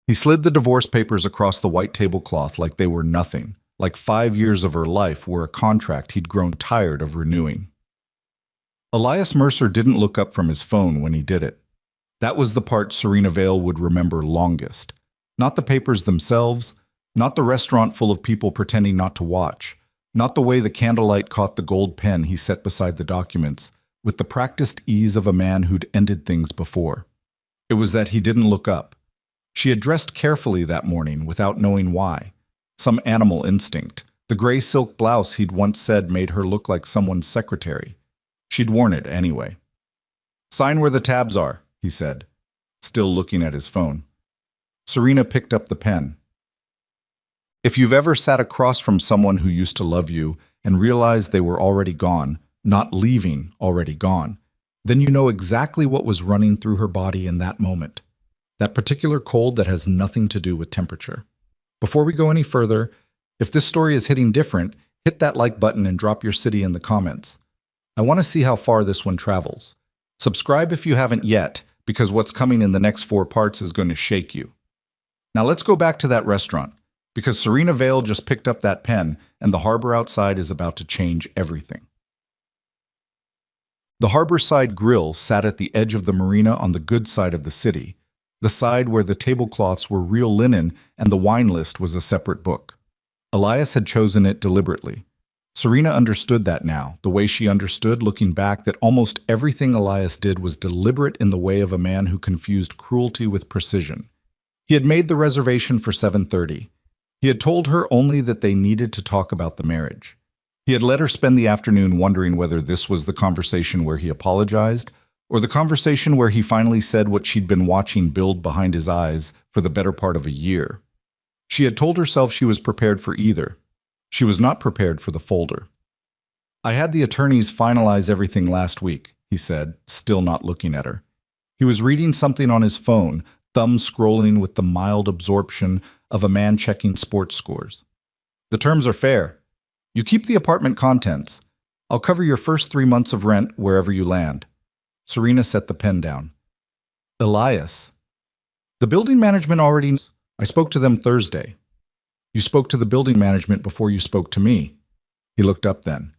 He slid the divorce papers across the white tablecloth like they were nothing, like 5 years of her life were a contract he'd grown tired of renewing. Elias Mercer didn't look up from his phone when he did it. That was the part Serena Vale would remember longest. Not the papers themselves, not the restaurant full of people pretending not to watch, not the way the candlelight caught the gold pen he set beside the documents, with the practiced ease of a man who'd ended things before. It was that he didn't look up. She had dressed carefully that morning without knowing why. Some animal instinct. The gray silk blouse he'd once said made her look like someone's secretary. She'd worn it anyway. "Sign where the tabs are," he said, still looking at his phone. Serena picked up the pen. If you've ever sat across from someone who used to love you and realized they were already gone, not leaving, already gone, then you know exactly what was running through her body in that moment. That particular cold that has nothing to do with temperature. Before we go any further, if this story is hitting different, hit that like button and drop your city in the comments. I want to see how far this one travels. Subscribe if you haven't yet, because what's coming in the next 4 parts is going to shake you. Now let's go back to that restaurant, because Serena Vale just picked up that pen, and the harbor outside is about to change everything. The harborside grill sat at the edge of the marina on the good side of the city, the side where the tablecloths were real linen and the wine list was a separate book. Elias had chosen it deliberately. Serena understood that now, the way she understood looking back that almost everything Elias did was deliberate in the way of a man who confused cruelty with precision. He had made the reservation for 7:30. He had told her only that they needed to talk about the marriage. He had let her spend the afternoon wondering whether this was the conversation where he apologized, or the conversation where he finally said what she'd been watching build behind his eyes for the better part of a year. She had told herself she was prepared for either. She was not prepared for the folder. "I had the attorneys finalize everything last week," he said, still not looking at her. He was reading something on his phone, thumb scrolling with the mild absorption of a man checking sports scores. "The terms are fair. You keep the apartment contents. I'll cover your first 3 months of rent wherever you land." Serena set the pen down. "Elias." "The building management already knows. I spoke to them Thursday." "You spoke to the building management before you spoke to me." He looked up then.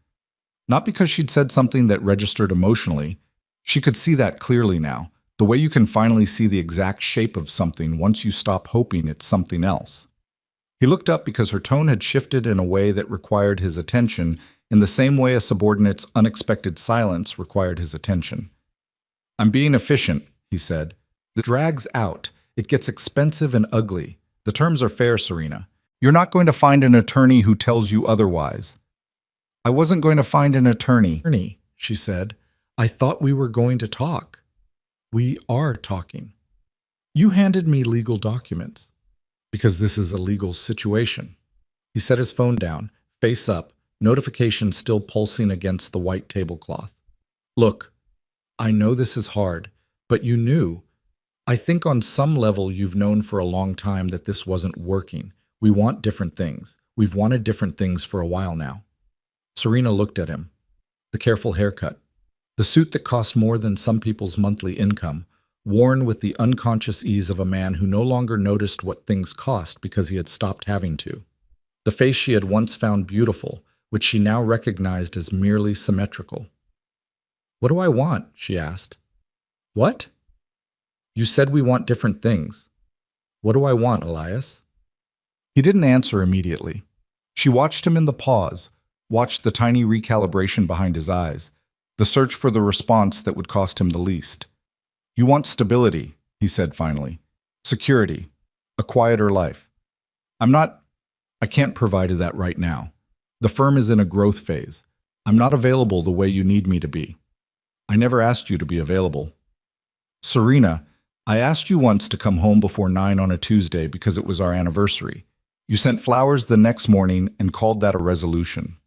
Not because she'd said something that registered emotionally. She could see that clearly now, the way you can finally see the exact shape of something once you stop hoping it's something else. He looked up because her tone had shifted in a way that required his attention, in the same way a subordinate's unexpected silence required his attention. "I'm being efficient," he said. "This drags out. It gets expensive and ugly. The terms are fair, Serena. You're not going to find an attorney who tells you otherwise." "I wasn't going to find an attorney," she said. "I thought we were going to talk." "We are talking. You handed me legal documents, because this is a legal situation." He set his phone down, face up, notifications still pulsing against the white tablecloth. "Look, I know this is hard, but you knew. I think on some level you've known for a long time that this wasn't working. We want different things. We've wanted different things for a while now." Serena looked at him. The careful haircut. The suit that cost more than some people's monthly income, worn with the unconscious ease of a man who no longer noticed what things cost because he had stopped having to. The face she had once found beautiful, which she now recognized as merely symmetrical. "What do I want?" she asked. "What?" "You said we want different things. What do I want, Elias?" He didn't answer immediately. She watched him in the pause, watched the tiny recalibration behind his eyes, the search for the response that would cost him the least. "You want stability," he said finally. "Security. A quieter life. I can't provide that right now. The firm is in a growth phase. I'm not available the way you need me to be." "I never asked you to be available." "Serena, I asked you once to come home before 9 on a Tuesday because it was our anniversary. You sent flowers the next morning and called that a resolution."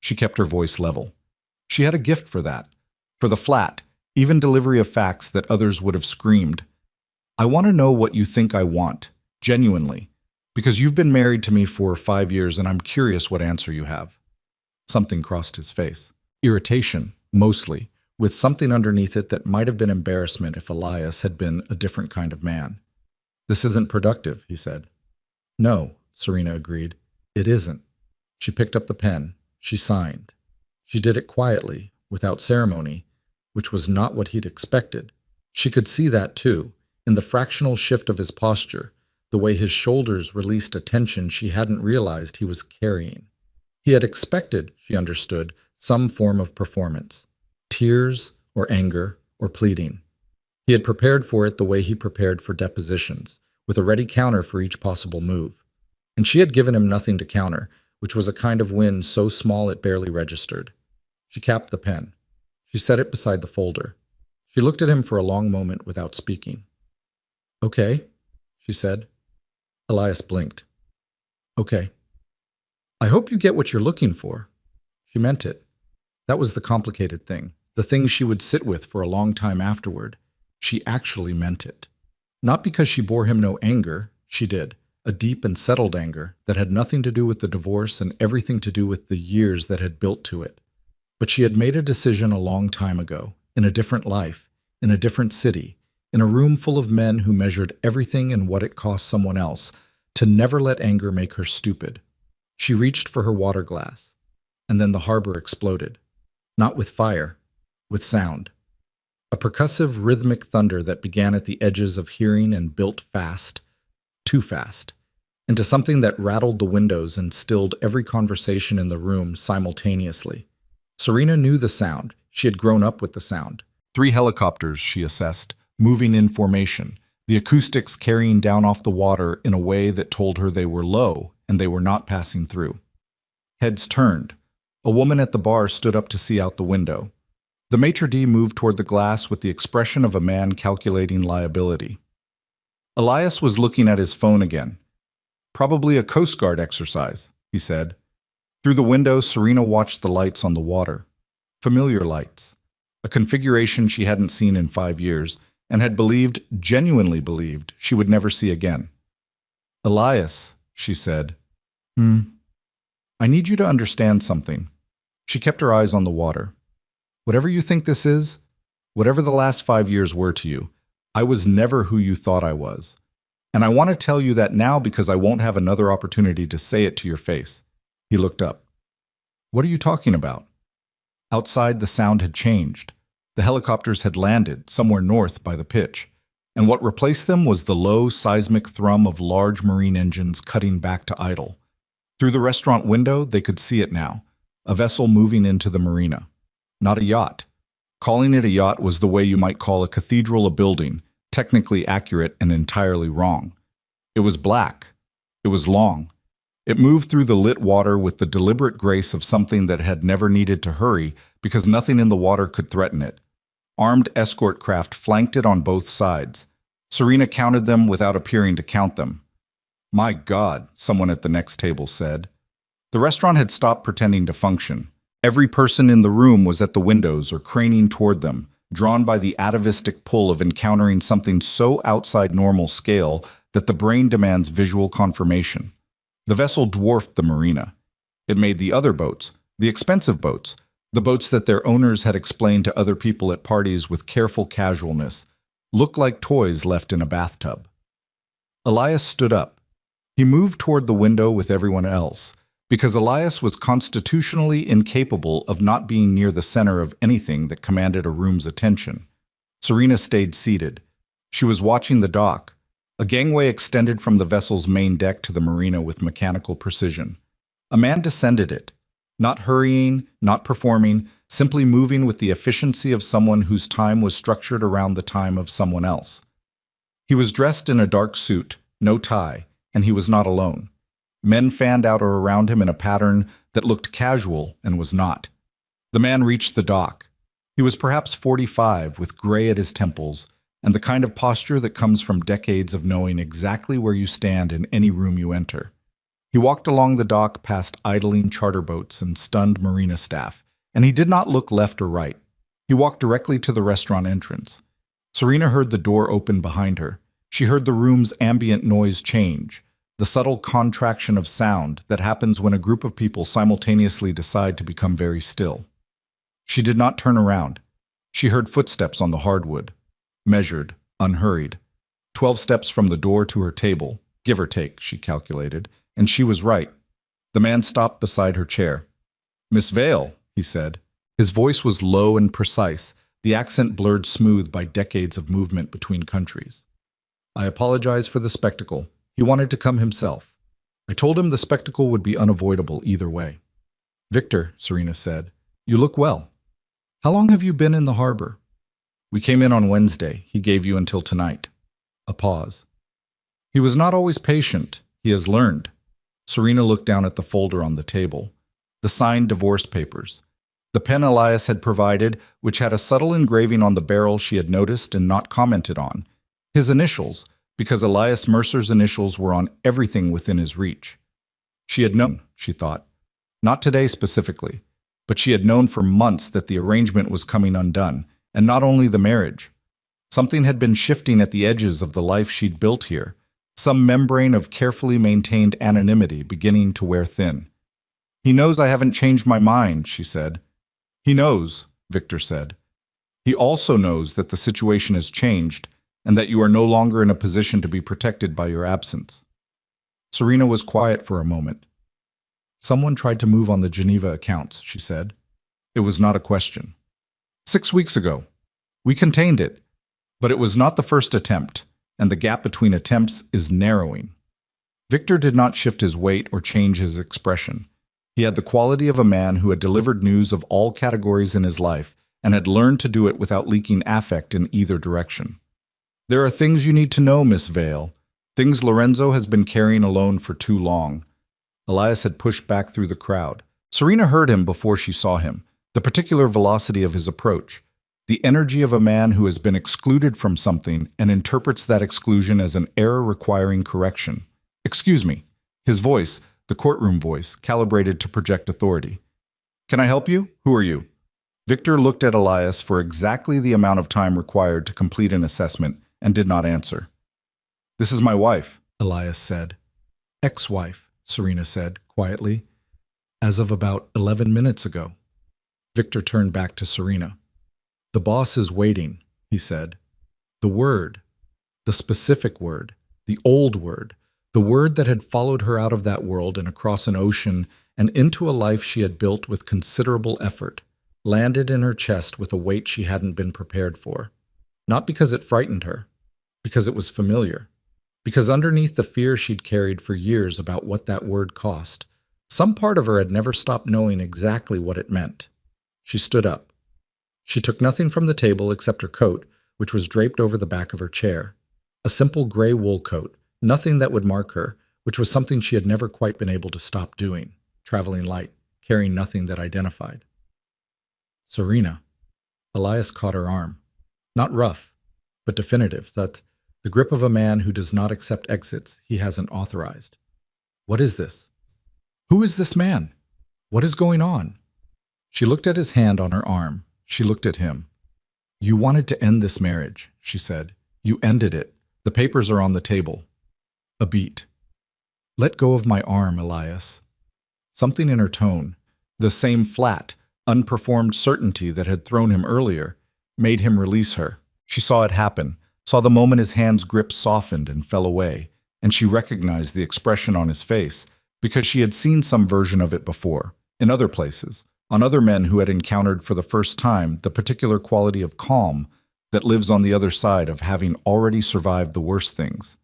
She kept her voice level. She had a gift for that, for the flat, even delivery of facts that others would have screamed. "I want to know what you think I want, genuinely, because you've been married to me for 5 years and I'm curious what answer you have." Something crossed his face. Irritation, mostly, with something underneath it that might have been embarrassment if Elias had been a different kind of man. This isn't productive, he said. No, Serena agreed. It isn't. She picked up the pen. She signed. She did it quietly, without ceremony, which was not what he'd expected. She could see that, too, in the fractional shift of his posture, the way his shoulders released a tension she hadn't realized he was carrying. He had expected, she understood, some form of performance. Tears, or anger, or pleading. He had prepared for it the way he prepared for depositions, with a ready counter for each possible move. And she had given him nothing to counter, which was a kind of win so small it barely registered. She capped the pen. She set it beside the folder. She looked at him for a long moment without speaking. Okay, she said. Elias blinked. Okay. I hope you get what you're looking for. She meant it. That was the complicated thing, the thing she would sit with for a long time afterward. She actually meant it. Not because she bore him no anger, she did, a deep and settled anger that had nothing to do with the divorce and everything to do with the years that had built to it. But she had made a decision a long time ago, in a different life, in a different city, in a room full of men who measured everything and what it cost someone else, to never let anger make her stupid. She reached for her water glass, and then the harbor exploded. Not with fire, with sound. A percussive, rhythmic thunder that began at the edges of hearing and built fast, too fast, into something that rattled the windows and stilled every conversation in the room simultaneously. Serena knew the sound. She had grown up with the sound. 3 helicopters, she assessed, moving in formation, the acoustics carrying down off the water in a way that told her they were low and they were not passing through. Heads turned. A woman at the bar stood up to see out the window. The maitre d' moved toward the glass with the expression of a man calculating liability. Elias was looking at his phone again. Probably a Coast Guard exercise, he said. Through the window, Serena watched the lights on the water. Familiar lights. A configuration she hadn't seen in 5 years, and had believed, genuinely believed, she would never see again. Elias, she said. I need you to understand something. She kept her eyes on the water. Whatever you think this is, whatever the last 5 years were to you, I was never who you thought I was. And I want to tell you that now because I won't have another opportunity to say it to your face. He looked up. What are you talking about? Outside, the sound had changed. The helicopters had landed somewhere north by the pitch, and what replaced them was the low, seismic thrum of large marine engines cutting back to idle. Through the restaurant window, they could see it now, a vessel moving into the marina. Not a yacht. Calling it a yacht was the way you might call a cathedral a building, technically accurate and entirely wrong. It was black. It was long. It moved through the lit water with the deliberate grace of something that had never needed to hurry because nothing in the water could threaten it. Armed escort craft flanked it on both sides. Serena counted them without appearing to count them. My God, someone at the next table said. The restaurant had stopped pretending to function. Every person in the room was at the windows or craning toward them, drawn by the atavistic pull of encountering something so outside normal scale that the brain demands visual confirmation. The vessel dwarfed the marina. It made the other boats, the expensive boats, the boats that their owners had explained to other people at parties with careful casualness, look like toys left in a bathtub. Elias stood up. He moved toward the window with everyone else, because Elias was constitutionally incapable of not being near the center of anything that commanded a room's attention. Serena stayed seated. She was watching the dock. A gangway extended from the vessel's main deck to the marina with mechanical precision. A man descended it, not hurrying, not performing, simply moving with the efficiency of someone whose time was structured around the time of someone else. He was dressed in a dark suit, no tie, and he was not alone. Men fanned out or around him in a pattern that looked casual and was not. The man reached the dock. He was perhaps 45, with gray at his temples, and the kind of posture that comes from decades of knowing exactly where you stand in any room you enter. He walked along the dock past idling charter boats and stunned marina staff, and he did not look left or right. He walked directly to the restaurant entrance. Serena heard the door open behind her. She heard the room's ambient noise change, the subtle contraction of sound that happens when a group of people simultaneously decide to become very still. She did not turn around. She heard footsteps on the hardwood. Measured, unhurried. 12 steps from the door to her table, give or take, she calculated, and she was right. The man stopped beside her chair. "Miss Vale," he said. His voice was low and precise, the accent blurred smooth by decades of movement between countries. "I apologize for the spectacle. He wanted to come himself. I told him the spectacle would be unavoidable either way." "Victor," Serena said, "you look well. How long have you been in the harbor?" "We came in on Wednesday. He gave you until tonight." A pause. "He was not always patient. He has learned." Serena looked down at the folder on the table. The signed divorce papers. The pen Elias had provided, which had a subtle engraving on the barrel she had noticed and not commented on. His initials, because Elias Mercer's initials were on everything within his reach. She had known, she thought. Not today specifically, but she had known for months that the arrangement was coming undone, and not only the marriage. Something had been shifting at the edges of the life she'd built here, some membrane of carefully maintained anonymity beginning to wear thin. "He knows I haven't changed my mind," she said. "He knows," Victor said. "He also knows that the situation has changed and that you are no longer in a position to be protected by your absence." Serena was quiet for a moment. "Someone tried to move on the Geneva accounts," she said. It was not a question. 6 weeks ago. We contained it, but it was not the first attempt, and the gap between attempts is narrowing." Victor did not shift his weight or change his expression. He had the quality of a man who had delivered news of all categories in his life and had learned to do it without leaking affect in either direction. "There are things you need to know, Miss Vale. Things Lorenzo has been carrying alone for too long." Elias had pushed back through the crowd. Serena heard him before she saw him, the particular velocity of his approach, the energy of a man who has been excluded from something and interprets that exclusion as an error requiring correction. "Excuse me." His voice, the courtroom voice, calibrated to project authority. "Can I help you? Who are you?" Victor looked at Elias for exactly the amount of time required to complete an assessment and did not answer. "This is my wife," Elias said. "Ex-wife," Serena said, quietly. "As of about 11 minutes ago." Victor turned back to Serena. "The boss is waiting," he said. The word, the specific word, the old word, the word that had followed her out of that world and across an ocean and into a life she had built with considerable effort, landed in her chest with a weight she hadn't been prepared for. Not because it frightened her, because it was familiar. Because underneath the fear she'd carried for years about what that word cost, some part of her had never stopped knowing exactly what it meant. She stood up. She took nothing from the table except her coat, which was draped over the back of her chair. A simple gray wool coat, nothing that would mark her, which was something she had never quite been able to stop doing, traveling light, carrying nothing that identified. "Serena." Elias caught her arm. Not rough, but definitive, that the grip of a man who does not accept exits he hasn't authorized. "What is this? Who is this man? What is going on?" She looked at his hand on her arm. She looked at him. "You wanted to end this marriage," she said. "You ended it. The papers are on the table." A beat. "Let go of my arm, Elias." Something in her tone, the same flat, unperformed certainty that had thrown him earlier, made him release her. She saw it happen, saw the moment his hand's grip softened and fell away, and she recognized the expression on his face because she had seen some version of it before, in other places, on other men who had encountered for the first time the particular quality of calm that lives on the other side of having already survived the worst things.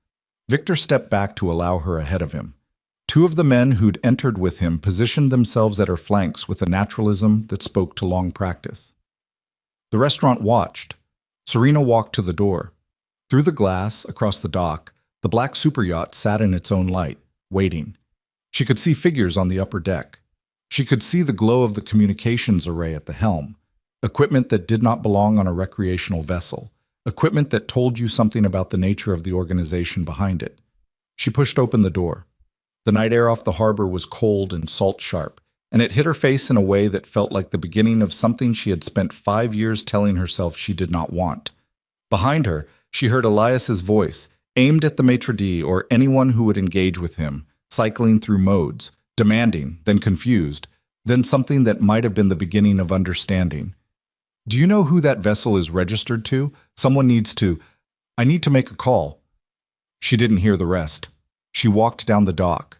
Victor stepped back to allow her ahead of him. Two of the men who'd entered with him positioned themselves at her flanks with a naturalism that spoke to long practice. The restaurant watched. Serena walked to the door. Through the glass, across the dock, the black superyacht sat in its own light, waiting. She could see figures on the upper deck. She could see the glow of the communications array at the helm, equipment that did not belong on a recreational vessel, equipment that told you something about the nature of the organization behind it. She pushed open the door. The night air off the harbor was cold and salt-sharp, and it hit her face in a way that felt like the beginning of something she had spent 5 years telling herself she did not want. Behind her, she heard Elias's voice, aimed at the maitre d' or anyone who would engage with him, cycling through modes, demanding, then confused, then something that might have been the beginning of understanding. "Do you know who that vessel is registered to? Someone needs to. I need to make a call." She didn't hear the rest. She walked down the dock.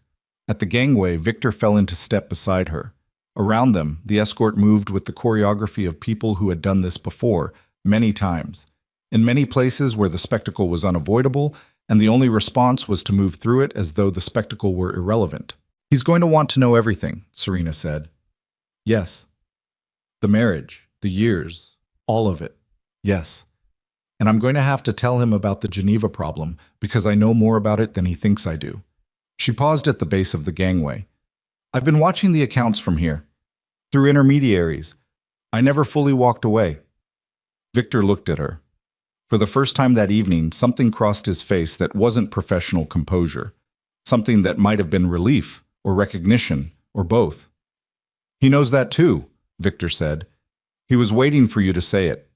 At the gangway, Victor fell into step beside her. Around them, the escort moved with the choreography of people who had done this before, many times. In many places where the spectacle was unavoidable, and the only response was to move through it as though the spectacle were irrelevant. He's going to want to know everything, Serena said. Yes. The marriage, the years, all of it. Yes. And I'm going to have to tell him about the Geneva problem because I know more about it than he thinks I do. She paused at the base of the gangway. I've been watching the accounts from here. Through intermediaries. I never fully walked away. Victor looked at her. For the first time that evening, something crossed his face that wasn't professional composure. Something that might have been relief, or recognition, or both. He knows that too, Victor said. He was waiting for you to say it.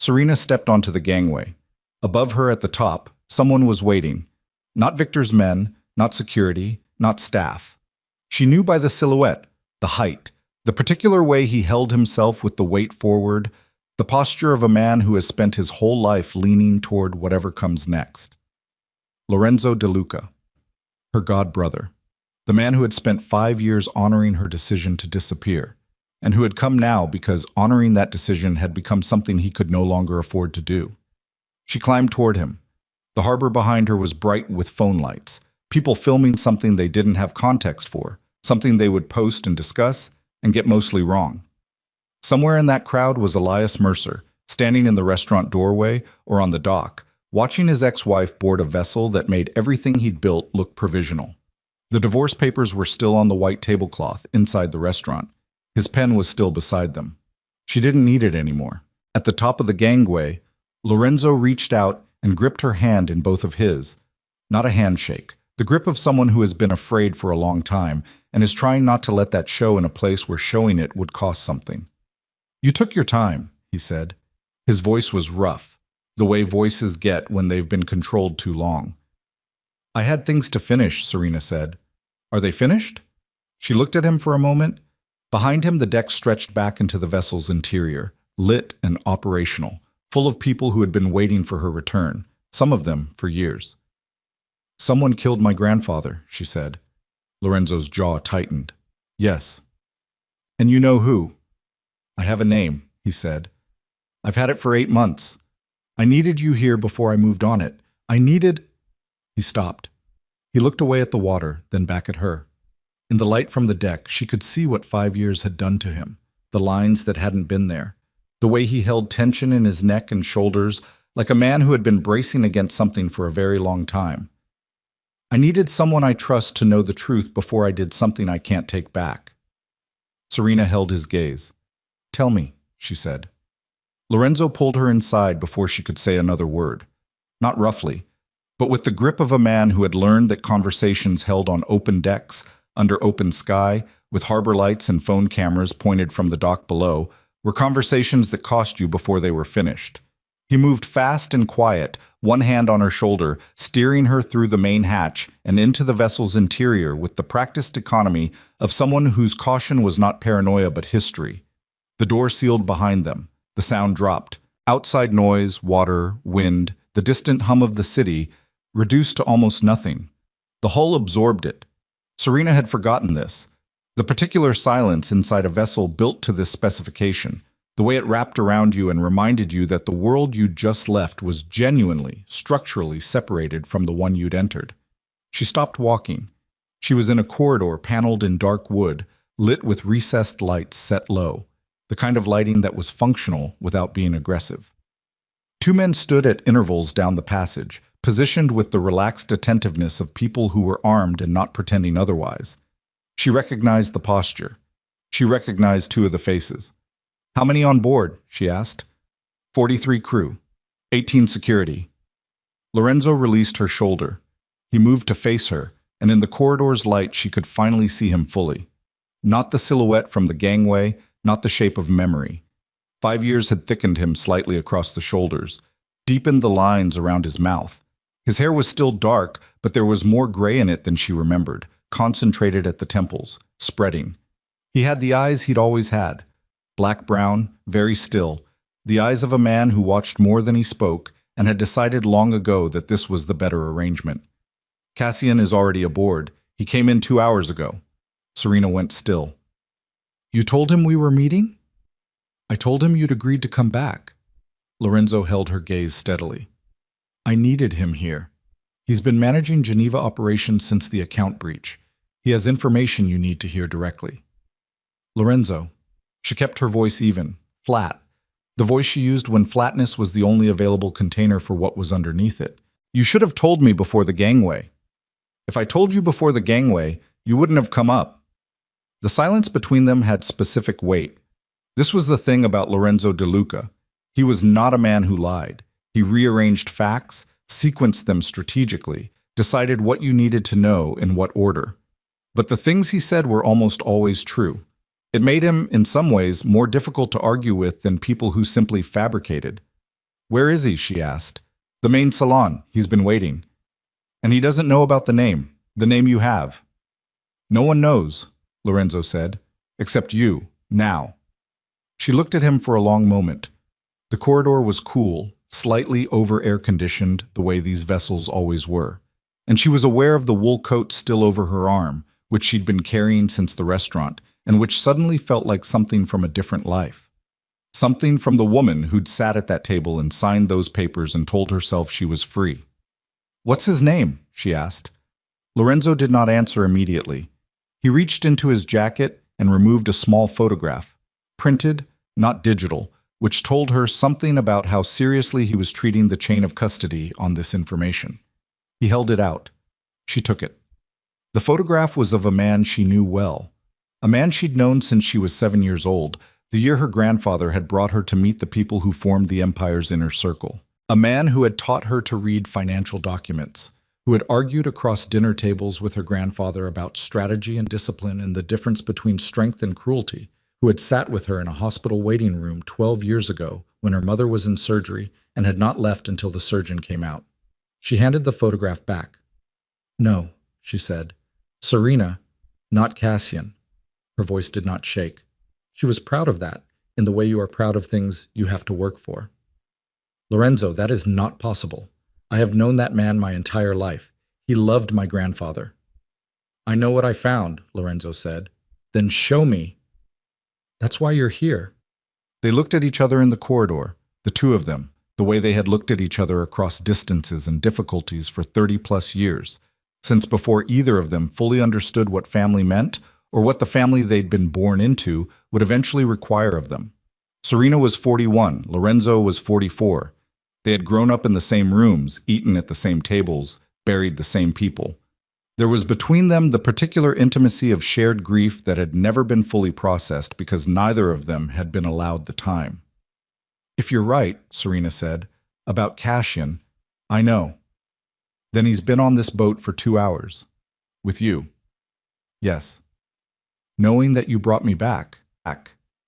Serena stepped onto the gangway. Above her at the top, someone was waiting. Not Victor's men, not security, not staff. She knew by the silhouette, the height, the particular way he held himself with the weight forward, the posture of a man who has spent his whole life leaning toward whatever comes next. Lorenzo De Luca, her god-brother, the man who had spent 5 years honoring her decision to disappear, and who had come now because honoring that decision had become something he could no longer afford to do. She climbed toward him. The harbor behind her was bright with phone lights, people filming something they didn't have context for, something they would post and discuss and get mostly wrong. Somewhere in that crowd was Elias Mercer, standing in the restaurant doorway or on the dock, watching his ex-wife board a vessel that made everything he'd built look provisional. The divorce papers were still on the white tablecloth inside the restaurant. His pen was still beside them. She didn't need it anymore. At the top of the gangway, Lorenzo reached out and gripped her hand in both of his. Not a handshake, the grip of someone who has been afraid for a long time and is trying not to let that show in a place where showing it would cost something. You took your time, he said. His voice was rough, the way voices get when they've been controlled too long. I had things to finish, Serena said. Are they finished? She looked at him for a moment. Behind him, the deck stretched back into the vessel's interior, lit and operational, full of people who had been waiting for her return, some of them for years. Someone killed my grandfather, she said. Lorenzo's jaw tightened. Yes. And you know who? I have a name, he said. I've had it for 8 months. I needed you here before I moved on it. I needed... He stopped. He looked away at the water, then back at her. In the light from the deck, she could see what 5 years had done to him, the lines that hadn't been there, the way he held tension in his neck and shoulders, like a man who had been bracing against something for a very long time. I needed someone I trust to know the truth before I did something I can't take back. Serena held his gaze. Tell me, she said. Lorenzo pulled her inside before she could say another word. Not roughly, but with the grip of a man who had learned that conversations held on open decks, under open sky, with harbor lights and phone cameras pointed from the dock below, were conversations that cost you before they were finished. He moved fast and quiet, one hand on her shoulder, steering her through the main hatch and into the vessel's interior with the practiced economy of someone whose caution was not paranoia but history. The door sealed behind them. The sound dropped. Outside noise, water, wind, the distant hum of the city, reduced to almost nothing. The hull absorbed it. Serena had forgotten this. The particular silence inside a vessel built to this specification, the way it wrapped around you and reminded you that the world you'd just left was genuinely, structurally separated from the one you'd entered. She stopped walking. She was in a corridor paneled in dark wood, lit with recessed lights set low, the kind of lighting that was functional without being aggressive. 2 men stood at intervals down the passage, positioned with the relaxed attentiveness of people who were armed and not pretending otherwise. She recognized the posture. She recognized 2 of the faces. How many on board? She asked. 43 crew, 18 security. Lorenzo released her shoulder. He moved to face her, and in the corridor's light she could finally see him fully. Not the silhouette from the gangway, not the shape of memory. 5 years had thickened him slightly across the shoulders, deepened the lines around his mouth. His hair was still dark, but there was more gray in it than she remembered, concentrated at the temples, spreading. He had the eyes he'd always had, black-brown, very still, the eyes of a man who watched more than he spoke and had decided long ago that this was the better arrangement. Cassian is already aboard. He came in 2 hours ago. Serena went still. You told him we were meeting? I told him you'd agreed to come back. Lorenzo held her gaze steadily. I needed him here. He's been managing Geneva operations since the account breach. He has information you need to hear directly. Lorenzo. She kept her voice even, flat. The voice she used when flatness was the only available container for what was underneath it. You should have told me before the gangway. If I told you before the gangway, you wouldn't have come up. The silence between them had specific weight. This was the thing about Lorenzo De Luca. He was not a man who lied. He rearranged facts, sequenced them strategically, decided what you needed to know in what order. But the things he said were almost always true. It made him, in some ways, more difficult to argue with than people who simply fabricated. Where is he? She asked. The main salon. He's been waiting. And he doesn't know about the name you have. No one knows, Lorenzo said, except you, now. She looked at him for a long moment. The corridor was cool, slightly over-air-conditioned the way these vessels always were, and she was aware of the wool coat still over her arm, which she'd been carrying since the restaurant, and which suddenly felt like something from a different life. Something from the woman who'd sat at that table and signed those papers and told herself she was free. What's his name? She asked. Lorenzo did not answer immediately. He reached into his jacket and removed a small photograph, printed, not digital, which told her something about how seriously he was treating the chain of custody on this information. He held it out. She took it. The photograph was of a man she knew well, a man she'd known since she was 7 years old, the year her grandfather had brought her to meet the people who formed the empire's inner circle. A man who had taught her to read financial documents, who had argued across dinner tables with her grandfather about strategy and discipline and the difference between strength and cruelty, who had sat with her in a hospital waiting room 12 years ago when her mother was in surgery and had not left until the surgeon came out. She handed the photograph back. No, she said. Serena, not Cassian. Her voice did not shake. She was proud of that, in the way you are proud of things you have to work for. Lorenzo, that is not possible. I have known that man my entire life. He loved my grandfather. I know what I found, Lorenzo said. Then show me. That's why you're here. They looked at each other in the corridor, the two of them, the way they had looked at each other across distances and difficulties for 30-plus years, since before either of them fully understood what family meant or what the family they'd been born into would eventually require of them. Serena was 41, Lorenzo was 44. They had grown up in the same rooms, eaten at the same tables, buried the same people. There was between them the particular intimacy of shared grief that had never been fully processed because neither of them had been allowed the time. If you're right, Serena said, about Cassian, I know. Then he's been on this boat for 2 hours. With you. Yes. Knowing that you brought me back.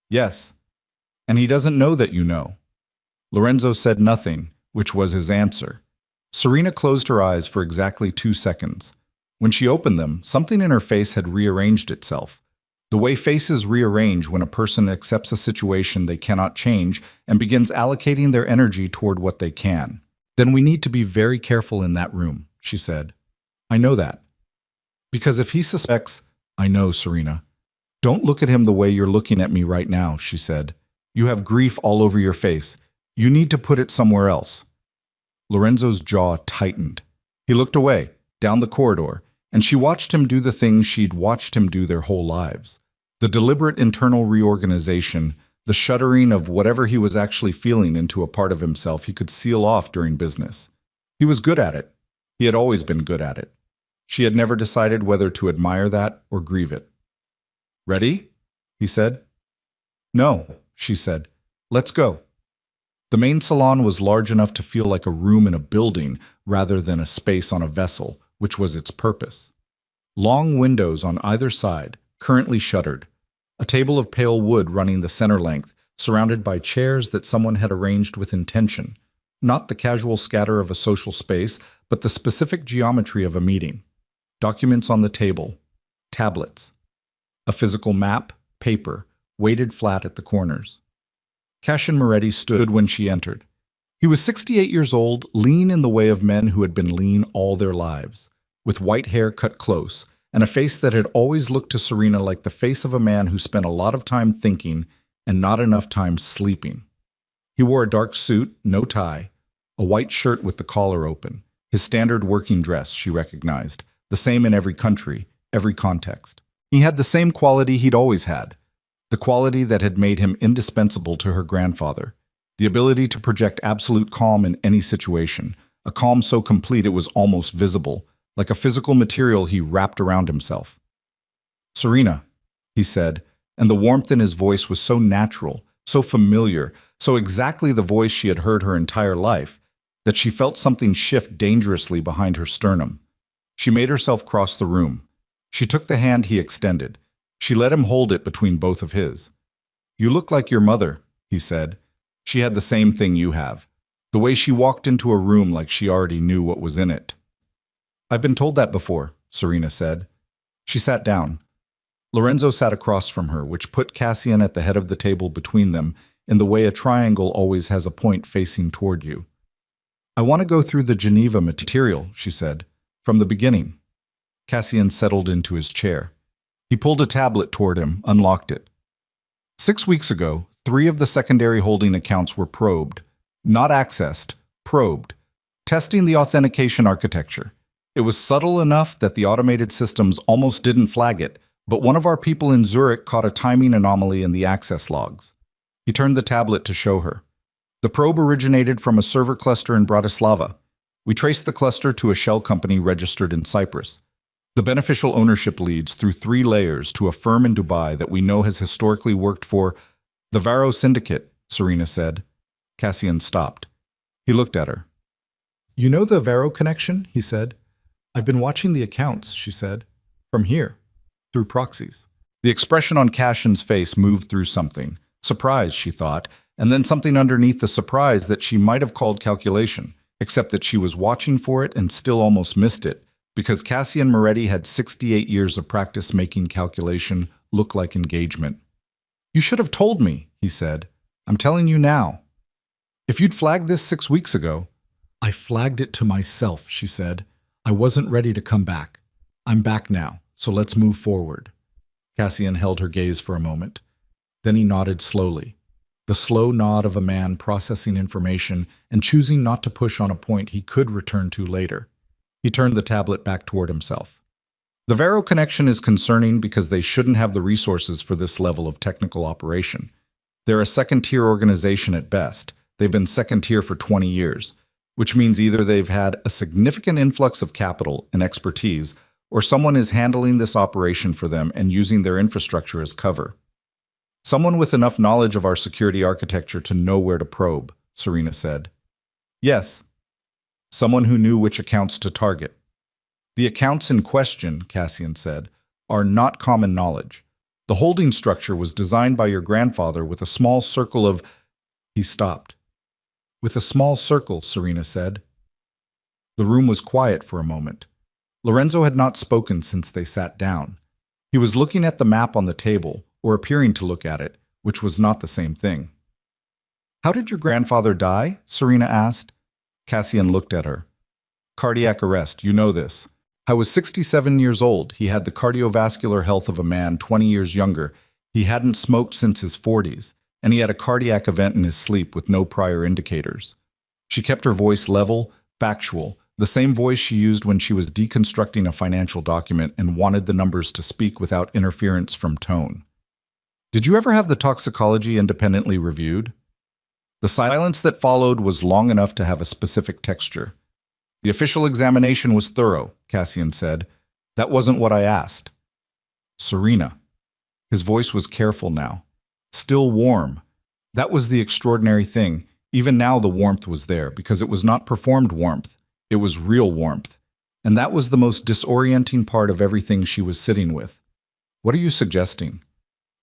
Yes. And he doesn't know that you know. Lorenzo said nothing, which was his answer. Serena closed her eyes for exactly 2 seconds. When she opened them, something in her face had rearranged itself. The way faces rearrange when a person accepts a situation they cannot change and begins allocating their energy toward what they can. Then we need to be very careful in that room, she said. I know that. Because if he suspects, I know, Serena. Don't look at him the way you're looking at me right now, she said. You have grief all over your face. You need to put it somewhere else. Lorenzo's jaw tightened. He looked away, down the corridor, and she watched him do the things she'd watched him do their whole lives. The deliberate internal reorganization, the shuttering of whatever he was actually feeling into a part of himself he could seal off during business. He was good at it. He had always been good at it. She had never decided whether to admire that or grieve it. Ready? He said. No, she said. Let's go. The main salon was large enough to feel like a room in a building rather than a space on a vessel, which was its purpose. Long windows on either side, currently shuttered. A table of pale wood running the center length, surrounded by chairs that someone had arranged with intention. Not the casual scatter of a social space, but the specific geometry of a meeting. Documents on the table. Tablets. A physical map, paper, weighted flat at the corners. Cassian Moretti stood when she entered. He was 68 years old, lean in the way of men who had been lean all their lives, with white hair cut close, and a face that had always looked to Serena like the face of a man who spent a lot of time thinking and not enough time sleeping. He wore a dark suit, no tie, a white shirt with the collar open, his standard working dress, she recognized, the same in every country, every context. He had the same quality he'd always had, the quality that had made him indispensable to her grandfather, the ability to project absolute calm in any situation, a calm so complete it was almost visible, like a physical material he wrapped around himself. "Serena," he said, and the warmth in his voice was so natural, so familiar, so exactly the voice she had heard her entire life, that she felt something shift dangerously behind her sternum. She made herself cross the room. She took the hand he extended. She let him hold it between both of his. "You look like your mother," he said. "She had the same thing you have. The way she walked into a room like she already knew what was in it." "I've been told that before," Serena said. She sat down. Lorenzo sat across from her, which put Cassian at the head of the table between them, in the way a triangle always has a point facing toward you. "I want to go through the Geneva material," she said, "from the beginning." Cassian settled into his chair. He pulled a tablet toward him, unlocked it. 6 weeks ago, 3 of the secondary holding accounts were probed, not accessed, probed, testing the authentication architecture. It was subtle enough that the automated systems almost didn't flag it, but one of our people in Zurich caught a timing anomaly in the access logs. He turned the tablet to show her. The probe originated from a server cluster in Bratislava. We traced the cluster to a shell company registered in Cyprus. The beneficial ownership leads through 3 layers to a firm in Dubai that we know has historically worked for the Varro Syndicate, Serena said. Cassian stopped. He looked at her. "You know the Varro connection?" he said. "I've been watching the accounts," she said. "From here, through proxies." The expression on Cassian's face moved through something. Surprise, she thought, and then something underneath the surprise that she might have called calculation, except that she was watching for it and still almost missed it, because Cassian Moretti had 68 years of practice making calculation look like engagement. "You should have told me," he said. "I'm telling you now. If you'd flagged this 6 weeks ago—" "I flagged it to myself," she said. "I wasn't ready to come back. I'm back now, so let's move forward." Cassian held her gaze for a moment. Then he nodded slowly, the slow nod of a man processing information and choosing not to push on a point he could return to later. He turned the tablet back toward himself. "The Varro connection is concerning because they shouldn't have the resources for this level of technical operation. They're a second-tier organization at best. They've been second-tier for 20 years, which means either they've had a significant influx of capital and expertise, or someone is handling this operation for them and using their infrastructure as cover. Someone with enough knowledge of our security architecture to know where to probe," Serena said. "Yes. Someone who knew which accounts to target." "The accounts in question," Cassian said, "are not common knowledge. The holding structure was designed by your grandfather with a small circle of—" He stopped. "With a small circle," Serena said. The room was quiet for a moment. Lorenzo had not spoken since they sat down. He was looking at the map on the table, or appearing to look at it, which was not the same thing. "How did your grandfather die?" Serena asked. Cassian looked at her. "Cardiac arrest, you know this. I was 67 years old. He had the cardiovascular health of a man 20 years younger. He hadn't smoked since his 40s, and he had a cardiac event in his sleep with no prior indicators." She kept her voice level, factual, the same voice she used when she was deconstructing a financial document and wanted the numbers to speak without interference from tone. "Did you ever have the toxicology independently reviewed?" The silence that followed was long enough to have a specific texture. "The official examination was thorough," Cassian said. "That wasn't what I asked." "Serena." His voice was careful now. Still warm. That was the extraordinary thing. Even now the warmth was there, because it was not performed warmth. It was real warmth. And that was the most disorienting part of everything she was sitting with. "What are you suggesting?"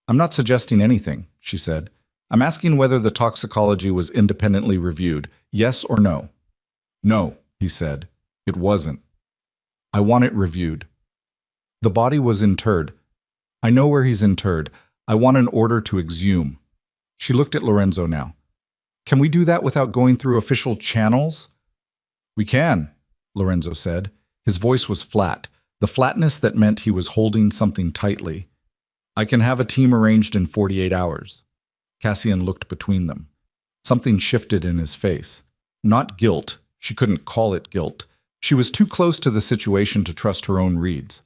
"I'm not suggesting anything," she said. "I'm asking whether the toxicology was independently reviewed. Yes or no?" "No," he said. "It wasn't." "I want it reviewed." "The body was interred." "I know where he's interred. I want an order to exhume." She looked at Lorenzo now. Can we do that without going through official channels? We can, Lorenzo said. His voice was flat, the flatness that meant he was holding something tightly. I can have a team arranged in 48 hours. Cassian looked between them. Something shifted in his face. Not guilt. She couldn't call it guilt. She was too close to the situation to trust her own reads.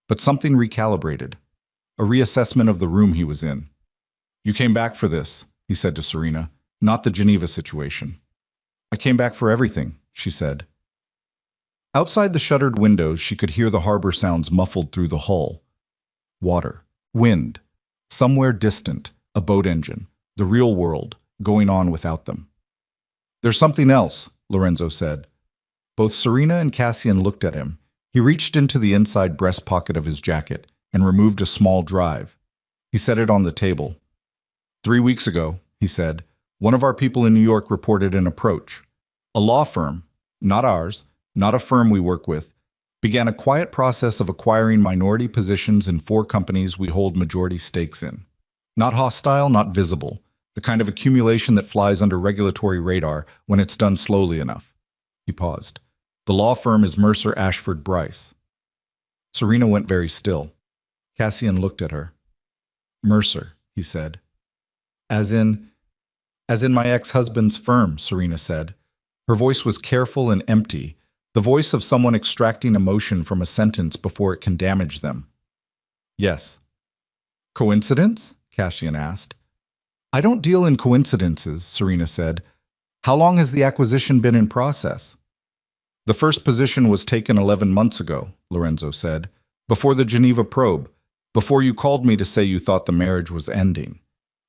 But something recalibrated. A reassessment of the room he was in. You came back for this, he said to Serena, not the Geneva situation. I came back for everything, she said. Outside the shuttered windows, she could hear the harbor sounds muffled through the hull. Water, wind, somewhere distant, a boat engine, the real world, going on without them. There's something else, Lorenzo said. Both Serena and Cassian looked at him. He reached into the inside breast pocket of his jacket and removed a small drive. He set it on the table. 3 weeks ago, he said, one of our people in New York reported an approach. A law firm, not ours, not a firm we work with, began a quiet process of acquiring minority positions in 4 companies we hold majority stakes in. Not hostile, not visible, the kind of accumulation that flies under regulatory radar when it's done slowly enough. He paused. The law firm is Mercer Ashford Bryce. Serena went very still. Cassian looked at her. Mercer, he said. As in my ex-husband's firm, Serena said. Her voice was careful and empty, the voice of someone extracting emotion from a sentence before it can damage them. Yes. Coincidence? Cassian asked. I don't deal in coincidences, Serena said. How long has the acquisition been in process? The first position was taken 11 months ago, Lorenzo said, before the Geneva probe, before you called me to say you thought the marriage was ending.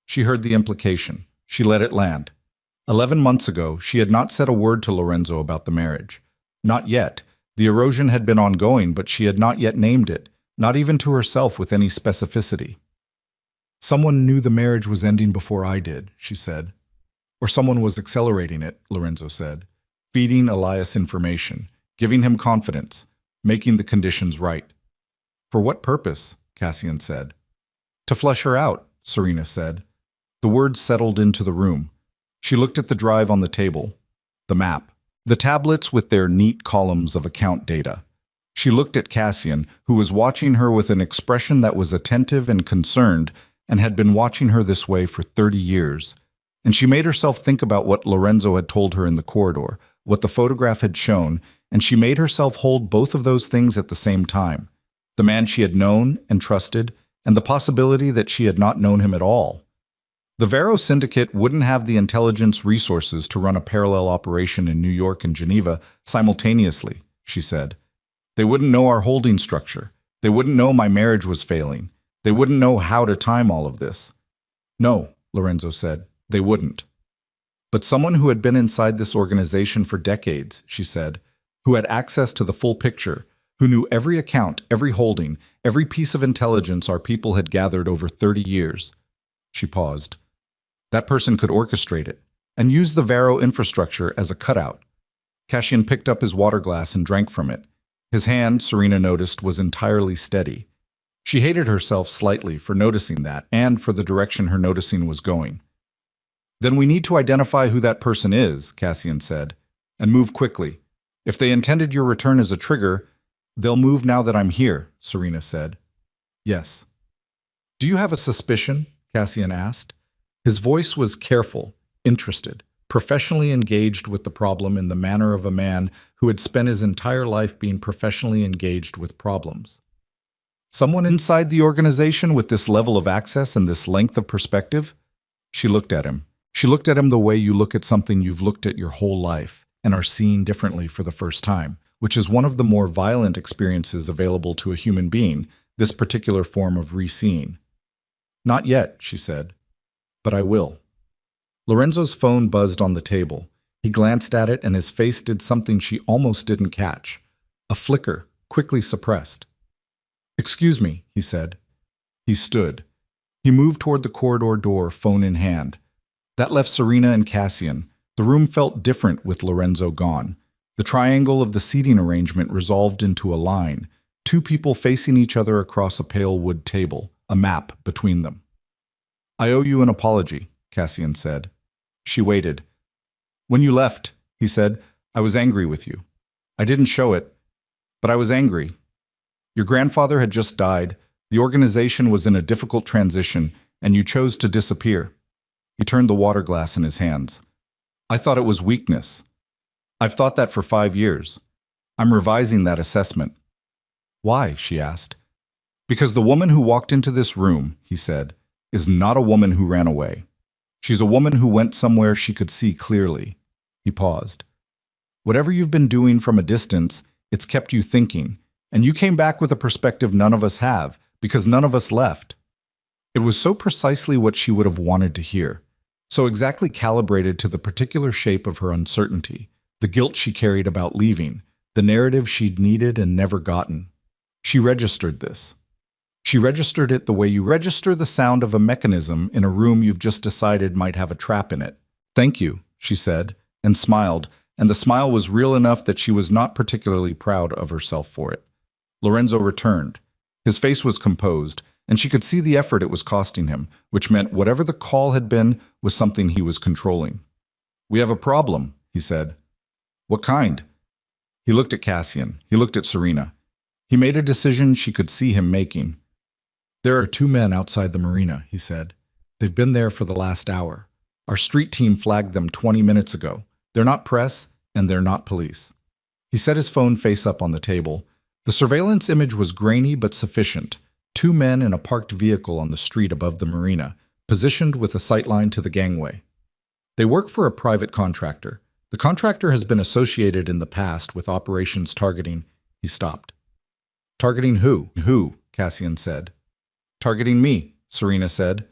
She heard the implication. She let it land. 11 months ago, she had not said a word to Lorenzo about the marriage. Not yet. The erosion had been ongoing, but she had not yet named it, not even to herself with any specificity. Someone knew the marriage was ending before I did, she said. Or someone was accelerating it, Lorenzo said, feeding Elias information, giving him confidence, making the conditions right. For what purpose? Cassian said. To flush her out, Serena said. The words settled into the room. She looked at the drive on the table, the map, the tablets with their neat columns of account data. She looked at Cassian, who was watching her with an expression that was attentive and concerned, and had been watching her this way for 30 years. And she made herself think about what Lorenzo had told her in the corridor, what the photograph had shown, and she made herself hold both of those things at the same time. The man she had known and trusted, and the possibility that she had not known him at all. The Vero Syndicate wouldn't have the intelligence resources to run a parallel operation in New York and Geneva simultaneously, she said. They wouldn't know our holding structure. They wouldn't know my marriage was failing. They wouldn't know how to time all of this. No, Lorenzo said, they wouldn't. But someone who had been inside this organization for decades, she said, who had access to the full picture, who knew every account, every holding, every piece of intelligence our people had gathered over 30 years. She paused. That person could orchestrate it and use the Vero infrastructure as a cutout. Cassian picked up his water glass and drank from it. His hand, Serena noticed, was entirely steady. She hated herself slightly for noticing that and for the direction her noticing was going. Then we need to identify who that person is, Cassian said, and move quickly. If they intended your return as a trigger, they'll move now that I'm here, Serena said. Yes. Do you have a suspicion? Cassian asked. His voice was careful, interested, professionally engaged with the problem in the manner of a man who had spent his entire life being professionally engaged with problems. Someone inside the organization with this level of access and this length of perspective? She looked at him. She looked at him the way you look at something you've looked at your whole life and are seeing differently for the first time, which is one of the more violent experiences available to a human being, this particular form of re-seeing. Not yet, she said. But I will. Lorenzo's phone buzzed on the table. He glanced at it and his face did something she almost didn't catch. A flicker, quickly suppressed. Excuse me, he said. He stood. He moved toward the corridor door, phone in hand. That left Serena and Cassian. The room felt different with Lorenzo gone. The triangle of the seating arrangement resolved into a line, 2 people facing each other across a pale wood table, a map between them. I owe you an apology, Cassian said. She waited, When you left, he said, I was angry with you. I didn't show it, but I was angry. Your grandfather had just died, the organization was in a difficult transition, and you chose to disappear. He turned the water glass in his hands. I thought it was weakness. I've thought that for 5 years. I'm revising that assessment. Why? She asked. Because the woman who walked into this room, he said, is not a woman who ran away. She's a woman who went somewhere she could see clearly. He paused. Whatever you've been doing from a distance, it's kept you thinking, and you came back with a perspective none of us have, because none of us left. It was so precisely what she would have wanted to hear, so exactly calibrated to the particular shape of her uncertainty, the guilt she carried about leaving, the narrative she'd needed and never gotten. She registered this. She registered it the way you register the sound of a mechanism in a room you've just decided might have a trap in it. Thank you, she said, and smiled, and the smile was real enough that she was not particularly proud of herself for it. Lorenzo returned. His face was composed, and she could see the effort it was costing him, which meant whatever the call had been was something he was controlling. We have a problem, he said. What kind? He looked at Cassian. He looked at Serena. He made a decision she could see him making. There are 2 men outside the marina, he said. They've been there for the last hour. Our street team flagged them 20 minutes ago. They're not press, and they're not police. He set his phone face up on the table. The surveillance image was grainy but sufficient. 2 men in a parked vehicle on the street above the marina, positioned with a sightline to the gangway. They work for a private contractor. The contractor has been associated in the past with operations targeting. He stopped. Targeting who? Who? Cassian said. Targeting me, Serena said.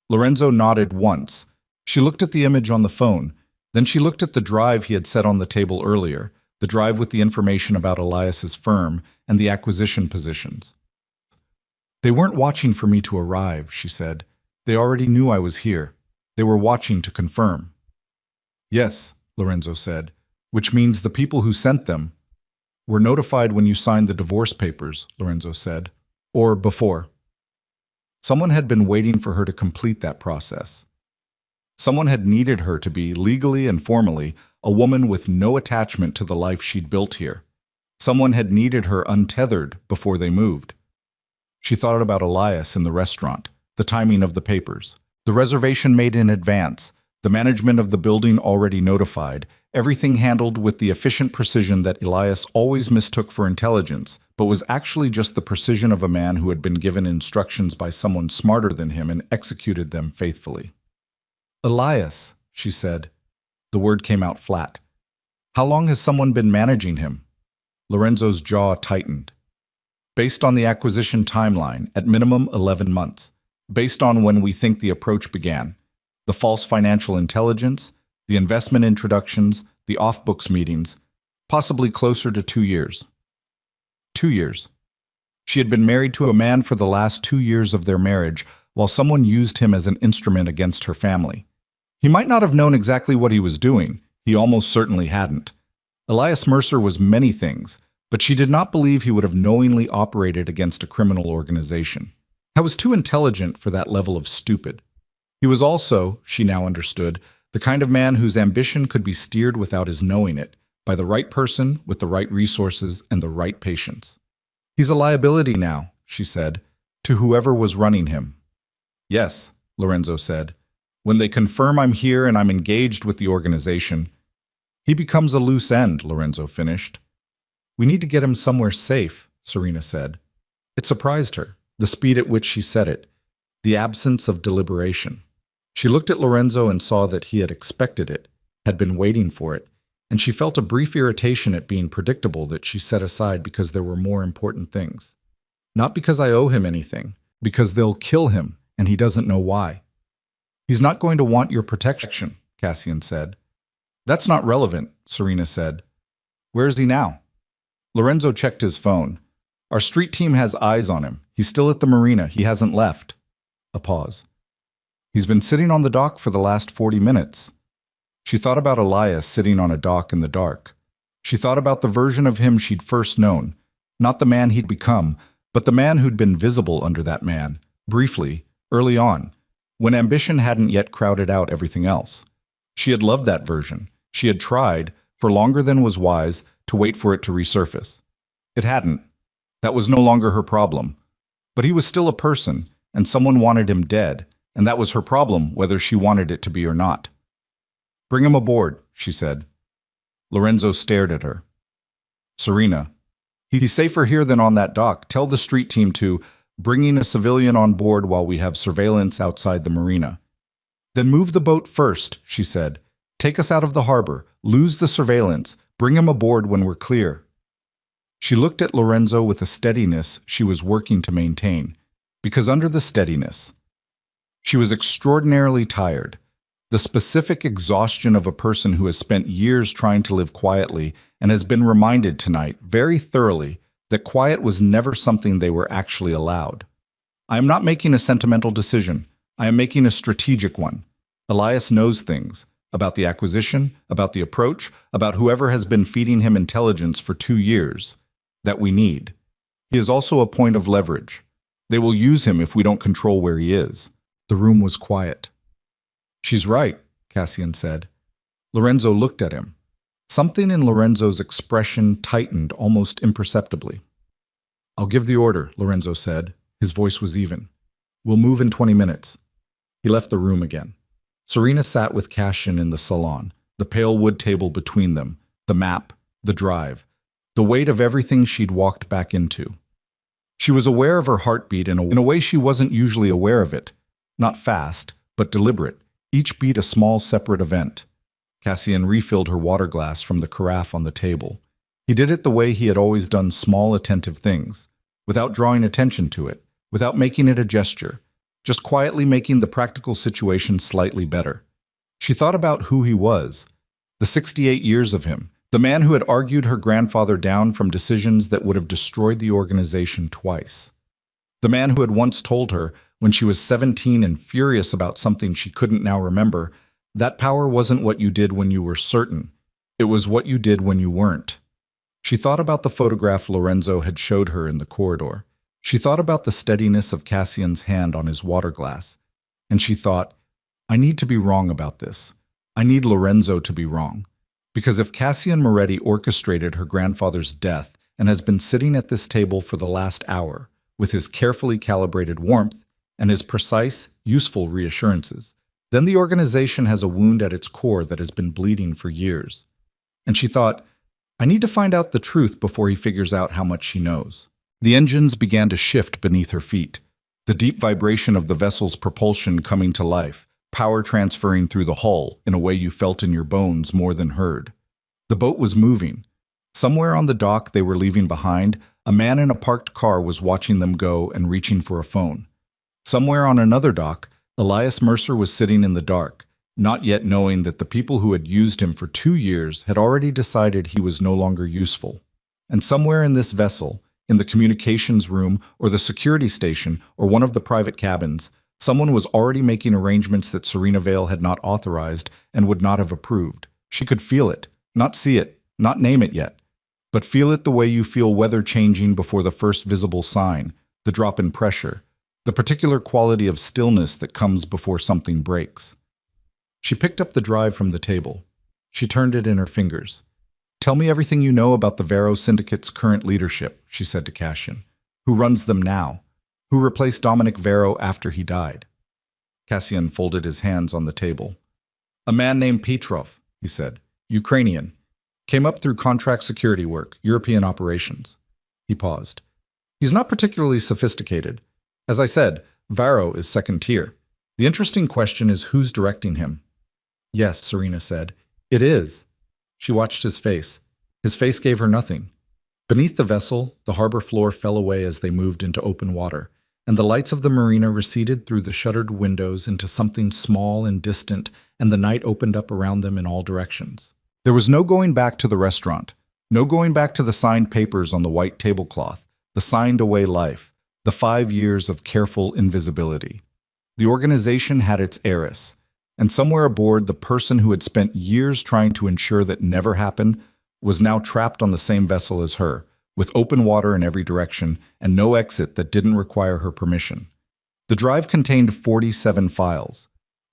Lorenzo nodded once. She looked at the image on the phone. Then she looked at the drive he had set on the table earlier, the drive with the information about Elias's firm and the acquisition positions. They weren't watching for me to arrive, she said. They already knew I was here. They were watching to confirm. Yes, Lorenzo said, which means the people who sent them were notified when you signed the divorce papers, Lorenzo said, or before. Someone had been waiting for her to complete that process. Someone had needed her to be, legally and formally, a woman with no attachment to the life she'd built here. Someone had needed her untethered before they moved. She thought about Elias in the restaurant, the timing of the papers, the reservation made in advance, the management of the building already notified, everything handled with the efficient precision that Elias always mistook for intelligence, but was actually just the precision of a man who had been given instructions by someone smarter than him and executed them faithfully. Elias, she said. The word came out flat. How long has someone been managing him? Lorenzo's jaw tightened. Based on the acquisition timeline, at minimum 11 months. Based on when we think the approach began. The false financial intelligence, the investment introductions, the off-books meetings, possibly closer to 2 years. 2 years. She had been married to a man for the last 2 years of their marriage, while someone used him as an instrument against her family. He might not have known exactly what he was doing. He almost certainly hadn't. Elias Mercer was many things, but she did not believe he would have knowingly operated against a criminal organization. I was too intelligent for that level of stupid. He was also, she now understood, the kind of man whose ambition could be steered without his knowing it, by the right person with the right resources and the right patience. He's a liability now, she said, to whoever was running him. Yes, Lorenzo said. When they confirm I'm here and I'm engaged with the organization, he becomes a loose end, Lorenzo finished. We need to get him somewhere safe, Serena said. It surprised her, the speed at which she said it, the absence of deliberation. She looked at Lorenzo and saw that he had expected it, had been waiting for it, and she felt a brief irritation at being predictable that she set aside because there were more important things. Not because I owe him anything, because they'll kill him, and he doesn't know why. He's not going to want your protection, Cassian said. That's not relevant, Serena said. Where is he now? Lorenzo checked his phone. Our street team has eyes on him. He's still at the marina. He hasn't left. A pause. He's been sitting on the dock for the last 40 minutes. She thought about Elias sitting on a dock in the dark. She thought about the version of him she'd first known, not the man he'd become, but the man who'd been visible under that man, briefly, early on, when ambition hadn't yet crowded out everything else. She had loved that version. She had tried, for longer than was wise, to wait for it to resurface. It hadn't. That was no longer her problem. But he was still a person, and someone wanted him dead, and that was her problem, whether she wanted it to be or not. "Bring him aboard," she said. Lorenzo stared at her. "Serena, he's safer here than on that dock. Tell the street team to bringing a civilian on board while we have surveillance outside the marina." "Then move the boat first," she said. "Take us out of the harbor. Lose the surveillance. Bring him aboard when we're clear." She looked at Lorenzo with a steadiness she was working to maintain, because under the steadiness, she was extraordinarily tired. The specific exhaustion of a person who has spent years trying to live quietly and has been reminded tonight, very thoroughly, that quiet was never something they were actually allowed. "I am not making a sentimental decision. I am making a strategic one. Elias knows things about the acquisition, about the approach, about whoever has been feeding him intelligence for 2 years, that we need. He is also a point of leverage. They will use him if we don't control where he is." The room was quiet. "She's right," Cassian said. Lorenzo looked at him. Something in Lorenzo's expression tightened almost imperceptibly. "I'll give the order," Lorenzo said. His voice was even. "We'll move in 20 minutes. He left the room again. Serena sat with Cassian in the salon, the pale wood table between them, the map, the drive, the weight of everything she'd walked back into. She was aware of her heartbeat in a way she wasn't usually aware of it. Not fast, but deliberate, each beat a small separate event. Cassian refilled her water glass from the carafe on the table. He did it the way he had always done small attentive things, without drawing attention to it, without making it a gesture, just quietly making the practical situation slightly better. She thought about who he was, the 68 years of him, the man who had argued her grandfather down from decisions that would have destroyed the organization twice. The man who had once told her, when she was 17 and furious about something she couldn't now remember, that power wasn't what you did when you were certain. It was what you did when you weren't. She thought about the photograph Lorenzo had showed her in the corridor. She thought about the steadiness of Cassian's hand on his water glass. And she thought, I need to be wrong about this. I need Lorenzo to be wrong. Because if Cassian Moretti orchestrated her grandfather's death and has been sitting at this table for the last hour, with his carefully calibrated warmth and his precise, useful reassurances, then the organization has a wound at its core that has been bleeding for years. And she thought, I need to find out the truth before he figures out how much she knows. The engines began to shift beneath her feet, the deep vibration of the vessel's propulsion coming to life, power transferring through the hull in a way you felt in your bones more than heard. The boat was moving. Somewhere on the dock they were leaving behind, a man in a parked car was watching them go and reaching for a phone. Somewhere on another dock, Elias Mercer was sitting in the dark, not yet knowing that the people who had used him for 2 years had already decided he was no longer useful. And somewhere in this vessel, in the communications room or the security station or one of the private cabins, someone was already making arrangements that Serena Vale had not authorized and would not have approved. She could feel it, not see it, not name it yet, but feel it the way you feel weather changing before the first visible sign, the drop in pressure, the particular quality of stillness that comes before something breaks. She picked up the drive from the table. She turned it in her fingers. Tell me everything you know about the Vero Syndicate's current leadership, she said to Cassian. Who runs them now? Who replaced Dominic Vero after he died? Cassian folded his hands on the table. A man named Petrov, he said. Ukrainian. Came up through contract security work, European operations. He paused. He's not particularly sophisticated. As I said, Vero is second tier. The interesting question is who's directing him. Yes, Serena said. It is. She watched his face. His face gave her nothing. Beneath the vessel, the harbor floor fell away as they moved into open water, and the lights of the marina receded through the shuttered windows into something small and distant, and the night opened up around them in all directions. There was no going back to the restaurant, no going back to the signed papers on the white tablecloth, the signed-away life, the 5 years of careful invisibility. The organization had its heiress, and somewhere aboard, the person who had spent years trying to ensure that never happened was now trapped on the same vessel as her, with open water in every direction and no exit that didn't require her permission. The drive contained 47 files.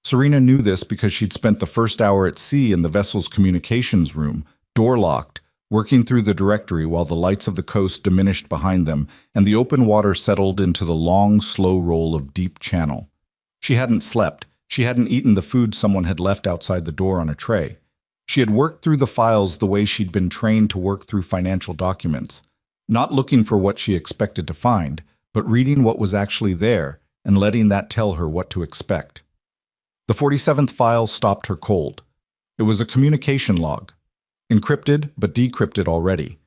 Serena knew this because she'd spent the first hour at sea in the vessel's communications room, door locked, working through the directory while the lights of the coast diminished behind them and the open water settled into the long, slow roll of deep channel. She hadn't slept. She hadn't eaten the food someone had left outside the door on a tray. She had worked through the files the way she'd been trained to work through financial documents, not looking for what she expected to find, but reading what was actually there and letting that tell her what to expect. The 47th file stopped her cold. It was a communication log. Encrypted, but decrypted already.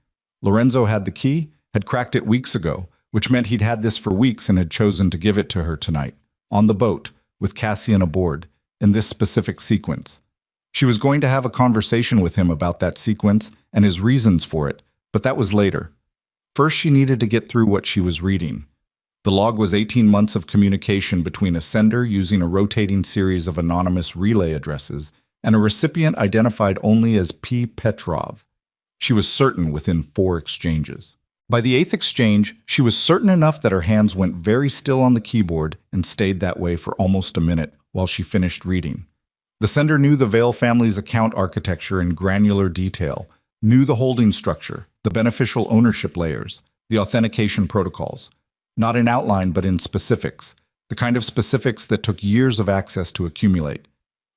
Lorenzo had the key, had cracked it weeks ago, which meant he'd had this for weeks and had chosen to give it to her tonight, on the boat, with Cassian aboard, in this specific sequence. She was going to have a conversation with him about that sequence and his reasons for it, but that was later. First, she needed to get through what she was reading. The log was 18 months of communication between a sender using a rotating series of anonymous relay addresses and a recipient identified only as P. Petrov. She was certain within 4 exchanges. By the 8th exchange, she was certain enough that her hands went very still on the keyboard and stayed that way for almost a minute while she finished reading. The sender knew the Vale family's account architecture in granular detail, knew the holding structure, the beneficial ownership layers, the authentication protocols. Not in outline, but in specifics, the kind of specifics that took years of access to accumulate.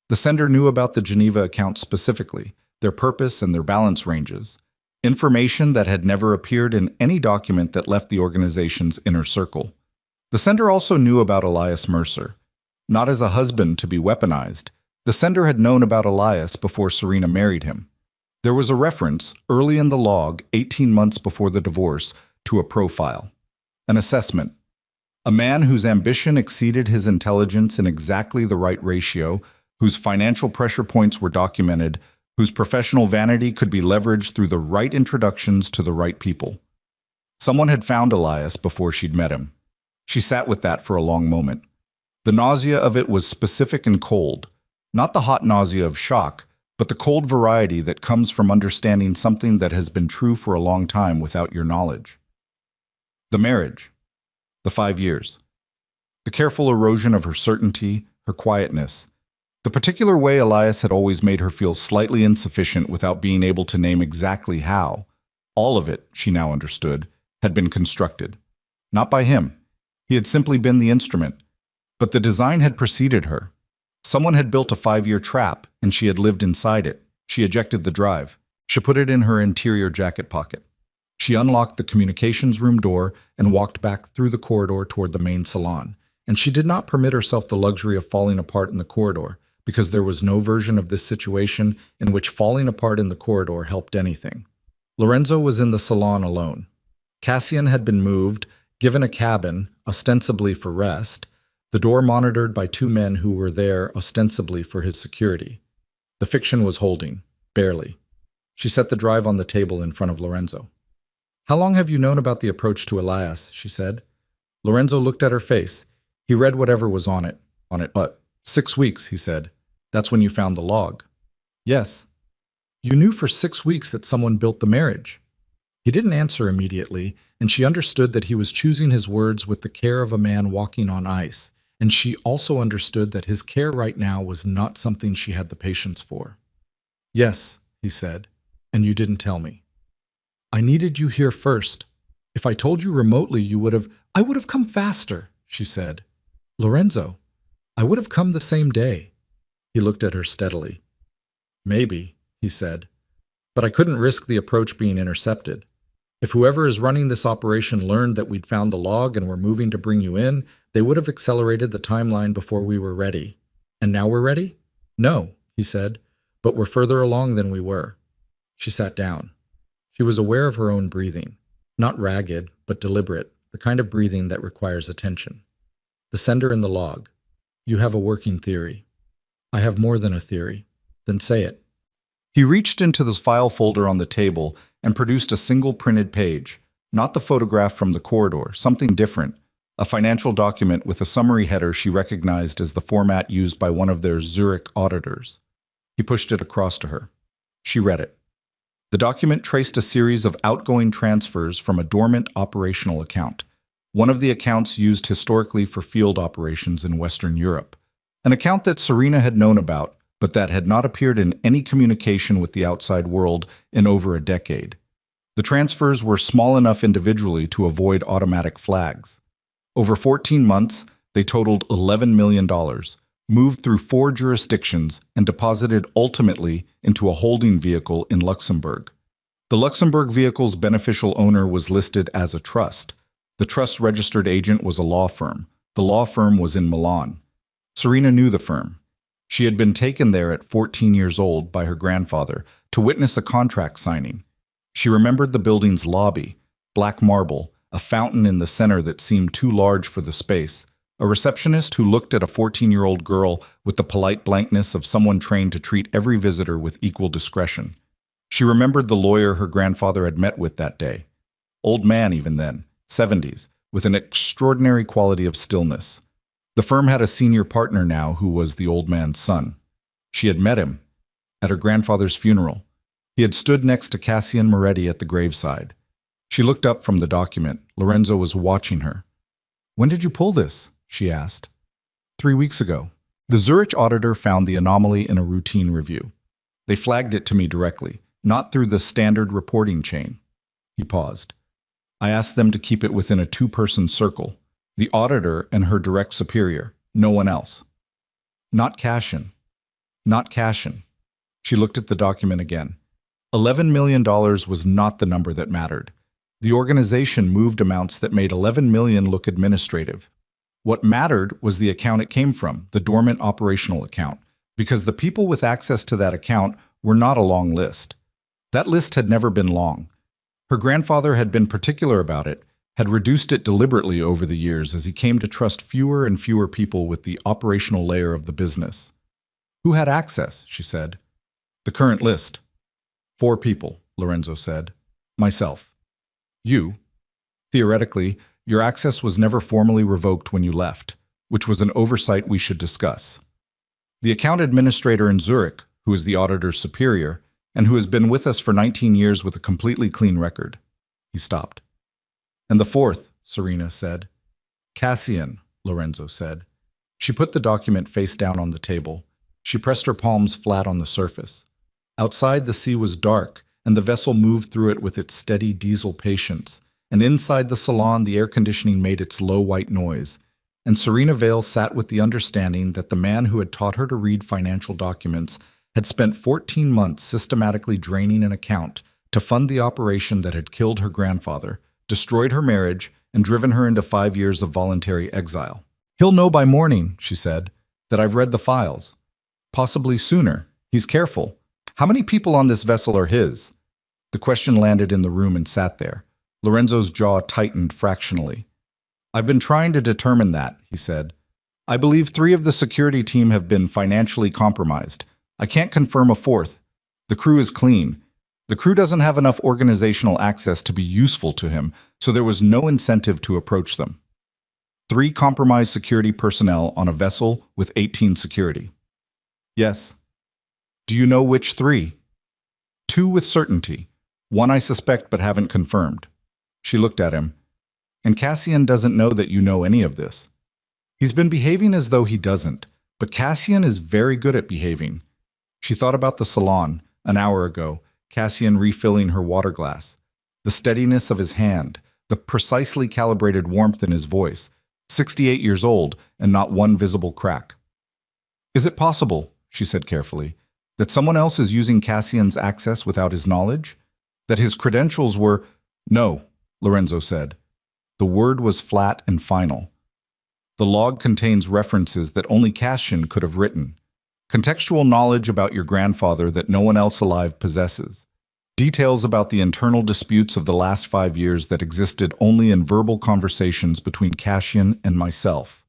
The sender knew about the Geneva accounts specifically, their purpose and their balance ranges, information that had never appeared in any document that left the organization's inner circle. The sender also knew about Elias Mercer. Not as a husband to be weaponized, the sender had known about Elias before Serena married him. There was a reference, early in the log, 18 months before the divorce, to a profile. An assessment. A man whose ambition exceeded his intelligence in exactly the right ratio, whose financial pressure points were documented, whose professional vanity could be leveraged through the right introductions to the right people. Someone had found Elias before she'd met him. She sat with that for a long moment. The nausea of it was specific and cold, not the hot nausea of shock, but the cold variety that comes from understanding something that has been true for a long time without your knowledge. The marriage. The 5 years. The careful erosion of her certainty, her quietness. The particular way Elias had always made her feel slightly insufficient without being able to name exactly how. All of it, she now understood, had been constructed. Not by him. He had simply been the instrument. But the design had preceded her. Someone had built a 5-year trap, and she had lived inside it. She ejected the drive. She put it in her interior jacket pocket. She unlocked the communications room door and walked back through the corridor toward the main salon. And she did not permit herself the luxury of falling apart in the corridor, because there was no version of this situation in which falling apart in the corridor helped anything. Lorenzo was in the salon alone. Cassian had been moved, given a cabin, ostensibly for rest, the door monitored by 2 men who were there ostensibly for his security. The fiction was holding, barely. She set the drive on the table in front of Lorenzo. "How long have you known about the approach to Elias?" she said. Lorenzo looked at her face. He read whatever was on it. But 6 weeks, he said. "That's when you found the log." "Yes." "You knew for 6 weeks that someone built the marriage." He didn't answer immediately, and she understood that he was choosing his words with the care of a man walking on ice, and she also understood that his care right now was not something she had the patience for. "Yes," he said, "and you didn't tell me." "I needed you here first. If I told you remotely, I would have come faster," she said. "Lorenzo, I would have come the same day." He looked at her steadily. "Maybe," he said, "but I couldn't risk the approach being intercepted. If whoever is running this operation learned that we'd found the log and were moving to bring you in, they would have accelerated the timeline before we were ready. And now we're ready?" "No," he said, "but we're further along than we were." She sat down. She was aware of her own breathing, not ragged, but deliberate, the kind of breathing that requires attention. The sender in the log. "You have a working theory." "I have more than a theory." "Then say it." He reached into the file folder on the table and produced a single printed page, not the photograph from the corridor, something different, a financial document with a summary header she recognized as the format used by one of their Zurich auditors. He pushed it across to her. She read it. The document traced a series of outgoing transfers from a dormant operational account, one of the accounts used historically for field operations in Western Europe. An account that Serena had known about, but that had not appeared in any communication with the outside world in over a decade. The transfers were small enough individually to avoid automatic flags. Over 14 months, they totaled $11 million, moved through 4 jurisdictions, and deposited ultimately into a holding vehicle in Luxembourg. The Luxembourg vehicle's beneficial owner was listed as a trust. The trust's registered agent was a law firm. The law firm was in Milan. Serena knew the firm. She had been taken there at 14 years old by her grandfather to witness a contract signing. She remembered the building's lobby, black marble, a fountain in the center that seemed too large for the space, a receptionist who looked at a 14-year-old girl with the polite blankness of someone trained to treat every visitor with equal discretion. She remembered the lawyer her grandfather had met with that day. Old man even then, 70s, with an extraordinary quality of stillness. The firm had a senior partner now who was the old man's son. She had met him at her grandfather's funeral. He had stood next to Cassian Moretti at the graveside. She looked up from the document. Lorenzo was watching her. "When did you pull this?" she asked. 3 weeks ago. The Zurich auditor found the anomaly in a routine review. They flagged it to me directly, not through the standard reporting chain. He paused. I asked them to keep it within a 2-person circle. The auditor and her direct superior, no one else. Not Cassian. Not Cassian. She looked at the document again. $11 million was not the number that mattered. The organization moved amounts that made $11 million look administrative. What mattered was the account it came from, the dormant operational account, because the people with access to that account were not a long list. That list had never been long. Her grandfather had been particular about it, had reduced it deliberately over the years as he came to trust fewer and fewer people with the operational layer of the business. Who had access, she said. The current list. 4 people, Lorenzo said. Myself. You. Theoretically, your access was never formally revoked when you left, which was an oversight we should discuss. The account administrator in Zurich, who is the auditor's superior, and who has been with us for 19 years with a completely clean record. He stopped. And the 4th, Serena said. Cassian, Lorenzo said. She put the document face down on the table. She pressed her palms flat on the surface. Outside, the sea was dark, and the vessel moved through it with its steady diesel patience. And inside the salon, the air conditioning made its low white noise. And Serena Vale sat with the understanding that the man who had taught her to read financial documents had spent 14 months systematically draining an account to fund the operation that had killed her grandfather, destroyed her marriage, and driven her into 5 years of voluntary exile. He'll know by morning, she said, that I've read the files. Possibly sooner. He's careful. How many people on this vessel are his? The question landed in the room and sat there. Lorenzo's jaw tightened fractionally. I've been trying to determine that, he said. I believe 3 of the security team have been financially compromised. I can't confirm a 4th. The crew is clean. The crew doesn't have enough organizational access to be useful to him, so there was no incentive to approach them. 3 compromised security personnel on a vessel with 18 security. Yes. Do you know which 3? 2 with certainty. 1 I suspect but haven't confirmed. She looked at him. And Cassian doesn't know that you know any of this. He's been behaving as though he doesn't, but Cassian is very good at behaving. She thought about the salon, an hour ago, Cassian refilling her water glass. The steadiness of his hand, the precisely calibrated warmth in his voice, 68 years old and not one visible crack. Is it possible, she said carefully, that someone else is using Cassian's access without his knowledge? That his credentials were… No, Lorenzo said. The word was flat and final. The log contains references that only Cassian could have written. Contextual knowledge about your grandfather that no one else alive possesses. Details about the internal disputes of the last 5 years that existed only in verbal conversations between Cassian and myself.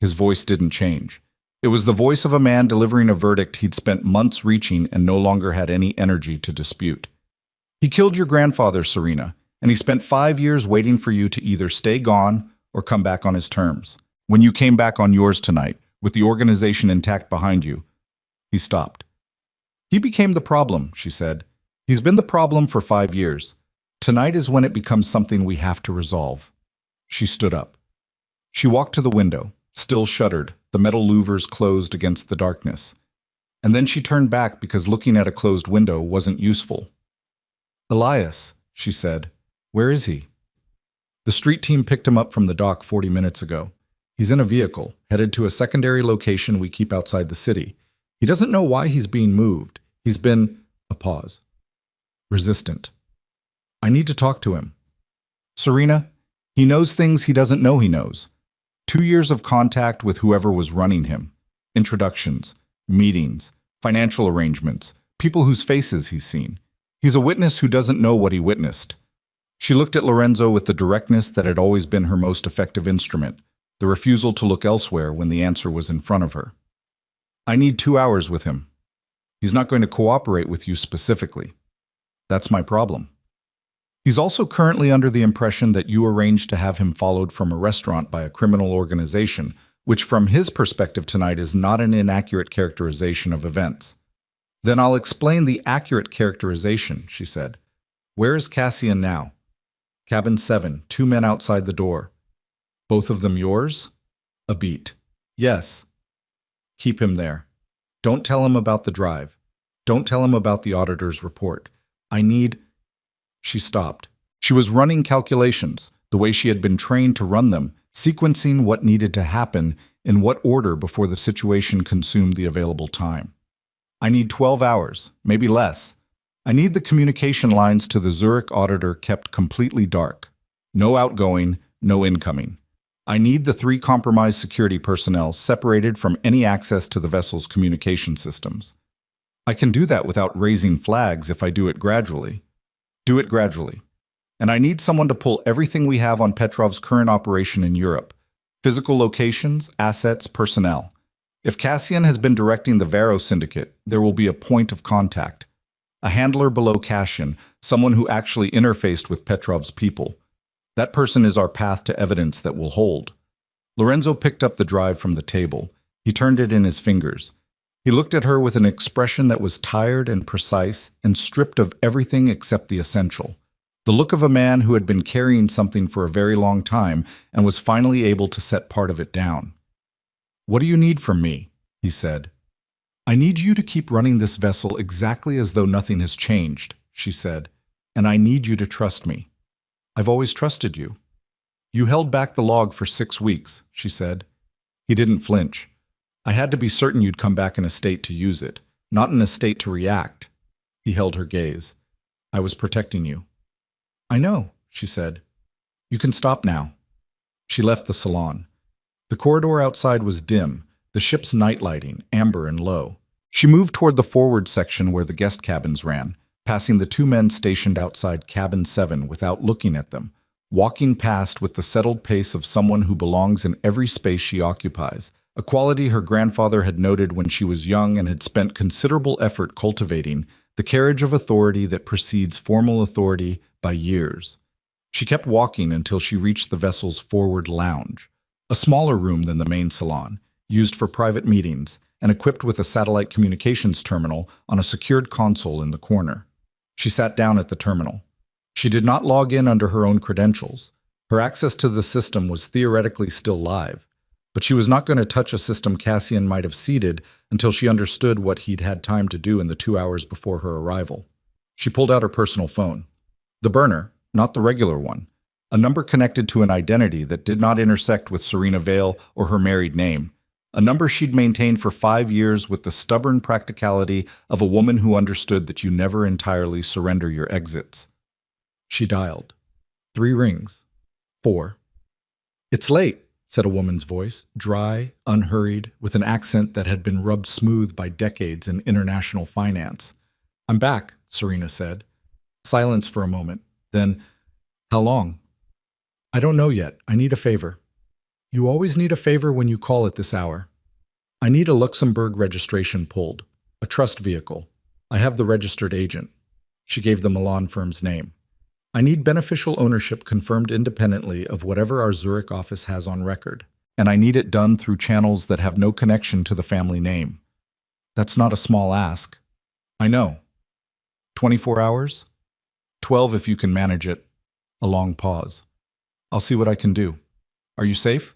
His voice didn't change. It was the voice of a man delivering a verdict he'd spent months reaching and no longer had any energy to dispute. He killed your grandfather, Serena, and he spent 5 years waiting for you to either stay gone or come back on his terms. When you came back on yours tonight, with the organization intact behind you. He stopped. He became the problem, she said. He's been the problem for 5 years. Tonight is when it becomes something we have to resolve. She stood up. She walked to the window, still shuddered, the metal louvers closed against the darkness. And then she turned back because looking at a closed window wasn't useful. "Elias," she said. "Where is he?" "The street team picked him up from the dock 40 minutes ago. He's in a vehicle, headed to a secondary location we keep outside the city. He doesn't know why he's being moved. He's been—" a pause. "Resistant. I need to talk to him. Serena, he knows things he doesn't know he knows. 2 years of contact with whoever was running him. Introductions, meetings, financial arrangements, people whose faces he's seen. He's a witness who doesn't know what he witnessed." She looked at Lorenzo with the directness that had always been her most effective instrument, the refusal to look elsewhere when the answer was in front of her. "I need 2 hours with him. He's not going to cooperate with you specifically. That's my problem. He's also currently under the impression that you arranged to have him followed from a restaurant by a criminal organization, which from his perspective tonight is not an inaccurate characterization of events." "Then I'll explain the accurate characterization," she said. "Where is Cassian now?" "Cabin 7, 2 men outside the door." "Both of them yours?" A beat. "Yes." "Keep him there. Don't tell him about the drive. Don't tell him about the auditor's report. I need—" She stopped. She was running calculations, the way she had been trained to run them, sequencing what needed to happen in what order before the situation consumed the available time. "I need 12 hours, maybe less. I need the communication lines to the Zurich auditor kept completely dark. No outgoing, no incoming. I need the 3 compromised security personnel separated from any access to the vessel's communication systems. I can do that without raising flags if I do it gradually. Do it gradually. And I need someone to pull everything we have on Petrov's current operation in Europe. Physical locations, assets, personnel. If Cassian has been directing the Varo Syndicate, there will be a point of contact. A handler below Cassian, someone who actually interfaced with Petrov's people. That person is our path to evidence that will hold." Lorenzo picked up the drive from the table. He turned it in his fingers. He looked at her with an expression that was tired and precise and stripped of everything except the essential. The look of a man who had been carrying something for a very long time and was finally able to set part of it down. "What do you need from me?" he said. "I need you to keep running this vessel exactly as though nothing has changed," she said. "And I need you to trust me. I've always trusted you." "You held back the log for 6 weeks," she said. He didn't flinch. "I had to be certain you'd come back in a state to use it, not in a state to react." He held her gaze. "I was protecting you." "I know," she said. "You can stop now." She left the salon. The corridor outside was dim, the ship's night lighting, amber and low. She moved toward the forward section where the guest cabins ran, passing the 2 men stationed outside cabin 7 without looking at them, walking past with the settled pace of someone who belongs in every space she occupies, a quality her grandfather had noted when she was young and had spent considerable effort cultivating, the carriage of authority that precedes formal authority by years. She kept walking until she reached the vessel's forward lounge, a smaller room than the main salon, used for private meetings, and equipped with a satellite communications terminal on a secured console in the corner. She sat down at the terminal. She did not log in under her own credentials. Her access to the system was theoretically still live, but she was not going to touch a system Cassian might have seeded until she understood what he'd had time to do in the 2 hours before her arrival. She pulled out her personal phone. The burner, not the regular one. A number connected to an identity that did not intersect with Serena Vale or her married name. A number she'd maintained for 5 years with the stubborn practicality of a woman who understood that you never entirely surrender your exits. She dialed. 3 rings. 4. "It's late," said a woman's voice, dry, unhurried, with an accent that had been rubbed smooth by decades in international finance. "I'm back," Serena said. Silence for a moment. Then, "How long?" "I don't know yet. I need a favor." "You always need a favor when you call at this hour." "I need a Luxembourg registration pulled. A trust vehicle. I have the registered agent." She gave the Milan firm's name. "I need beneficial ownership confirmed independently of whatever our Zurich office has on record. And I need it done through channels that have no connection to the family name." "That's not a small ask." "I know." 24 hours? 12 if you can manage it." A long pause. "I'll see what I can do. Are you safe?"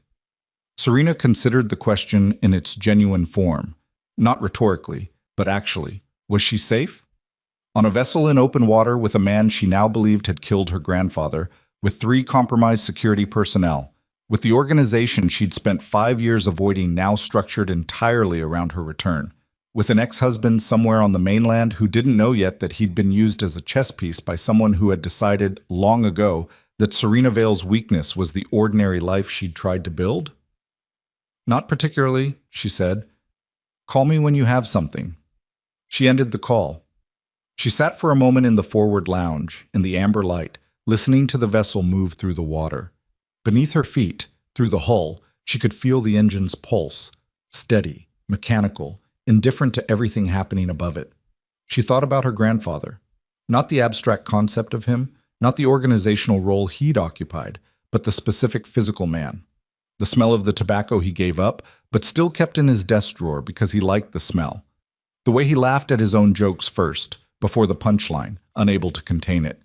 Serena considered the question in its genuine form, not rhetorically, but actually. Was she safe? On a vessel in open water with a man she now believed had killed her grandfather, with 3 compromised security personnel, with the organization she'd spent 5 years avoiding now structured entirely around her return, with an ex-husband somewhere on the mainland who didn't know yet that he'd been used as a chess piece by someone who had decided long ago that Serena Vale's weakness was the ordinary life she'd tried to build? Not particularly, she said. Call me when you have something. She ended the call. She sat for a moment in the forward lounge, in the amber light, listening to the vessel move through the water. Beneath her feet, through the hull, she could feel the engine's pulse, steady, mechanical, indifferent to everything happening above it. She thought about her grandfather. Not the abstract concept of him, not the organizational role he'd occupied, but the specific physical man. The smell of the tobacco he gave up, but still kept in his desk drawer because he liked the smell. The way he laughed at his own jokes first, before the punchline, unable to contain it.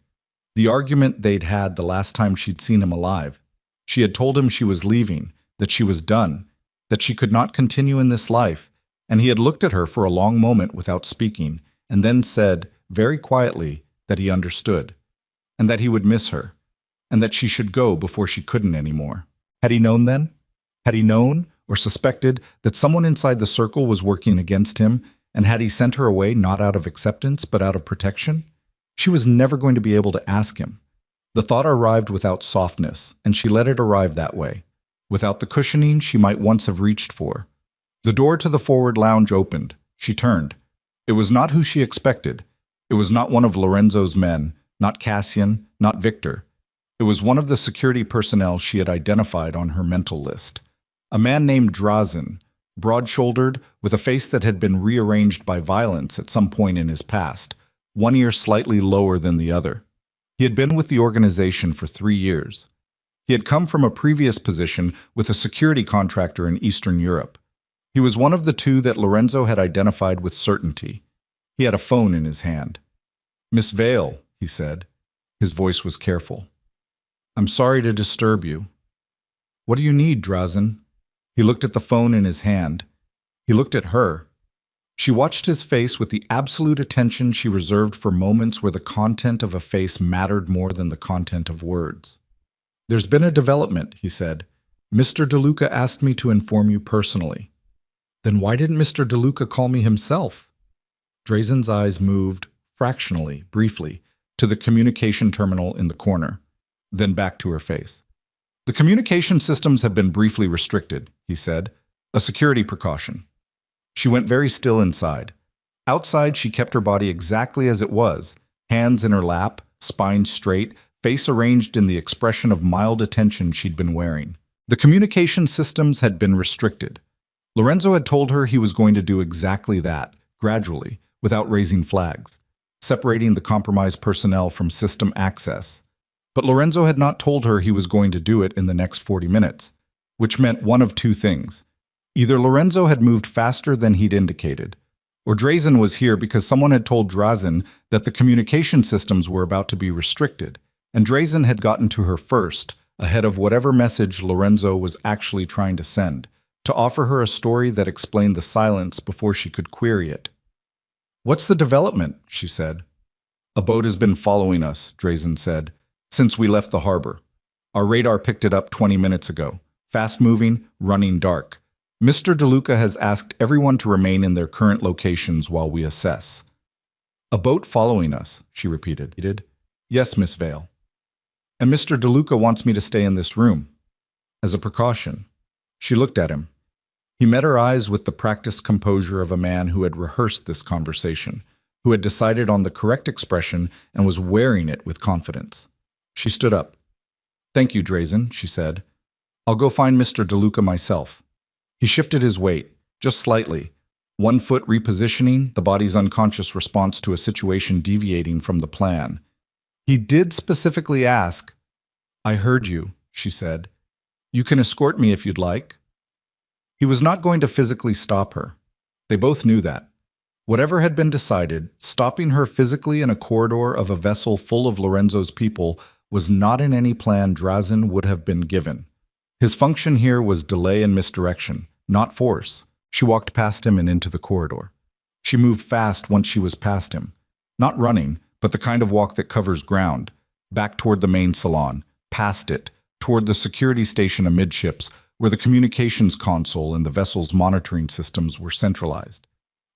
The argument they'd had the last time she'd seen him alive. She had told him she was leaving, that she was done, that she could not continue in this life, and he had looked at her for a long moment without speaking, and then said, very quietly, that he understood, and that he would miss her, and that she should go before she couldn't anymore. Had he known then? Had he known, or suspected, that someone inside the circle was working against him, and had he sent her away not out of acceptance, but out of protection? She was never going to be able to ask him. The thought arrived without softness, and she let it arrive that way, without the cushioning she might once have reached for. The door to the forward lounge opened. She turned. It was not who she expected. It was not one of Lorenzo's men, not Cassian, not Victor. It was one of the security personnel she had identified on her mental list. A man named Drazen, broad-shouldered, with a face that had been rearranged by violence at some point in his past, one ear slightly lower than the other. He had been with the organization for 3 years. He had come from a previous position with a security contractor in Eastern Europe. He was one of the 2 that Lorenzo had identified with certainty. He had a phone in his hand. "Miss Vale," he said. His voice was careful. "I'm sorry to disturb you." "What do you need, Drazen?" He looked at the phone in his hand. He looked at her. She watched his face with the absolute attention she reserved for moments where the content of a face mattered more than the content of words. "There's been a development," he said. "Mr. DeLuca asked me to inform you personally." "Then why didn't Mr. DeLuca call me himself?" Drazen's eyes moved, fractionally, briefly, to the communication terminal in the corner, then back to her face. "The communication systems have been briefly restricted," he said, "a security precaution." She went very still inside. Outside, she kept her body exactly as it was, hands in her lap, spine straight, face arranged in the expression of mild attention she'd been wearing. The communication systems had been restricted. Lorenzo had told her he was going to do exactly that, gradually, without raising flags, separating the compromised personnel from system access. But Lorenzo had not told her he was going to do it in the next 40 minutes, which meant one of 2 things. Either Lorenzo had moved faster than he'd indicated, or Drazen was here because someone had told Drazen that the communication systems were about to be restricted, and Drazen had gotten to her first, ahead of whatever message Lorenzo was actually trying to send, to offer her a story that explained the silence before she could query it. "What's the development?" she said. "A boat has been following us," Drazen said, "since we left the harbor. Our radar picked it up 20 minutes ago. Fast-moving, running dark. Mr. DeLuca has asked everyone to remain in their current locations while we assess." "A boat following us," she repeated. "Yes, Miss Vale. And Mr. DeLuca wants me to stay in this room. As a precaution." She looked at him. He met her eyes with the practiced composure of a man who had rehearsed this conversation, who had decided on the correct expression and was wearing it with confidence. She stood up. "Thank you, Drazen," she said. "I'll go find Mr. DeLuca myself." He shifted his weight, just slightly, 1 foot repositioning the body's unconscious response to a situation deviating from the plan. He did specifically ask. "I heard you," she said. "You can escort me if you'd like." He was not going to physically stop her. They both knew that. Whatever had been decided, stopping her physically in a corridor of a vessel full of Lorenzo's people was not in any plan Drazen would have been given. His function here was delay and misdirection, not force. She walked past him and into the corridor. She moved fast once she was past him. Not running, but the kind of walk that covers ground. Back toward the main salon, past it, toward the security station amidships, where the communications console and the vessel's monitoring systems were centralized.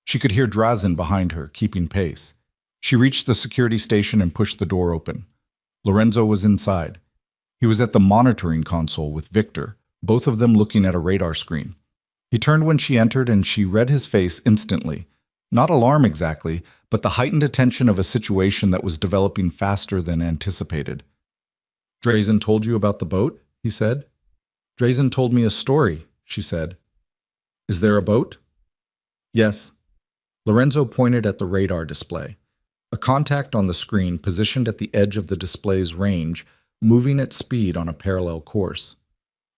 She could hear Drazen behind her, keeping pace. She reached the security station and pushed the door open. Lorenzo was inside. He was at the monitoring console with Victor, both of them looking at a radar screen. He turned when she entered and she read his face instantly. Not alarm exactly, but the heightened attention of a situation that was developing faster than anticipated. "Drazen told you about the boat?" he said. "Drazen told me a story," she said. "Is there a boat?" "Yes." Lorenzo pointed at the radar display. A contact on the screen positioned at the edge of the display's range, moving at speed on a parallel course.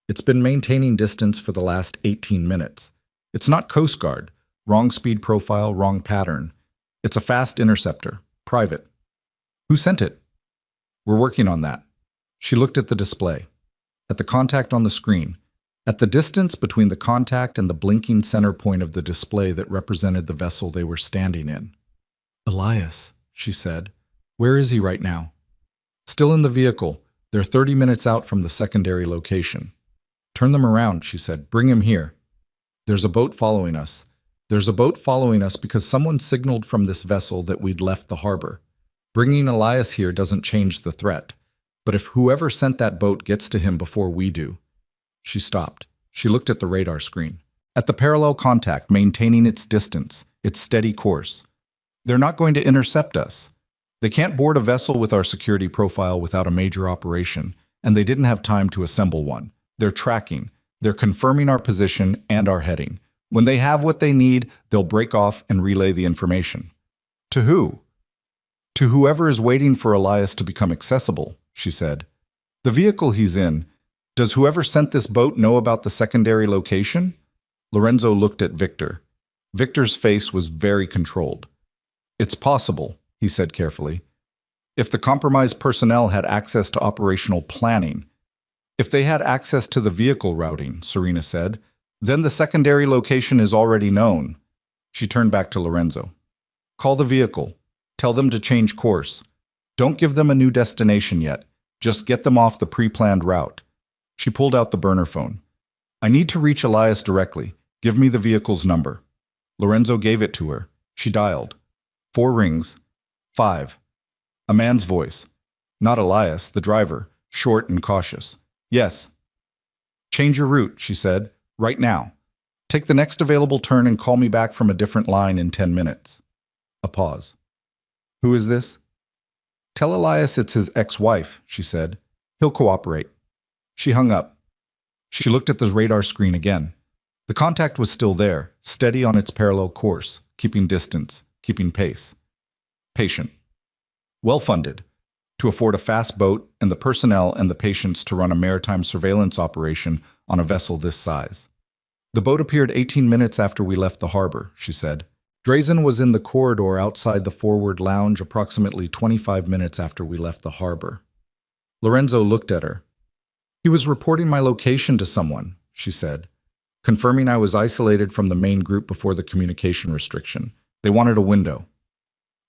It's been maintaining distance for the last 18 minutes. It's not Coast Guard. Wrong speed profile, wrong pattern. It's a fast interceptor. Private. Who sent it? We're working on that. She looked at the display. At the contact on the screen. At the distance between the contact and the blinking center point of the display that represented the vessel they were standing in. "Elias," she said. "Where is he right now?" "Still in the vehicle. They're 30 minutes out from the secondary location." "Turn them around," she said. "Bring him here." "There's a boat following us. There's a boat following us because someone signaled from this vessel that we'd left the harbor. Bringing Elias here doesn't change the threat. But if whoever sent that boat gets to him before we do." She stopped. She looked at the radar screen. At the parallel contact, maintaining its distance, its steady course. "They're not going to intercept us. They can't board a vessel with our security profile without a major operation, and they didn't have time to assemble one. They're tracking. They're confirming our position and our heading. When they have what they need, they'll break off and relay the information." "To who?" "To whoever is waiting for Elias to become accessible," she said. "The vehicle he's in. Does whoever sent this boat know about the secondary location?" Lorenzo looked at Victor. Victor's face was very controlled. "It's possible," he said carefully. "If the compromised personnel had access to operational planning. If they had access to the vehicle routing," Serena said, "then the secondary location is already known." She turned back to Lorenzo. "Call the vehicle. Tell them to change course. Don't give them a new destination yet. Just get them off the pre-planned route." She pulled out the burner phone. "I need to reach Elias directly. Give me the vehicle's number." Lorenzo gave it to her. She dialed. 4 rings. 5. A man's voice. Not Elias, the driver, short and cautious. "Yes." "Change your route," she said. "Right now. Take the next available turn and call me back from a different line in 10 minutes. A pause. "Who is this?" "Tell Elias it's his ex-wife," she said. "He'll cooperate." She hung up. She looked at the radar screen again. The contact was still there, steady on its parallel course, keeping distance, keeping pace. Patient. Well-funded, to afford a fast boat and the personnel and the patience to run a maritime surveillance operation on a vessel this size. "The boat appeared 18 minutes after we left the harbor," she said. "Drazen was in the corridor outside the forward lounge approximately 25 minutes after we left the harbor." Lorenzo looked at her. "He was reporting my location to someone," she said, confirming I was isolated from the main group before the communication restriction. They wanted a window.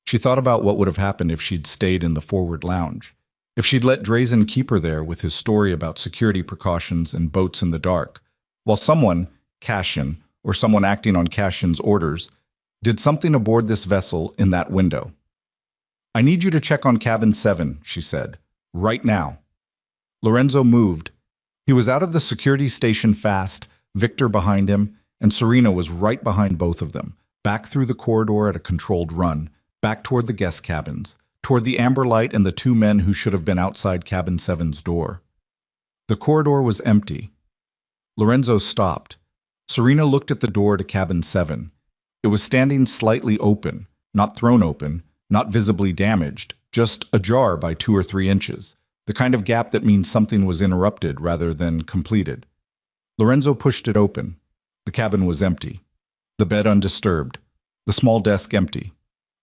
She thought about what would have happened if she'd stayed in the forward lounge. If she'd let Drazen keep her there with his story about security precautions and boats in the dark, while someone, Cashin, or someone acting on Cashin's orders, did something aboard this vessel in that window. "I need you to check on cabin 7, she said. "Right now." Lorenzo moved. He was out of the security station fast, Victor behind him, and Serena was right behind both of them, back through the corridor at a controlled run, back toward the guest cabins, toward the amber light and the 2 men who should have been outside cabin 7's door. The corridor was empty. Lorenzo stopped. Serena looked at the door to cabin 7. It was standing slightly open, not thrown open, not visibly damaged, just ajar by 2 or 3 inches, the kind of gap that means something was interrupted rather than completed. Lorenzo pushed it open. The cabin was empty. The bed undisturbed. The small desk empty.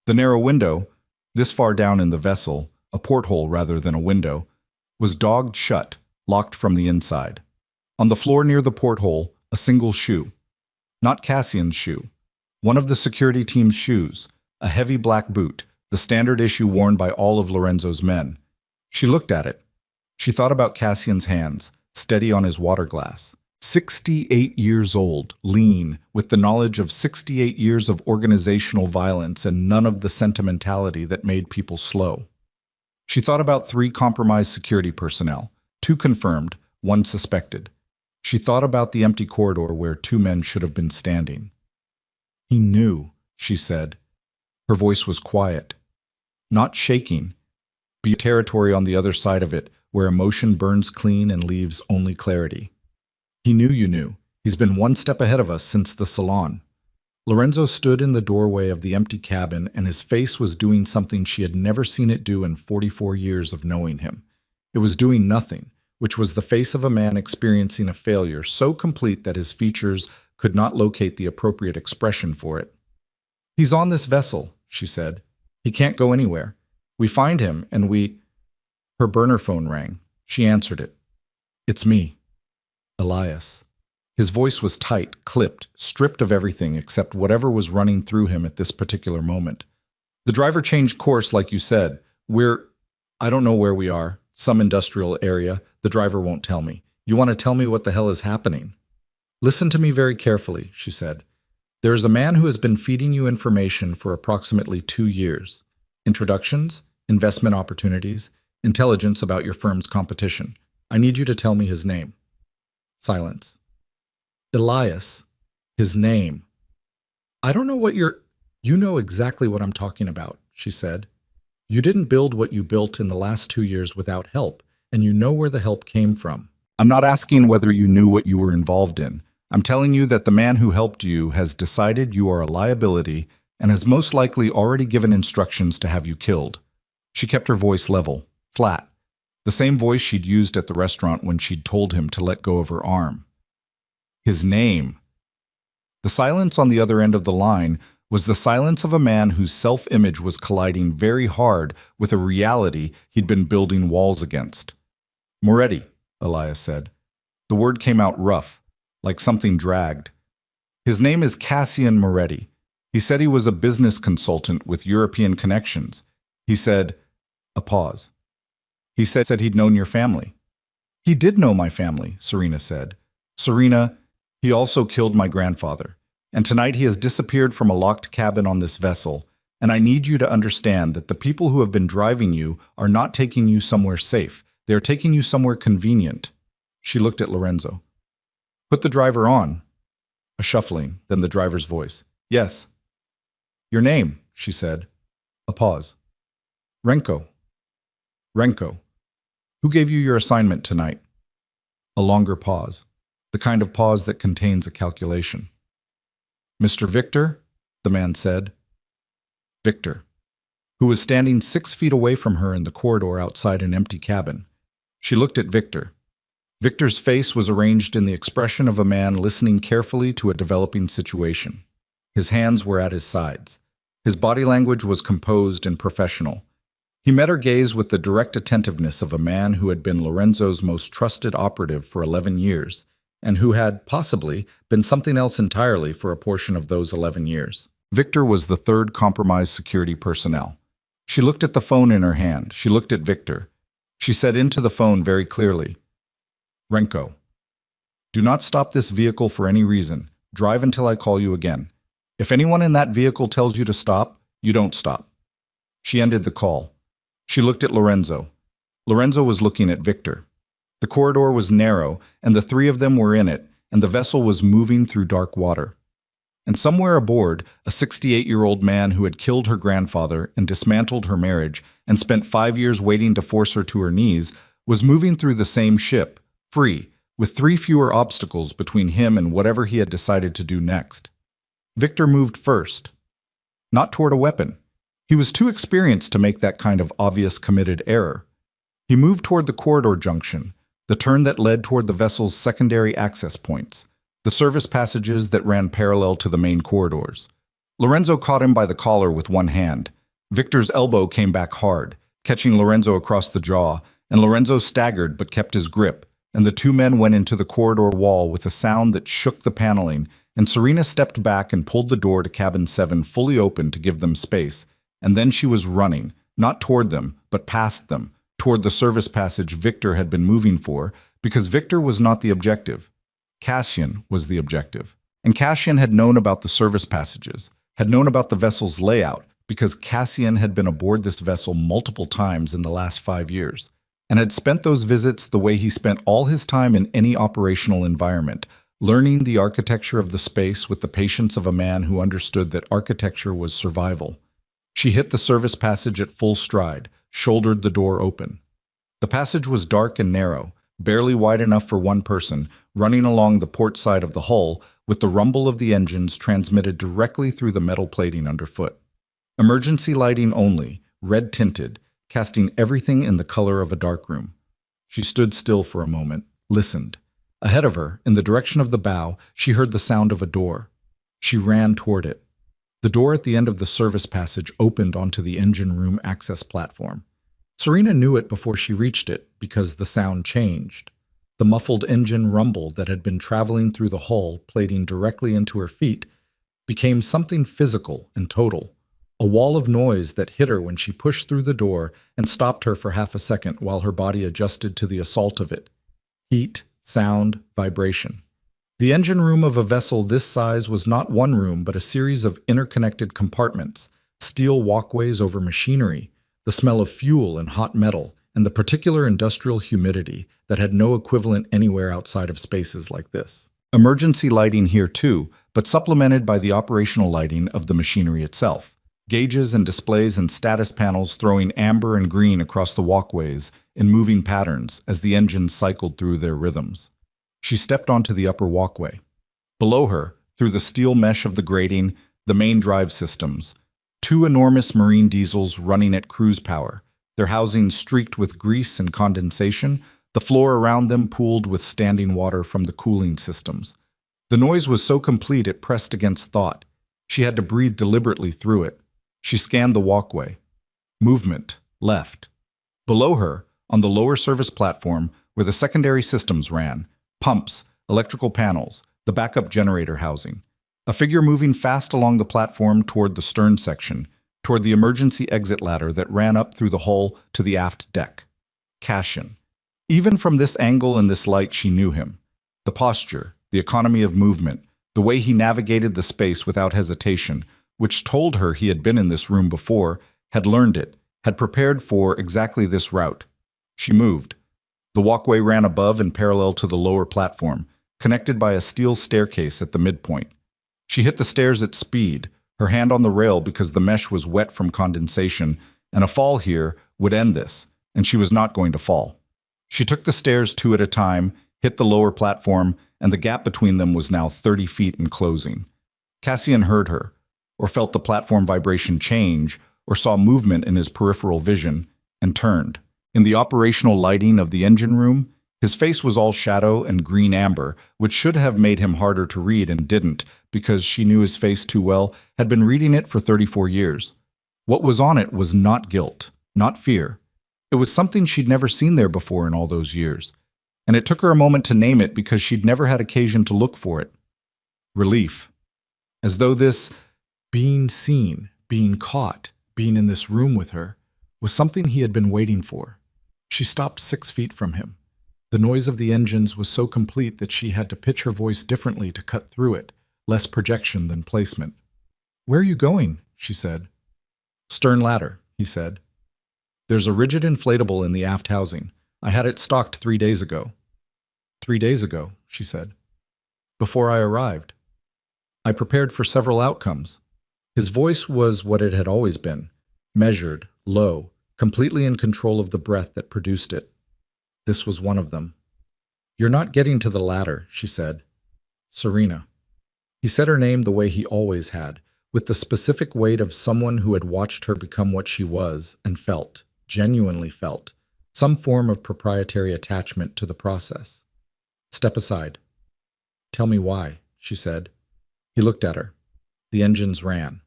The narrow window, this far down in the vessel, a porthole rather than a window, was dogged shut, locked from the inside. On the floor near the porthole, a single shoe. Not Cassian's shoe. One of the security team's shoes, a heavy black boot, the standard issue worn by all of Lorenzo's men. She looked at it. She thought about Cassian's hands, steady on his water glass. 68 years old, lean, with the knowledge of 68 years of organizational violence and none of the sentimentality that made people slow. She thought about 3 compromised security personnel, 2 confirmed, 1 suspected. She thought about the empty corridor where 2 men should have been standing. He knew, she said. Her voice was quiet, not shaking. Be territory on the other side of it, where emotion burns clean and leaves only clarity. He knew you knew. He's been 1 step ahead of us since the salon. Lorenzo stood in the doorway of the empty cabin, and his face was doing something she had never seen it do in 44 years of knowing him. It was doing nothing, which was the face of a man experiencing a failure so complete that his features could not locate the appropriate expression for it. He's on this vessel, she said. He can't go anywhere. We find him, and we... Her burner phone rang. She answered it. It's me. Elias. His voice was tight, clipped, stripped of everything except whatever was running through him at this particular moment. The driver changed course, like you said. I don't know where we are. Some industrial area. The driver won't tell me. You want to tell me what the hell is happening? Listen to me very carefully, she said. There is a man who has been feeding you information for approximately 2 years. Introductions, investment opportunities, intelligence about your firm's competition. I need you to tell me his name. Silence. Elias. His name. I don't know what You know exactly what I'm talking about, she said. You didn't build what you built in the last 2 years without help, and you know where the help came from. I'm not asking whether you knew what you were involved in. I'm telling you that the man who helped you has decided you are a liability and has most likely already given instructions to have you killed. She kept her voice level, flat, the same voice she'd used at the restaurant when she'd told him to let go of her arm. His name. The silence on the other end of the line was the silence of a man whose self-image was colliding very hard with a reality he'd been building walls against. Moretti, Elias said. The word came out rough, like something dragged. His name is Cassian Moretti. He said he was a business consultant with European connections. He said, a pause. He said he'd known your family. He did know my family, Serena said. Serena, he also killed my grandfather. And tonight he has disappeared from a locked cabin on this vessel. And I need you to understand that the people who have been driving you are not taking you somewhere safe. They are taking you somewhere convenient. She looked at Lorenzo. Put the driver on. A shuffling, then the driver's voice. Yes. Your name, she said. A pause. Renko. Renko. Who gave you your assignment tonight? A longer pause. The kind of pause that contains a calculation. Mr. Victor, the man said. Victor, who was standing 6 feet away from her in the corridor outside an empty cabin. She looked at Victor. Victor's face was arranged in the expression of a man listening carefully to a developing situation. His hands were at his sides. His body language was composed and professional. He met her gaze with the direct attentiveness of a man who had been Lorenzo's most trusted operative for 11 years, and who had, possibly, been something else entirely for a portion of those 11 years. Victor was the 3rd compromised security personnel. She looked at the phone in her hand. She looked at Victor. She said into the phone very clearly, Renko, do not stop this vehicle for any reason. Drive until I call you again. If anyone in that vehicle tells you to stop, you don't stop. She ended the call. She looked at Lorenzo. Lorenzo was looking at Victor. The corridor was narrow, and the 3 of them were in it, and the vessel was moving through dark water. And somewhere aboard, a 68-year-old man who had killed her grandfather and dismantled her marriage and spent 5 years waiting to force her to her knees was moving through the same ship, free, with 3 fewer obstacles between him and whatever he had decided to do next. Victor moved first, not toward a weapon. He was too experienced to make that kind of obvious committed error. He moved toward the corridor junction, the turn that led toward the vessel's secondary access points, the service passages that ran parallel to the main corridors. Lorenzo caught him by the collar with one hand. Victor's elbow came back hard, catching Lorenzo across the jaw, and Lorenzo staggered but kept his grip, and the two men went into the corridor wall with a sound that shook the paneling, and Serena stepped back and pulled the door to cabin 7 fully open to give them space, and then she was running, not toward them, but past them, toward the service passage Victor had been moving for, because Victor was not the objective. Cassian was the objective. And Cassian had known about the service passages, had known about the vessel's layout, because Cassian had been aboard this vessel multiple times in the last 5 years, and had spent those visits the way he spent all his time in any operational environment, learning the architecture of the space with the patience of a man who understood that architecture was survival. She hit the service passage at full stride, shouldered the door open. The passage was dark and narrow, barely wide enough for one person, running along the port side of the hull, with the rumble of the engines transmitted directly through the metal plating underfoot. Emergency lighting only, red-tinted, casting everything in the color of a darkroom. She stood still for a moment, listened. Ahead of her, in the direction of the bow, she heard the sound of a door. She ran toward it. The door at the end of the service passage opened onto the engine room access platform. Serena knew it before she reached it because the sound changed. The muffled engine rumble that had been traveling through the hull, plating directly into her feet, became something physical and total. A wall of noise that hit her when she pushed through the door and stopped her for half a second while her body adjusted to the assault of it. Heat, sound, vibration. The engine room of a vessel this size was not one room but a series of interconnected compartments, steel walkways over machinery, the smell of fuel and hot metal, and the particular industrial humidity that had no equivalent anywhere outside of spaces like this. Emergency lighting here too, but supplemented by the operational lighting of the machinery itself. Gauges and displays and status panels throwing amber and green across the walkways in moving patterns as the engines cycled through their rhythms. She stepped onto the upper walkway. Below her, through the steel mesh of the grating, the main drive systems. 2 enormous marine diesels running at cruise power, their housings streaked with grease and condensation, the floor around them pooled with standing water from the cooling systems. The noise was so complete it pressed against thought. She had to breathe deliberately through it. She scanned the walkway. Movement, left. Below her, on the lower service platform, where the secondary systems ran, pumps, electrical panels, the backup generator housing. A figure moving fast along the platform toward the stern section, toward the emergency exit ladder that ran up through the hull to the aft deck. Cassian. Even from this angle and this light she knew him. The posture, the economy of movement, the way he navigated the space without hesitation, which told her he had been in this room before, had learned it, had prepared for exactly this route. She moved. The walkway ran above and parallel to the lower platform, connected by a steel staircase at the midpoint. She hit the stairs at speed, her hand on the rail because the mesh was wet from condensation, and a fall here would end this, and she was not going to fall. She took the stairs 2 at a time, hit the lower platform, and the gap between them was now 30 feet and closing. Cassian heard her, or felt the platform vibration change, or saw movement in his peripheral vision, and turned. In the operational lighting of the engine room, his face was all shadow and green amber, which should have made him harder to read and didn't, because she knew his face too well, had been reading it for 34 years. What was on it was not guilt, not fear. It was something she'd never seen there before in all those years, and it took her a moment to name it because she'd never had occasion to look for it. Relief. As though this being seen, being caught, being in this room with her, was something he had been waiting for. She stopped 6 feet from him. The noise of the engines was so complete that she had to pitch her voice differently to cut through it, less projection than placement. "Where are you going?" she said. "Stern ladder," he said. "There's a rigid inflatable in the aft housing. I had it stocked 3 days ago." "3 days ago," she said. "Before I arrived. I prepared for several outcomes." His voice was what it had always been, measured, low, completely in control of the breath that produced it. This was one of them. "You're not getting to the ladder," she said. "Serena." He said her name the way he always had, with the specific weight of someone who had watched her become what she was and felt, genuinely felt, some form of proprietary attachment to the process. "Step aside." "Tell me why," she said. He looked at her. The engines ran.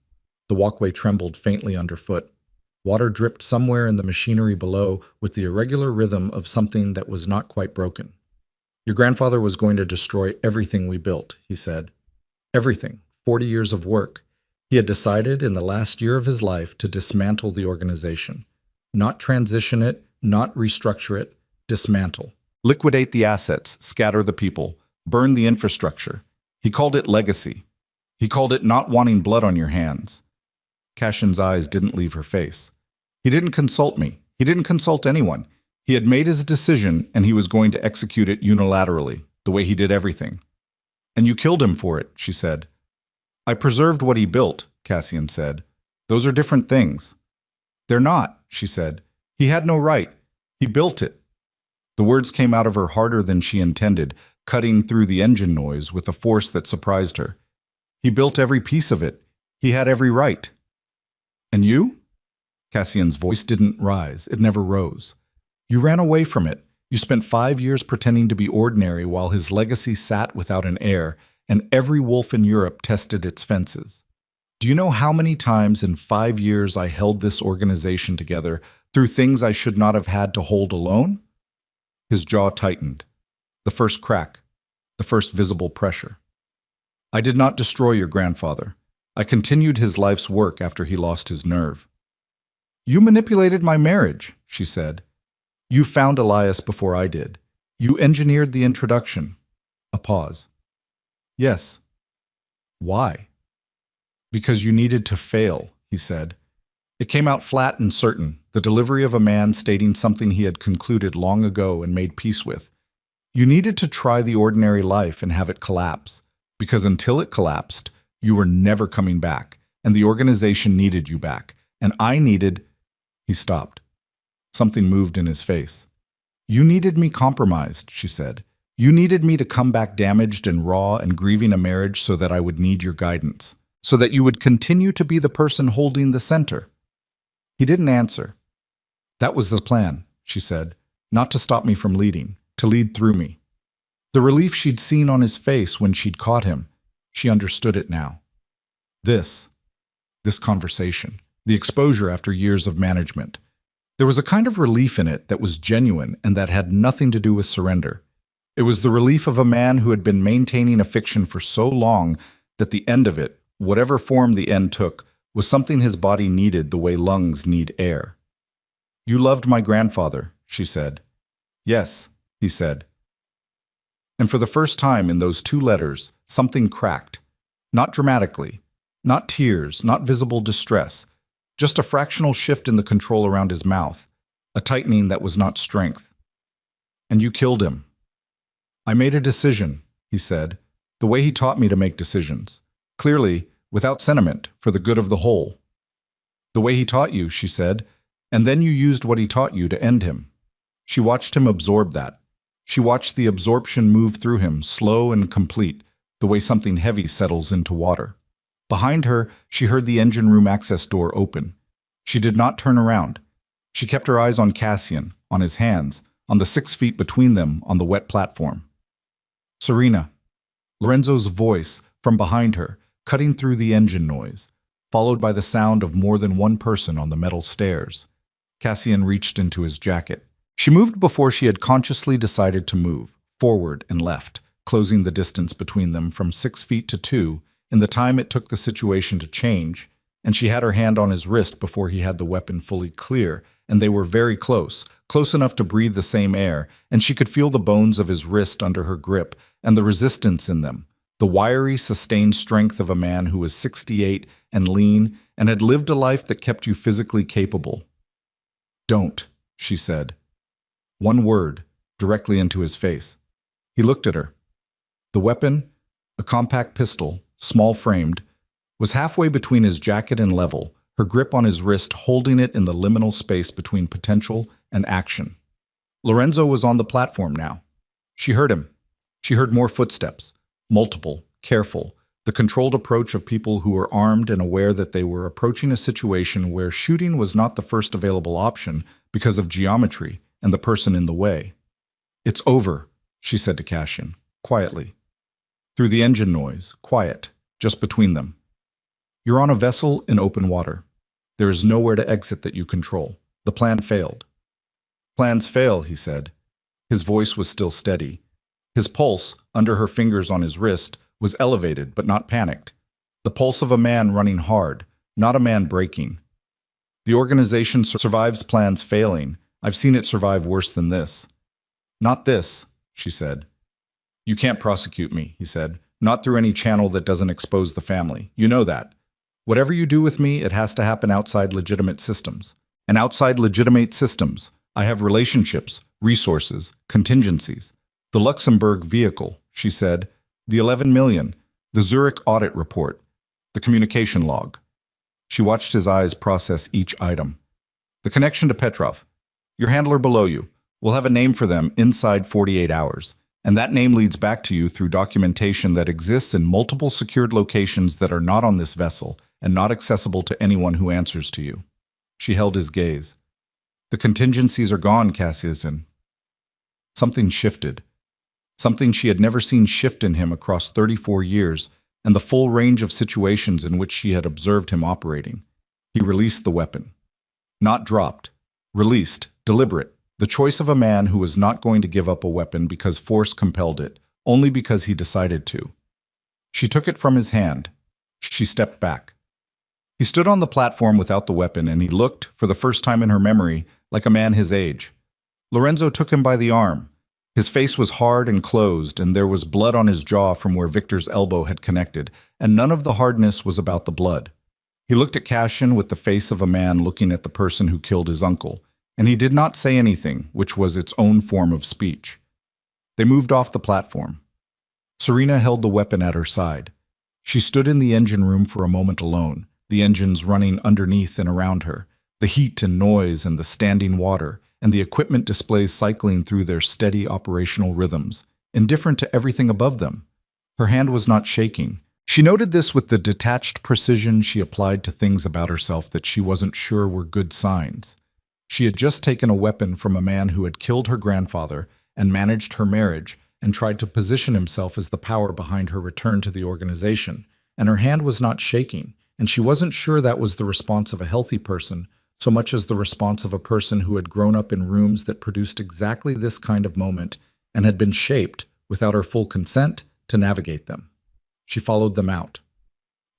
The walkway trembled faintly underfoot. Water dripped somewhere in the machinery below with the irregular rhythm of something that was not quite broken. Your grandfather was going to destroy everything we built, he said. Everything. 40 years of work. He had decided in the last year of his life to dismantle the organization. Not transition it, not restructure it, dismantle. Liquidate the assets, scatter the people, burn the infrastructure. He called it legacy. He called it not wanting blood on your hands. Cashin's eyes didn't leave her face. He didn't consult me. He didn't consult anyone. He had made his decision, and he was going to execute it unilaterally, the way he did everything. And you killed him for it, she said. I preserved what he built, Cassian said. Those are different things. They're not, she said. He had no right. He built it. The words came out of her harder than she intended, cutting through the engine noise with a force that surprised her. He built every piece of it. He had every right. And you? Cassian's voice didn't rise. It never rose. You ran away from it. You spent 5 years pretending to be ordinary while his legacy sat without an heir, and every wolf in Europe tested its fences. Do you know how many times in 5 years I held this organization together through things I should not have had to hold alone? His jaw tightened. The first crack. The first visible pressure. I did not destroy your grandfather. I continued his life's work after he lost his nerve. You manipulated my marriage, she said. You found Elias before I did. You engineered the introduction. A pause. Yes. Why? Because you needed to fail, he said. It came out flat and certain, the delivery of a man stating something he had concluded long ago and made peace with. You needed to try the ordinary life and have it collapse, because until it collapsed, you were never coming back, and the organization needed you back, and I needed... He stopped. Something moved in his face. You needed me compromised, she said. You needed me to come back damaged and raw and grieving a marriage so that I would need your guidance, so that you would continue to be the person holding the center. He didn't answer. That was the plan, she said, not to stop me from leading, to lead through me. The relief she'd seen on his face when she'd caught him, she understood it now. This conversation, the exposure after years of management. There was a kind of relief in it that was genuine and that had nothing to do with surrender. It was the relief of a man who had been maintaining a fiction for so long that the end of it, whatever form the end took, was something his body needed the way lungs need air. You loved my grandfather, she said. Yes, he said. And for the first time in those 2 letters, something cracked. Not dramatically, not tears, not visible distress, just a fractional shift in the control around his mouth, a tightening that was not strength. And you killed him. I made a decision, he said, the way he taught me to make decisions. Clearly, without sentiment, for the good of the whole. The way he taught you, she said, and then you used what he taught you to end him. She watched him absorb that. She watched the absorption move through him, slow and complete, the way something heavy settles into water. Behind her, she heard the engine room access door open. She did not turn around. She kept her eyes on Cassian, on his hands, on the 6 feet between them on the wet platform. Serena. Lorenzo's voice from behind her, cutting through the engine noise, followed by the sound of more than one person on the metal stairs. Cassian reached into his jacket. She moved before she had consciously decided to move, forward and left, closing the distance between them from 6 feet to 2 in the time it took the situation to change, and she had her hand on his wrist before he had the weapon fully clear, and they were very close, close enough to breathe the same air, and she could feel the bones of his wrist under her grip and the resistance in them, the wiry, sustained strength of a man who was 68 and lean and had lived a life that kept you physically capable. Don't, she said. One word, directly into his face. He looked at her. The weapon, a compact pistol, small-framed, was halfway between his jacket and level, her grip on his wrist holding it in the liminal space between potential and action. Lorenzo was on the platform now. She heard him. She heard more footsteps, multiple, careful, the controlled approach of people who were armed and aware that they were approaching a situation where shooting was not the first available option because of geometry and the person in the way. It's over, she said to Cassian, quietly. Through the engine noise, quiet, just between them. You're on a vessel in open water. There is nowhere to exit that you control. The plan failed. Plans fail, he said. His voice was still steady. His pulse, under her fingers on his wrist, was elevated but not panicked. The pulse of a man running hard, not a man breaking. The organization survives plans failing. I've seen it survive worse than this. Not this, she said. You can't prosecute me, he said. Not through any channel that doesn't expose the family. You know that. Whatever you do with me, it has to happen outside legitimate systems. And outside legitimate systems, I have relationships, resources, contingencies. The Luxembourg vehicle, she said. The 11 million. The Zurich audit report. The communication log. She watched his eyes process each item. The connection to Petrov. Your handler below you. We'll have a name for them inside 48 hours. And that name leads back to you through documentation that exists in multiple secured locations that are not on this vessel and not accessible to anyone who answers to you. She held his gaze. The contingencies are gone, Cassian. Something shifted. Something she had never seen shift in him across 34 years and the full range of situations in which she had observed him operating. He released the weapon. Not dropped. Released. Deliberate. The choice of a man who was not going to give up a weapon because force compelled it, only because he decided to. She took it from his hand. She stepped back. He stood on the platform without the weapon, and he looked, for the first time in her memory, like a man his age. Lorenzo took him by the arm. His face was hard and closed, and there was blood on his jaw from where Victor's elbow had connected, and none of the hardness was about the blood. He looked at Cassian with the face of a man looking at the person who killed his uncle, and he did not say anything, which was its own form of speech. They moved off the platform. Serena held the weapon at her side. She stood in the engine room for a moment alone, the engines running underneath and around her, the heat and noise and the standing water, and the equipment displays cycling through their steady operational rhythms, indifferent to everything above them. Her hand was not shaking. She noted this with the detached precision she applied to things about herself that she wasn't sure were good signs. She had just taken a weapon from a man who had killed her grandfather and managed her marriage and tried to position himself as the power behind her return to the organization, and her hand was not shaking, and she wasn't sure that was the response of a healthy person so much as the response of a person who had grown up in rooms that produced exactly this kind of moment and had been shaped, without her full consent, to navigate them. She followed them out.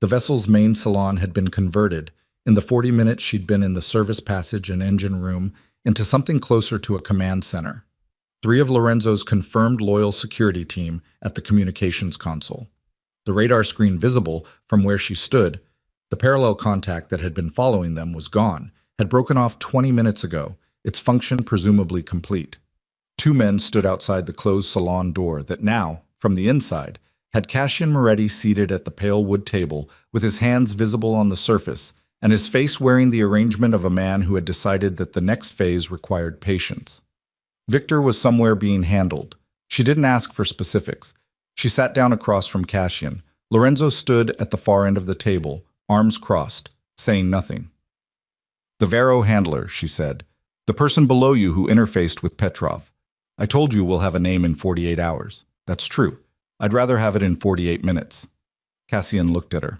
The vessel's main salon had been converted, in the 40 minutes she'd been in the service passage and engine room, into something closer to a command center. 3 of Lorenzo's confirmed loyal security team at the communications console. The radar screen visible from where she stood, the parallel contact that had been following them was gone, had broken off 20 minutes ago, its function presumably complete. 2 men stood outside the closed salon door that now, from the inside, had Cassian Moretti seated at the pale wood table with his hands visible on the surface and his face wearing the arrangement of a man who had decided that the next phase required patience. Victor was somewhere being handled. She didn't ask for specifics. She sat down across from Cassian. Lorenzo stood at the far end of the table, arms crossed, saying nothing. The Vero handler, she said. The person below you who interfaced with Petrov. I told you we'll have a name in 48 hours. That's true. I'd rather have it in 48 minutes. Cassian looked at her.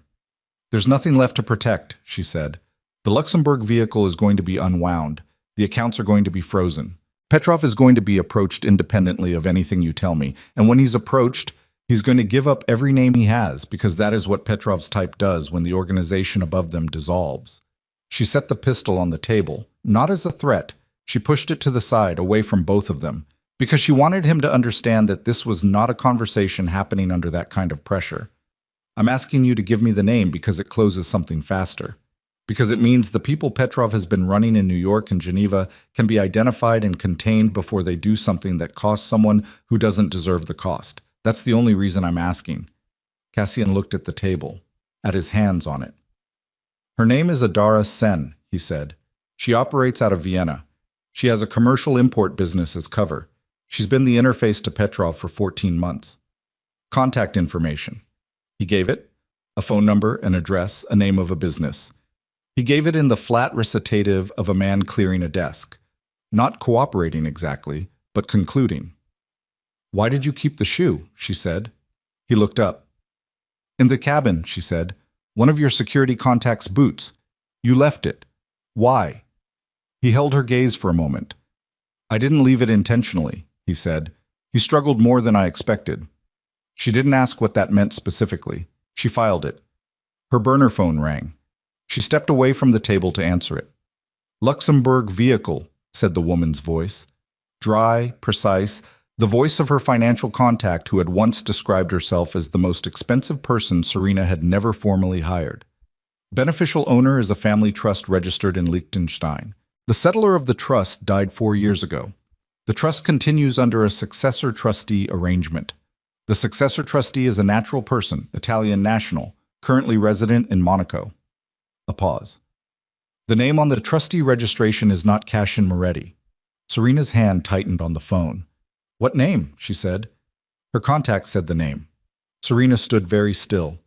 There's nothing left to protect, she said. The Luxembourg vehicle is going to be unwound. The accounts are going to be frozen. Petrov is going to be approached independently of anything you tell me, and when he's approached, he's going to give up every name he has, because that is what Petrov's type does when the organization above them dissolves. She set the pistol on the table, not as a threat. She pushed it to the side, away from both of them, because she wanted him to understand that this was not a conversation happening under that kind of pressure. I'm asking you to give me the name because it closes something faster. Because it means the people Petrov has been running in New York and Geneva can be identified and contained before they do something that costs someone who doesn't deserve the cost. That's the only reason I'm asking. Cassian looked at the table, at his hands on it. Her name is Adara Sen, he said. She operates out of Vienna. She has a commercial import business as cover. She's been the interface to Petrov for 14 months. Contact information. He gave it. A phone number, an address, a name of a business. He gave it in the flat recitative of a man clearing a desk. Not cooperating exactly, but concluding. Why did you keep the shoe? She said. He looked up. In the cabin, she said. One of your security contact's boots. You left it. Why? He held her gaze for a moment. I didn't leave it intentionally, he said. He struggled more than I expected. She didn't ask what that meant specifically. She filed it. Her burner phone rang. She stepped away from the table to answer it. Luxembourg vehicle, said the woman's voice. Dry, precise, the voice of her financial contact who had once described herself as the most expensive person Serena had never formally hired. Beneficial owner is a family trust registered in Liechtenstein. The settler of the trust died 4 years ago. The trust continues under a successor trustee arrangement. The successor trustee is a natural person, Italian national, currently resident in Monaco. A pause. The name on the trustee registration is not Cassian Moretti. Serena's hand tightened on the phone. What name? She said. Her contact said the name. Serena stood very still.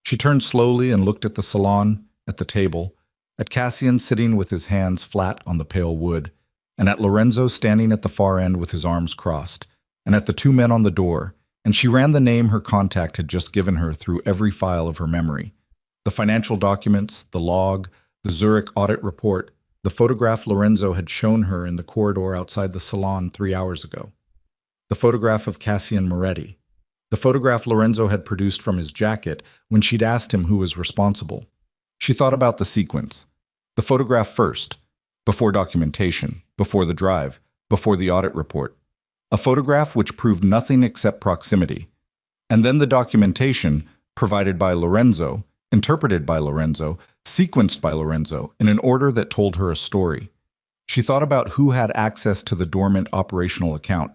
She turned slowly and looked at the salon, at the table, at Cassian sitting with his hands flat on the pale wood, and at Lorenzo standing at the far end with his arms crossed, and at the two men on the door, and she ran the name her contact had just given her through every file of her memory. The financial documents, the log, the Zurich audit report, the photograph Lorenzo had shown her in the corridor outside the salon 3 hours ago. The photograph of Cassian Moretti. The photograph Lorenzo had produced from his jacket when she'd asked him who was responsible. She thought about the sequence. The photograph first, before documentation, before the drive, before the audit report. A photograph which proved nothing except proximity. And then the documentation, provided by Lorenzo, interpreted by Lorenzo, sequenced by Lorenzo, in an order that told her a story. She thought about who had access to the dormant operational account.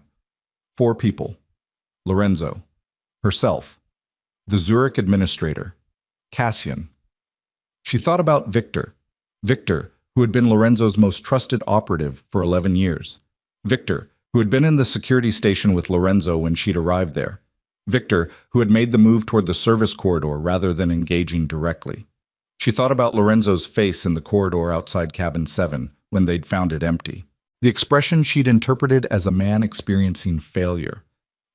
4 people. Lorenzo. Herself. The Zurich administrator. Cassian. She thought about Victor. Victor, who had been Lorenzo's most trusted operative for 11 years. Victor, who had been in the security station with Lorenzo when she'd arrived there. Victor, who had made the move toward the service corridor rather than engaging directly. She thought about Lorenzo's face in the corridor outside cabin 7 when they'd found it empty. The expression she'd interpreted as a man experiencing failure.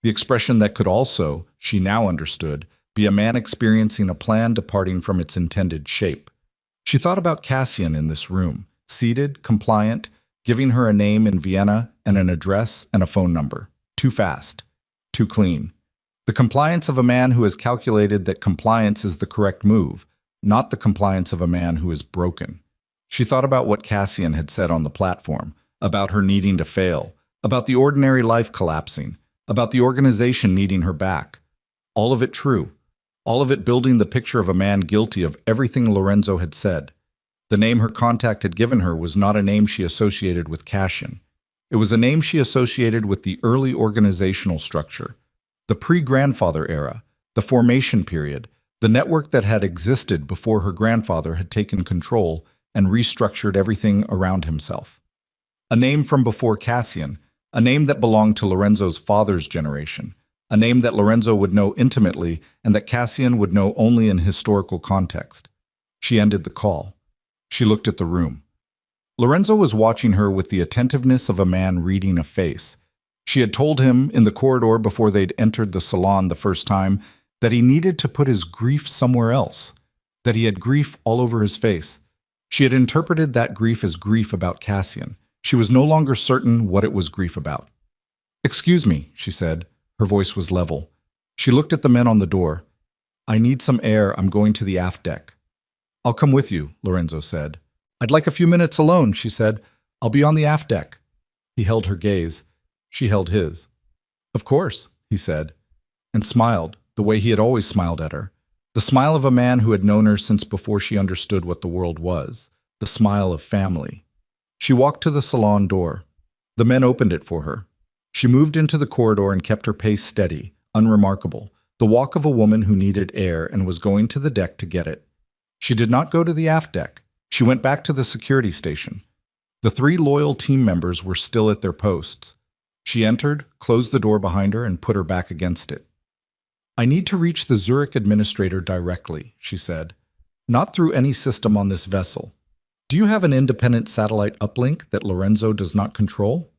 The expression that could also, she now understood, be a man experiencing a plan departing from its intended shape. She thought about Cassian in this room, seated, compliant, giving her a name in Vienna and an address and a phone number. Too fast. Too clean. The compliance of a man who has calculated that compliance is the correct move, not the compliance of a man who is broken. She thought about what Cassian had said on the platform, about her needing to fail, about the ordinary life collapsing, about the organization needing her back. All of it true. All of it building the picture of a man guilty of everything Lorenzo had said. The name her contact had given her was not a name she associated with Cassian. It was a name she associated with the early organizational structure, the pre-grandfather era, the formation period, the network that had existed before her grandfather had taken control and restructured everything around himself. A name from before Cassian, a name that belonged to Lorenzo's father's generation, a name that Lorenzo would know intimately and that Cassian would know only in historical context. She ended the call. She looked at the room. Lorenzo was watching her with the attentiveness of a man reading a face. She had told him in the corridor before they'd entered the salon the first time that he needed to put his grief somewhere else, that he had grief all over his face. She had interpreted that grief as grief about Cassian. She was no longer certain what it was grief about. "Excuse me," she said. Her voice was level. She looked at the men on the door. "I need some air. I'm going to the aft deck." "I'll come with you," Lorenzo said. "I'd like a few minutes alone," she said. "I'll be on the aft deck." He held her gaze. She held his. "Of course," he said, and smiled, the way he had always smiled at her. The smile of a man who had known her since before she understood what the world was. The smile of family. She walked to the salon door. The men opened it for her. She moved into the corridor and kept her pace steady, unremarkable, the walk of a woman who needed air and was going to the deck to get it. She did not go to the aft deck. She went back to the security station. The 3 loyal team members were still at their posts. She entered, closed the door behind her, and put her back against it. "I need to reach the Zurich administrator directly," she said. "Not through any system on this vessel. Do you have an independent satellite uplink that Lorenzo does not control?"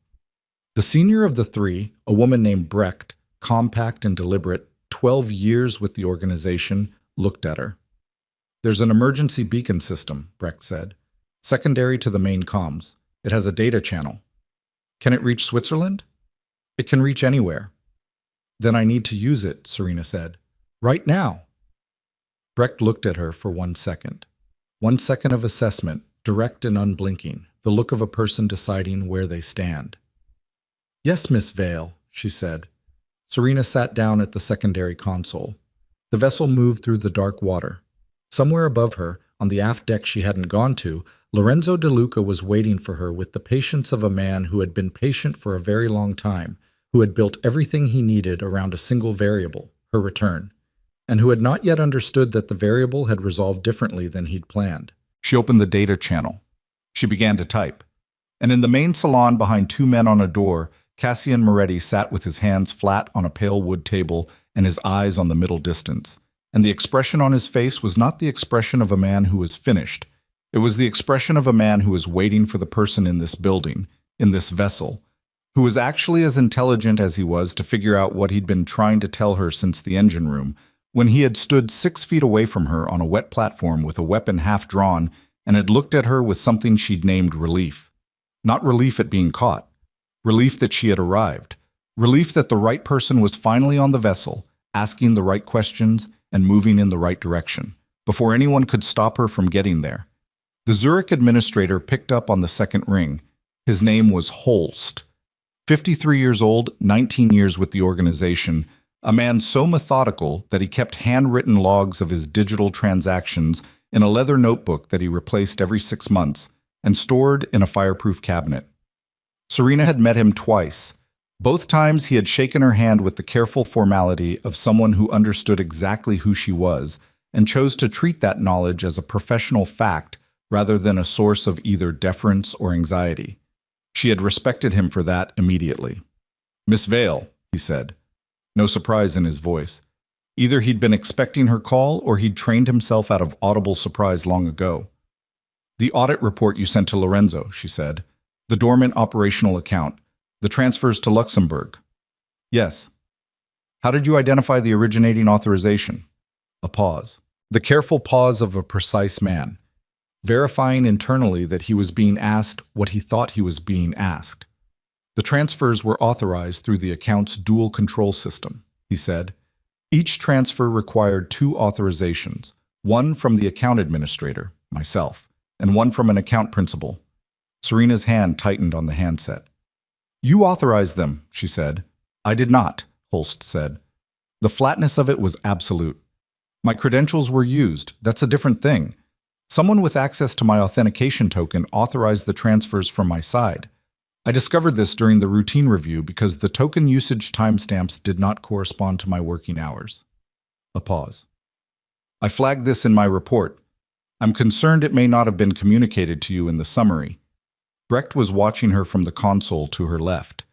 The senior of the 3, a woman named Brecht, compact and deliberate, 12 years with the organization, looked at her. "There's an emergency beacon system," Brecht said, "secondary to the main comms. It has a data channel." "Can it reach Switzerland?" "It can reach anywhere. Then I need to use it, Serena said. Right now. Brecht looked at her for 1 second. 1 second of assessment, direct and unblinking, the look of a person deciding where they stand. Yes, Miss Vale, she said. Serena sat down at the secondary console. The vessel moved through the dark water. Somewhere above her, on the aft deck she hadn't gone to, Lorenzo De Luca was waiting for her with the patience of a man who had been patient for a very long time, who had built everything he needed around a single variable, her return, and who had not yet understood that the variable had resolved differently than he'd planned. She opened the data channel. She began to type. And in the main salon behind 2 men on a door, Cassian Moretti sat with his hands flat on a pale wood table and his eyes on the middle distance. And the expression on his face was not the expression of a man who was finished. It was the expression of a man who was waiting for the person in this building, in this vessel, who was actually as intelligent as he was to figure out what he'd been trying to tell her since the engine room, when he had stood 6 feet away from her on a wet platform with a weapon half drawn and had looked at her with something she'd named relief. Not relief at being caught. Relief that she had arrived. Relief that the right person was finally on the vessel, asking the right questions and moving in the right direction, before anyone could stop her from getting there. The Zurich administrator picked up on the second ring. His name was Holst. 53 years old, 19 years with the organization, a man so methodical that he kept handwritten logs of his digital transactions in a leather notebook that he replaced every 6 months and stored in a fireproof cabinet. Serena had met him twice. Both times he had shaken her hand with the careful formality of someone who understood exactly who she was and chose to treat that knowledge as a professional fact rather than a source of either deference or anxiety. She had respected him for that immediately. "Miss Vale," he said. No surprise in his voice. Either he'd been expecting her call or he'd trained himself out of audible surprise long ago. "The audit report you sent to Lorenzo," she said. "The dormant operational account. The transfers to Luxembourg." "Yes." "How did you identify the originating authorization?" A pause. The careful pause of a precise man, verifying internally that he was being asked what he thought he was being asked. "The transfers were authorized through the account's dual control system," he said. "Each transfer required 2 authorizations, one from the account administrator, myself, and one from an account principal." Serena's hand tightened on the handset. "You authorized them," she said. "I did not," Holst said. The flatness of it was absolute. "My credentials were used. That's a different thing. Someone with access to my authentication token authorized the transfers from my side. I discovered this during the routine review because the token usage timestamps did not correspond to my working hours." A pause. "I flagged this in my report. I'm concerned it may not have been communicated to you in the summary." Brecht was watching her from the console to her left.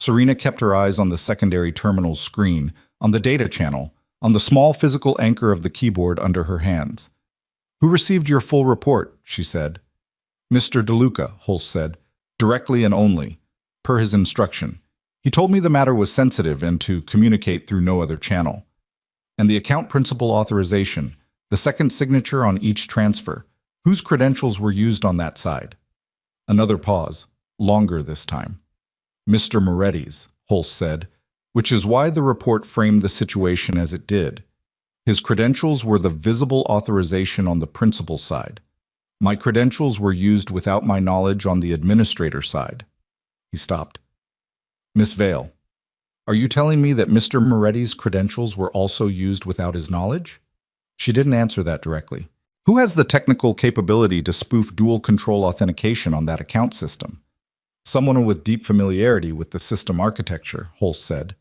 Serena kept her eyes on the secondary terminal's screen, on the data channel, on the small physical anchor of the keyboard under her hands. "Who received your full report?" she said. "Mr. De Luca," Holst said. "Directly and only, per his instruction. He told me the matter was sensitive and to communicate through no other channel." "And the account principal authorization, the second signature on each transfer, whose credentials were used on that side?" Another pause, longer this time. "Mr. Moretti's," Holst said, which is why the report framed the situation as it did. His credentials were the visible authorization on the principal side. My credentials were used without my knowledge on the administrator side. He stopped. "Miss Vale, are you telling me that Mr. Moretti's credentials were also used without his knowledge?" She didn't answer that directly. "Who has the technical capability to spoof dual control authentication on that account system?" "Someone with deep familiarity with the system architecture," Holst said.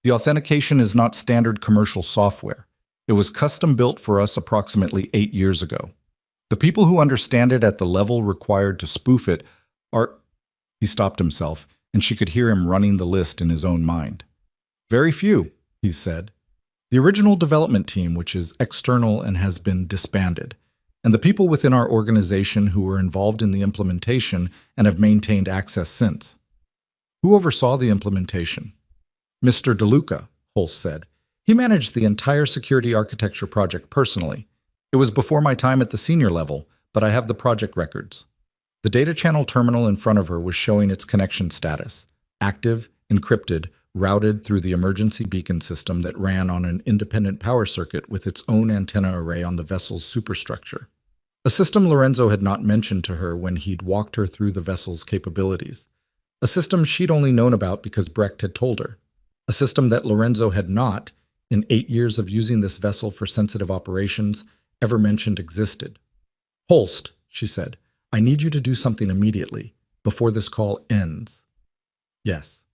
"The authentication is not standard commercial software. It was custom built for us approximately 8 years ago. The people who understand it at the level required to spoof it are—" He stopped himself, and she could hear him running the list in his own mind. "Very few," he said. "The original development team, which is external and has been disbanded, and the people within our organization who were involved in the implementation and have maintained access since." "Who oversaw the implementation?" "Mr. De Luca," Holst said. "He managed the entire security architecture project personally. It was before my time at the senior level, but I have the project records." The data channel terminal in front of her was showing its connection status: active, encrypted, routed through the emergency beacon system that ran on an independent power circuit with its own antenna array on the vessel's superstructure. A system Lorenzo had not mentioned to her when he'd walked her through the vessel's capabilities. A system she'd only known about because Brecht had told her. A system that Lorenzo had not, in 8 years of using this vessel for sensitive operations, ever mentioned existed. "Holst," she said, "I need you to do something immediately, before this call ends." "Yes."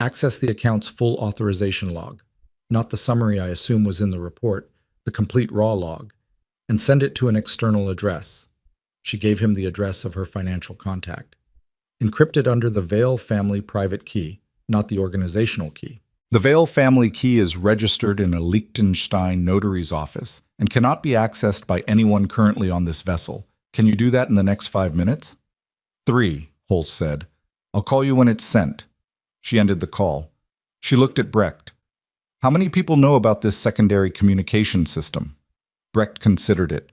"Access the account's full authorization log, not the summary I assume was in the report, the complete raw log, and send it to an external address." She gave him the address of her financial contact. "Encrypted under the Vale family private key, not the organizational key." The Vale family key is registered in a Liechtenstein notary's office and cannot be accessed by anyone currently on this vessel. Can you do that in the next 5 minutes? 3, Holst said. "I'll call you when it's sent." She ended the call. She looked at Brecht. "How many people know about this secondary communication system?" Brecht considered it.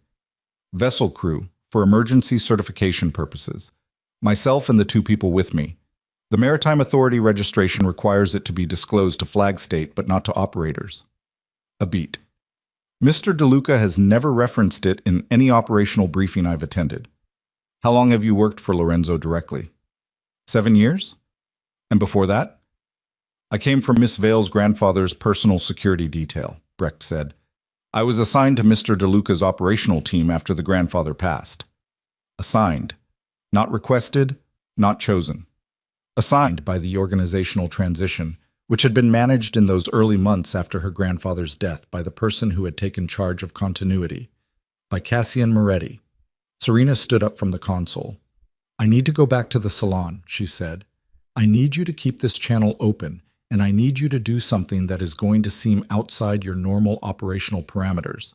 "Vessel crew, for emergency certification purposes. Myself and the 2 people with me. The Maritime Authority registration requires it to be disclosed to flag state, but not to operators." A beat. "Mr. DeLuca has never referenced it in any operational briefing I've attended. How long have you worked for Lorenzo directly?" 7 years? "And before that?" "I came from Miss Vale's grandfather's personal security detail," Brecht said. "I was assigned to Mr. DeLuca's operational team after the grandfather passed." Assigned. Not requested, not chosen. Assigned by the organizational transition, which had been managed in those early months after her grandfather's death by the person who had taken charge of continuity, by Cassian Moretti. Serena stood up from the console. "I need to go back to the salon," she said. "I need you to keep this channel open, and I need you to do something that is going to seem outside your normal operational parameters."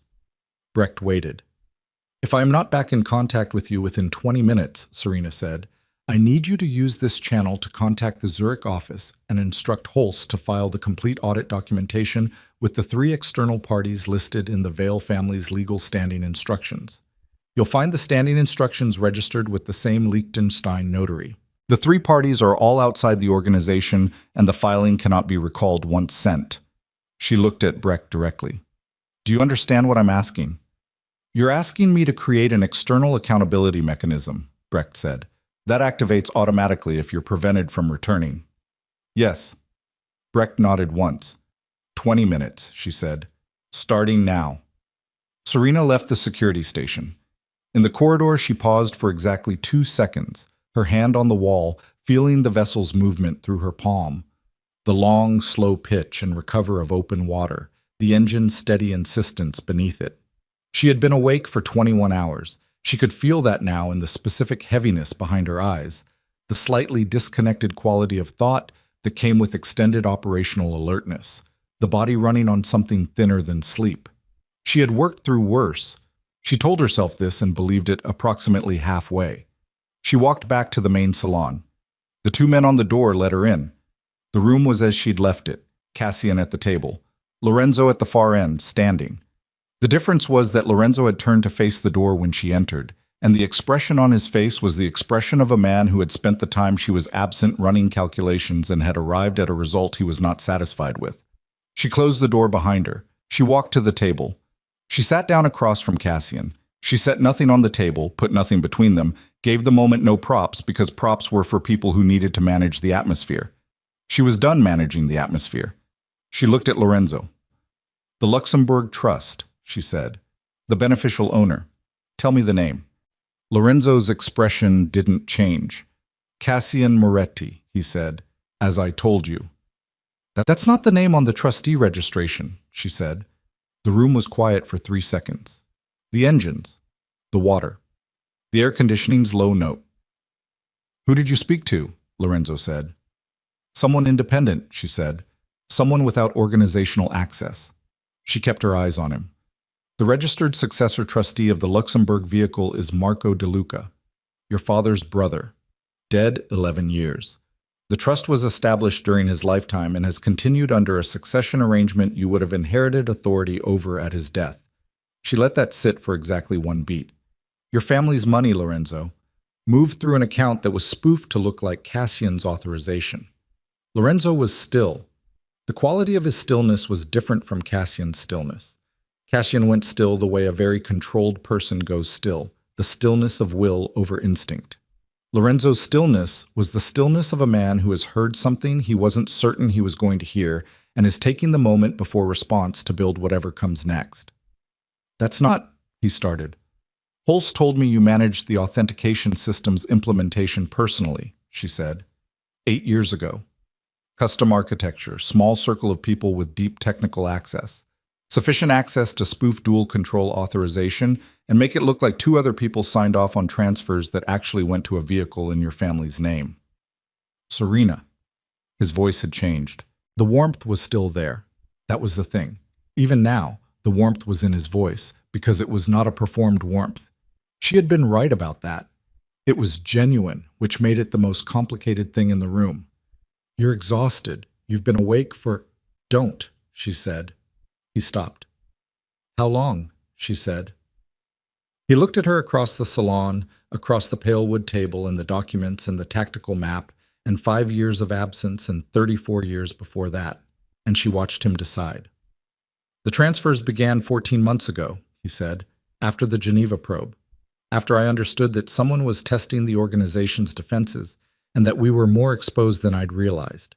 Brecht waited. "If I am not back in contact with you within 20 minutes, Serena said, I need you to use this channel to contact the Zurich office and instruct Holst to file the complete audit documentation with the 3 external parties listed in the Vale family's legal standing instructions. You'll find the standing instructions registered with the same Liechtenstein notary. The 3 parties are all outside the organization, and the filing cannot be recalled once sent." She looked at Brecht directly. "Do you understand what I'm asking?" "You're asking me to create an external accountability mechanism," Brecht said. "That activates automatically if you're prevented from returning." "Yes." Brecht nodded once. 20 minutes, she said. "Starting now." Serena left the security station. In the corridor, she paused for exactly 2 seconds, her hand on the wall, feeling the vessel's movement through her palm. The long, slow pitch and recover of open water, the engine's steady insistence beneath it. She had been awake for 21 hours. She could feel that now in the specific heaviness behind her eyes, the slightly disconnected quality of thought that came with extended operational alertness, the body running on something thinner than sleep. She had worked through worse. She told herself this and believed it approximately halfway. She walked back to the main salon. The 2 men on the door let her in. The room was as she'd left it, Cassian at the table, Lorenzo at the far end, standing. The difference was that Lorenzo had turned to face the door when she entered, and the expression on his face was the expression of a man who had spent the time she was absent running calculations and had arrived at a result he was not satisfied with. She closed the door behind her. She walked to the table. She sat down across from Cassian. She set nothing on the table, put nothing between them, gave the moment no props because props were for people who needed to manage the atmosphere. She was done managing the atmosphere. She looked at Lorenzo. "The Luxembourg Trust," she said. "The beneficial owner. Tell me the name." Lorenzo's expression didn't change. "Cassian Moretti," he said, "as I told you." "That's not the name on the trustee registration," she said. The room was quiet for 3 seconds. The engines. The water. The air conditioning's low note. "Who did you speak to?" Lorenzo said. "Someone independent," she said. "Someone without organizational access." She kept her eyes on him. "The registered successor trustee of the Luxembourg vehicle is Marco DeLuca, your father's brother, dead 11 years. The trust was established during his lifetime and has continued under a succession arrangement you would have inherited authority over at his death." She let that sit for exactly 1 beat. "Your family's money, Lorenzo, moved through an account that was spoofed to look like Cassian's authorization." Lorenzo was still. The quality of his stillness was different from Cassian's stillness. Cassian went still the way a very controlled person goes still, the stillness of will over instinct. Lorenzo's stillness was the stillness of a man who has heard something he wasn't certain he was going to hear and is taking the moment before response to build whatever comes next. "That's not," he started. "Holst told me you managed the authentication system's implementation personally," she said. 8 years ago. Custom architecture, small circle of people with deep technical access. Sufficient access to spoof dual control authorization and make it look like 2 other people signed off on transfers that actually went to a vehicle in your family's name. Serena. His voice had changed. The warmth was still there. That was the thing. Even now, the warmth was in his voice because it was not a performed warmth. She had been right about that. It was genuine, which made it the most complicated thing in the room. "You're exhausted. You've been awake for—" "Don't," she said. He stopped. "How long?" she said. He looked at her across the salon, across the pale wood table and the documents and the tactical map, and 5 years of absence and 34 years before that, and she watched him decide. "The transfers began 14 months ago," he said, "after the Geneva probe, after I understood that someone was testing the organization's defenses and that we were more exposed than I'd realized."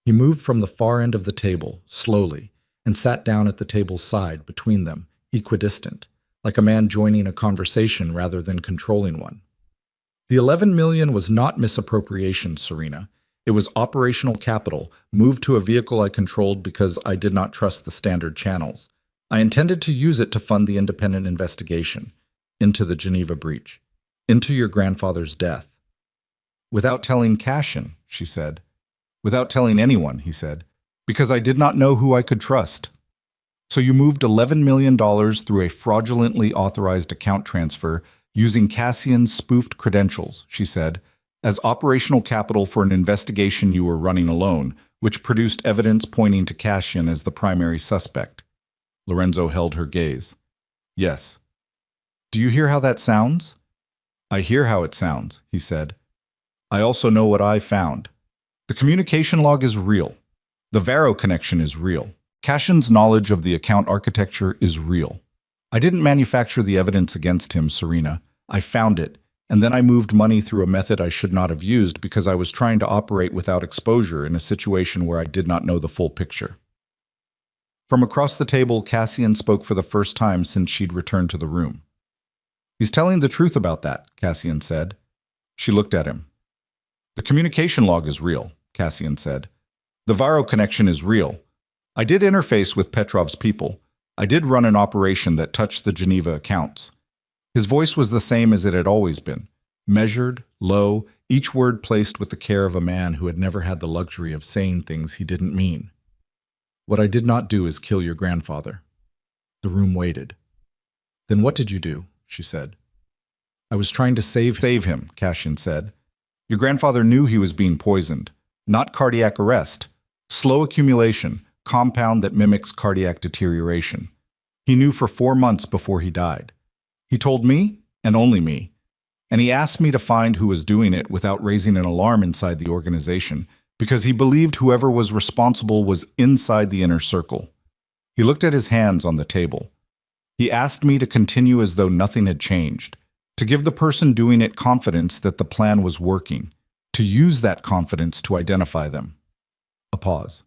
He moved from the far end of the table, slowly, and sat down at the table's side between them, equidistant, like a man joining a conversation rather than controlling one. "The 11 million was not misappropriation, Serena. It was operational capital, moved to a vehicle I controlled because I did not trust the standard channels. I intended to use it to fund the independent investigation into the Geneva breach, into your grandfather's death." "Without telling Cassian," she said. "Without telling anyone," he said, "because I did not know who I could trust." "So you moved $11 million through a fraudulently authorized account transfer using Cassian's spoofed credentials," she said, "as operational capital for an investigation you were running alone, which produced evidence pointing to Cassian as the primary suspect." Lorenzo held her gaze. "Yes." "Do you hear how that sounds?" "I hear how it sounds," he said. "I also know what I found. The communication log is real. The Varro connection is real. Cassian's knowledge of the account architecture is real. I didn't manufacture the evidence against him, Serena. I found it, and then I moved money through a method I should not have used because I was trying to operate without exposure in a situation where I did not know the full picture." From across the table, Cassian spoke for the first time since she'd returned to the room. "He's telling the truth about that," Cassian said. She looked at him. "The communication log is real," Cassian said. "The Varro connection is real. I did interface with Petrov's people. I did run an operation that touched the Geneva accounts." His voice was the same as it had always been, measured, low, each word placed with the care of a man who had never had the luxury of saying things he didn't mean. "What I did not do is kill your grandfather." The room waited. "Then what did you do?" she said. "I was trying to save him," Cassian said. "Your grandfather knew he was being poisoned. Not cardiac arrest. Slow accumulation, compound that mimics cardiac deterioration. He knew for 4 months before he died. He told me, and only me. And he asked me to find who was doing it without raising an alarm inside the organization, because he believed whoever was responsible was inside the inner circle." He looked at his hands on the table. "He asked me to continue as though nothing had changed, to give the person doing it confidence that the plan was working, to use that confidence to identify them." A pause.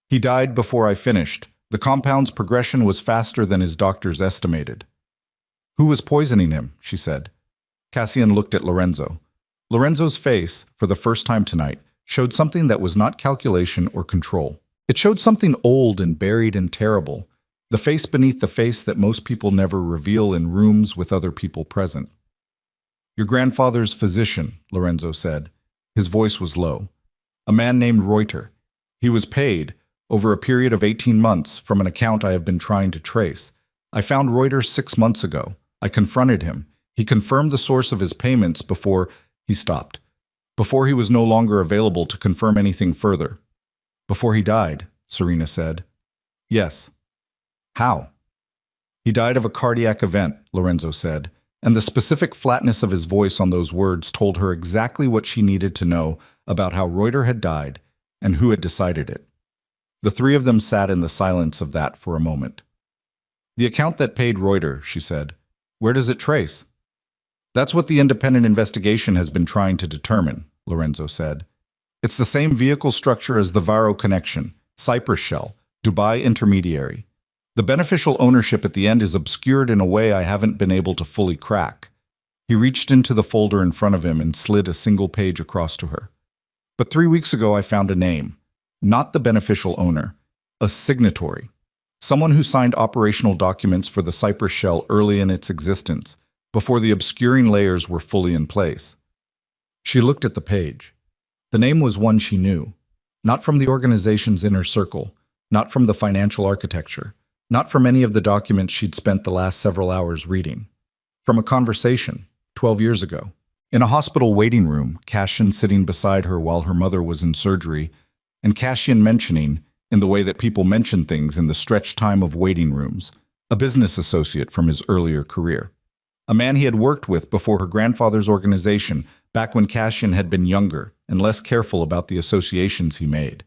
"He died before I finished. The compound's progression was faster than his doctors estimated." "Who was poisoning him?" she said. Cassian looked at Lorenzo. Lorenzo's face, for the first time tonight, showed something that was not calculation or control. It showed something old and buried and terrible, the face beneath the face that most people never reveal in rooms with other people present. "Your grandfather's physician," Lorenzo said. His voice was low. "A man named Reuter. He was paid, over a period of 18 months, from an account I have been trying to trace. I found Reuter 6 months ago. I confronted him. He confirmed the source of his payments before—" He stopped. "Before he was no longer available to confirm anything further." "Before he died," Serena said. "Yes." "How?" "He died of a cardiac event," Lorenzo said, and the specific flatness of his voice on those words told her exactly what she needed to know about how Reuter had died and who had decided it. The three of them sat in the silence of that for a moment. The account that paid Reuter, she said. Where does it trace? That's what the independent investigation has been trying to determine, Lorenzo said. It's the same vehicle structure as the Varo connection, Cyprus Shell, Dubai intermediary. The beneficial ownership at the end is obscured in a way I haven't been able to fully crack. He reached into the folder in front of him and slid a single page across to her. But 3 weeks ago I found a name. Not the beneficial owner, a signatory. Someone who signed operational documents for the Cyprus Shell early in its existence, before the obscuring layers were fully in place. She looked at the page. The name was one she knew, not from the organization's inner circle, not from the financial architecture, not from any of the documents she'd spent the last several hours reading. From a conversation, 12 years ago. In a hospital waiting room, Cassian sitting beside her while her mother was in surgery, and Cassian mentioning, in the way that people mention things in the stretched time of waiting rooms, a business associate from his earlier career. A man he had worked with before her grandfather's organization, back when Cassian had been younger and less careful about the associations he made.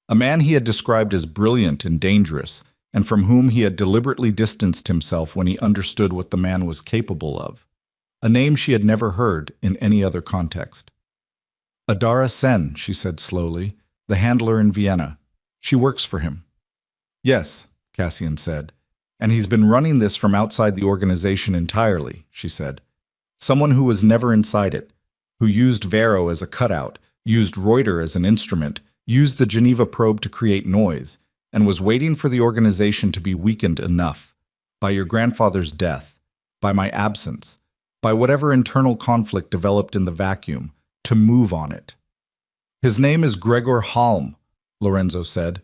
A man he had described as brilliant and dangerous, and from whom he had deliberately distanced himself when he understood what the man was capable of. A name she had never heard in any other context. Adara Sen, she said slowly, the handler in Vienna. She works for him. Yes, Cassian said. And he's been running this from outside the organization entirely, she said. Someone who was never inside it, who used Varo as a cutout, used Reuter as an instrument, used the Geneva probe to create noise, and was waiting for the organization to be weakened enough, by your grandfather's death, by my absence, by whatever internal conflict developed in the vacuum, to move on it. His name is Gregor Halm, Lorenzo said.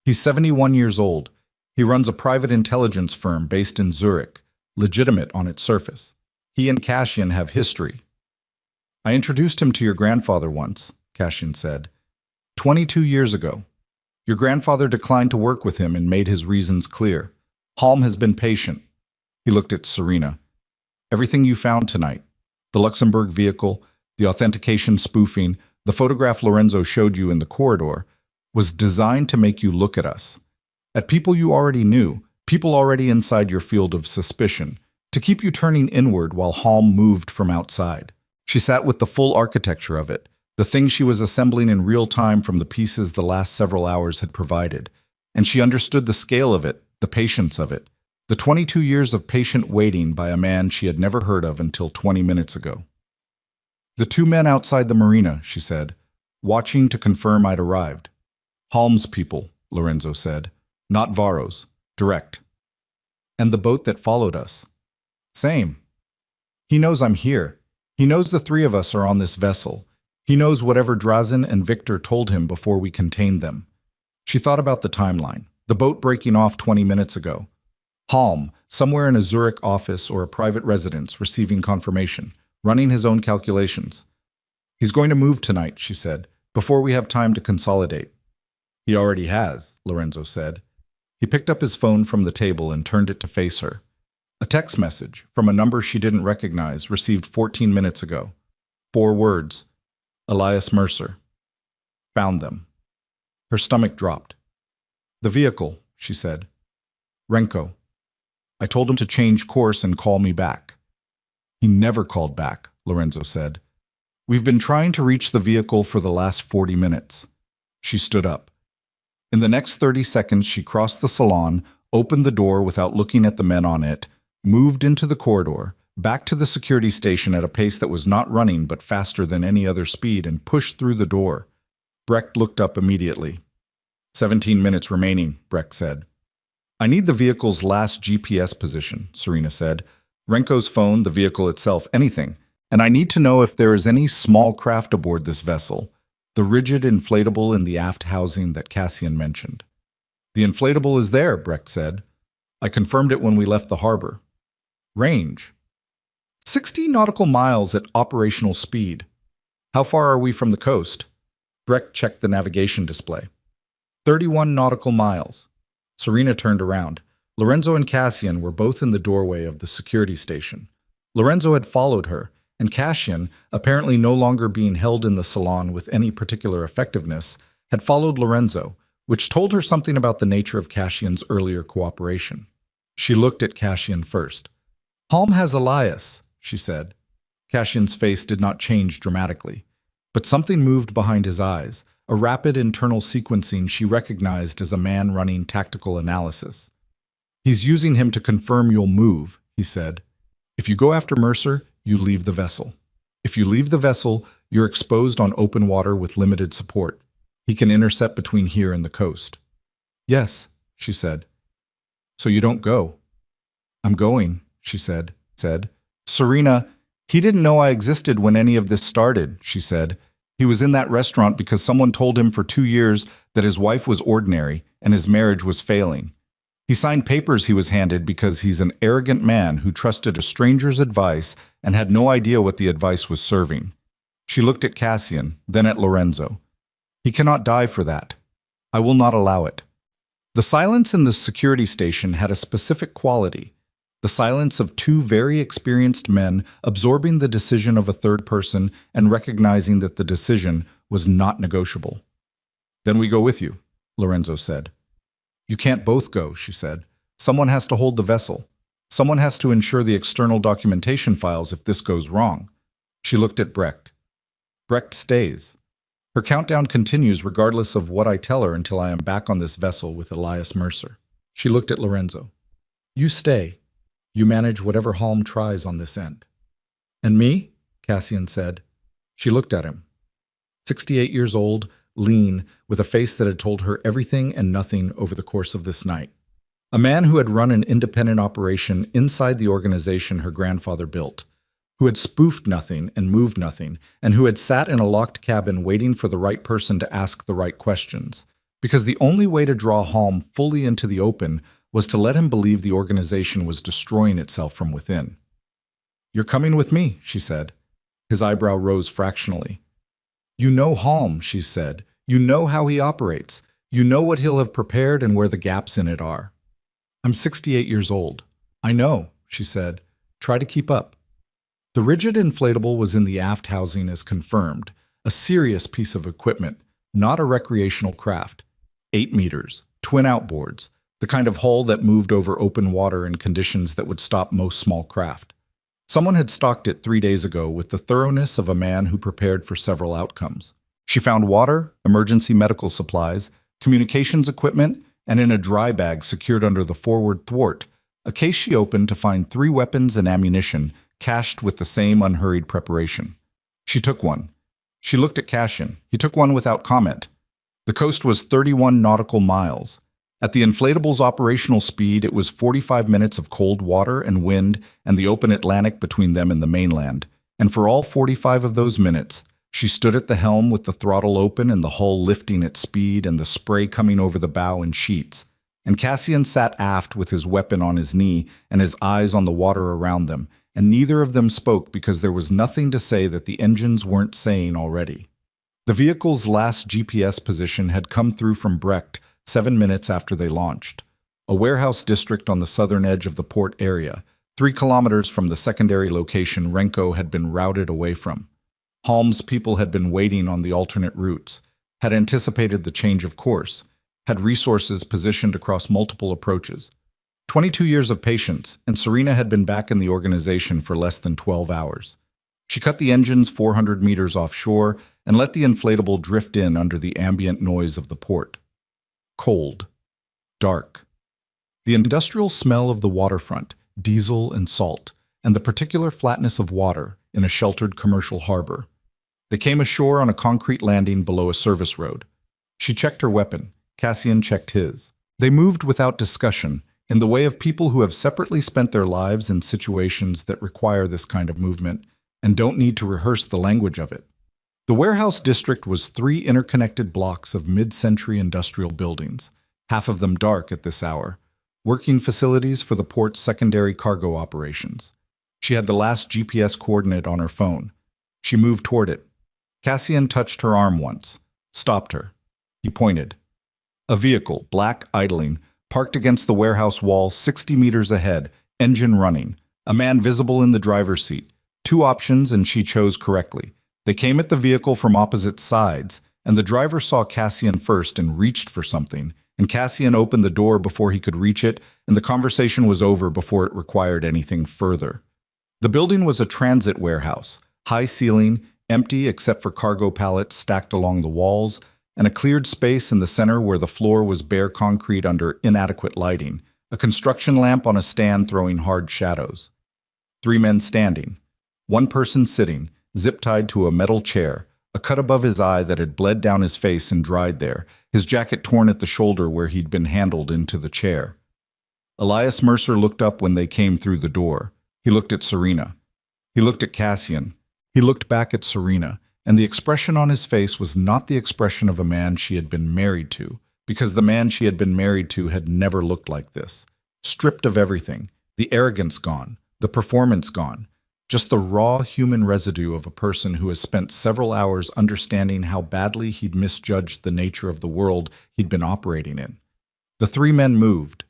He's 71 years old. He runs a private intelligence firm based in Zurich, legitimate on its surface. He and Cassian have history. I introduced him to your grandfather once, Cassian said. 22 years ago. Your grandfather declined to work with him and made his reasons clear. Halm has been patient. He looked at Serena. Everything you found tonight, the Luxembourg vehicle, the authentication spoofing, the photograph Lorenzo showed you in the corridor, was designed to make you look at us. At people you already knew, people already inside your field of suspicion, to keep you turning inward while Halm moved from outside. She sat with the full architecture of it, the thing she was assembling in real time from the pieces the last several hours had provided, and she understood the scale of it, the patience of it, the 22 years of patient waiting by a man she had never heard of until 20 minutes ago. The two men outside the marina, she said, watching to confirm I'd arrived. Halm's people, Lorenzo said, not Varo's, direct. And the boat that followed us. Same. He knows I'm here. He knows the three of us are on this vessel. He knows whatever Drazen and Victor told him before we contained them. She thought about the timeline, the boat breaking off 20 minutes ago. Halm, somewhere in a Zurich office or a private residence, receiving confirmation, running his own calculations. He's going to move tonight, she said, before we have time to consolidate. He already has, Lorenzo said. He picked up his phone from the table and turned it to face her. A text message from a number she didn't recognize, received 14 minutes ago. 4 words. Elias Mercer. Found them. Her stomach dropped. The vehicle, she said. Renko. I told him to change course and call me back. He never called back, Lorenzo said. We've been trying to reach the vehicle for the last 40 minutes. She stood up. In the next 30 seconds, she crossed the salon, opened the door without looking at the men on it, moved into the corridor, back to the security station at a pace that was not running but faster than any other speed, and pushed through the door. Brecht looked up immediately. 17 minutes remaining, Brecht said. I need the vehicle's last GPS position, Serena said. Renko's phone, the vehicle itself, anything. And I need to know if there is any small craft aboard this vessel. The rigid inflatable in the aft housing that Cassian mentioned. The inflatable is there, Brecht said. I confirmed it when we left the harbor. Range. 60 nautical miles at operational speed. How far are we from the coast? Brecht checked the navigation display. 31 nautical miles. Serena turned around. Lorenzo and Cassian were both in the doorway of the security station. Lorenzo had followed her, and Cassian, apparently no longer being held in the salon with any particular effectiveness, had followed Lorenzo, which told her something about the nature of Cassian's earlier cooperation. She looked at Cassian first. "Halm has Elias," she said. Cassian's face did not change dramatically, but something moved behind his eyes, a rapid internal sequencing she recognized as a man running tactical analysis. "He's using him to confirm you'll move," he said. "If you go after Mercer, you leave the vessel. If you leave the vessel, you're exposed on open water with limited support. He can intercept between here and the coast." "Yes," she said. "So you don't go?" "I'm going," she said. "Serena, he didn't know I existed when any of this started," she said. "He was in that restaurant because someone told him for 2 years that his wife was ordinary and his marriage was failing. He signed papers he was handed because he's an arrogant man who trusted a stranger's advice and had no idea what the advice was serving." She looked at Cassian, then at Lorenzo. "He cannot die for that. I will not allow it." The silence in the security station had a specific quality. The silence of two very experienced men absorbing the decision of a third person and recognizing that the decision was not negotiable. "Then we go with you," Lorenzo said. "You can't both go," she said. "Someone has to hold the vessel. Someone has to ensure the external documentation files if this goes wrong." She looked at Brecht. "Brecht stays. Her countdown continues regardless of what I tell her until I am back on this vessel with Elias Mercer." She looked at Lorenzo. "You stay. You manage whatever Halm tries on this end." "And me?" Cassian said. She looked at him. 68 years old, lean, with a face that had told her everything and nothing over the course of this night. A man who had run an independent operation inside the organization her grandfather built, who had spoofed nothing and moved nothing, and who had sat in a locked cabin waiting for the right person to ask the right questions. Because the only way to draw Halm fully into the open was to let him believe the organization was destroying itself from within. "You're coming with me," she said. His eyebrow rose fractionally. "You know Halm," she said. "You know how he operates. You know what he'll have prepared and where the gaps in it are." "I'm 68 years old. I know," she said. "Try to keep up." The rigid inflatable was in the aft housing as confirmed, a serious piece of equipment, not a recreational craft. 8 meters, twin outboards, the kind of hull that moved over open water in conditions that would stop most small craft. Someone had stocked it 3 days ago with the thoroughness of a man who prepared for several outcomes. She found water, emergency medical supplies, communications equipment, and in a dry bag secured under the forward thwart, a case she opened to find 3 weapons and ammunition cached with the same unhurried preparation. She took one. She looked at Cassian. He took one without comment. The coast was 31 nautical miles. At the inflatable's operational speed, it was 45 minutes of cold water and wind and the open Atlantic between them and the mainland. And for all 45 of those minutes, she stood at the helm with the throttle open and the hull lifting at speed and the spray coming over the bow in sheets. And Cassian sat aft with his weapon on his knee and his eyes on the water around them, and neither of them spoke because there was nothing to say that the engines weren't saying already. The vehicle's last GPS position had come through from Brecht 7 minutes after they launched. A warehouse district on the southern edge of the port area, 3 kilometers from the secondary location Renko had been routed away from. Halm's people had been waiting on the alternate routes, had anticipated the change of course, had resources positioned across multiple approaches. 22 years of patience, and Serena had been back in the organization for less than 12 hours. She cut the engines 400 meters offshore and let the inflatable drift in under the ambient noise of the port. Cold. Dark. The industrial smell of the waterfront, diesel and salt, and the particular flatness of water in a sheltered commercial harbor. They came ashore on a concrete landing below a service road. She checked her weapon. Cassian checked his. They moved without discussion, in the way of people who have separately spent their lives in situations that require this kind of movement and don't need to rehearse the language of it. The warehouse district was 3 interconnected blocks of mid-century industrial buildings, half of them dark at this hour, working facilities for the port's secondary cargo operations. She had the last GPS coordinate on her phone. She moved toward it. Cassian touched her arm once, stopped her. He pointed. A vehicle, black, idling, parked against the warehouse wall 60 meters ahead, engine running. A man visible in the driver's seat. 2 options, and she chose correctly. They came at the vehicle from opposite sides, and the driver saw Cassian first and reached for something, and Cassian opened the door before he could reach it, and the conversation was over before it required anything further. The building was a transit warehouse, high ceiling, empty except for cargo pallets stacked along the walls, and a cleared space in the center where the floor was bare concrete under inadequate lighting, a construction lamp on a stand throwing hard shadows. 3 men standing. 1 person sitting, zip-tied to a metal chair, a cut above his eye that had bled down his face and dried there, his jacket torn at the shoulder where he'd been handled into the chair. Elias Mercer looked up when they came through the door. He looked at Serena. He looked at Cassian. He looked back at Serena, and the expression on his face was not the expression of a man she had been married to, because the man she had been married to had never looked like this. Stripped of everything, the arrogance gone, the performance gone, just the raw human residue of a person who has spent several hours understanding how badly he'd misjudged the nature of the world he'd been operating in. The 3 men moved,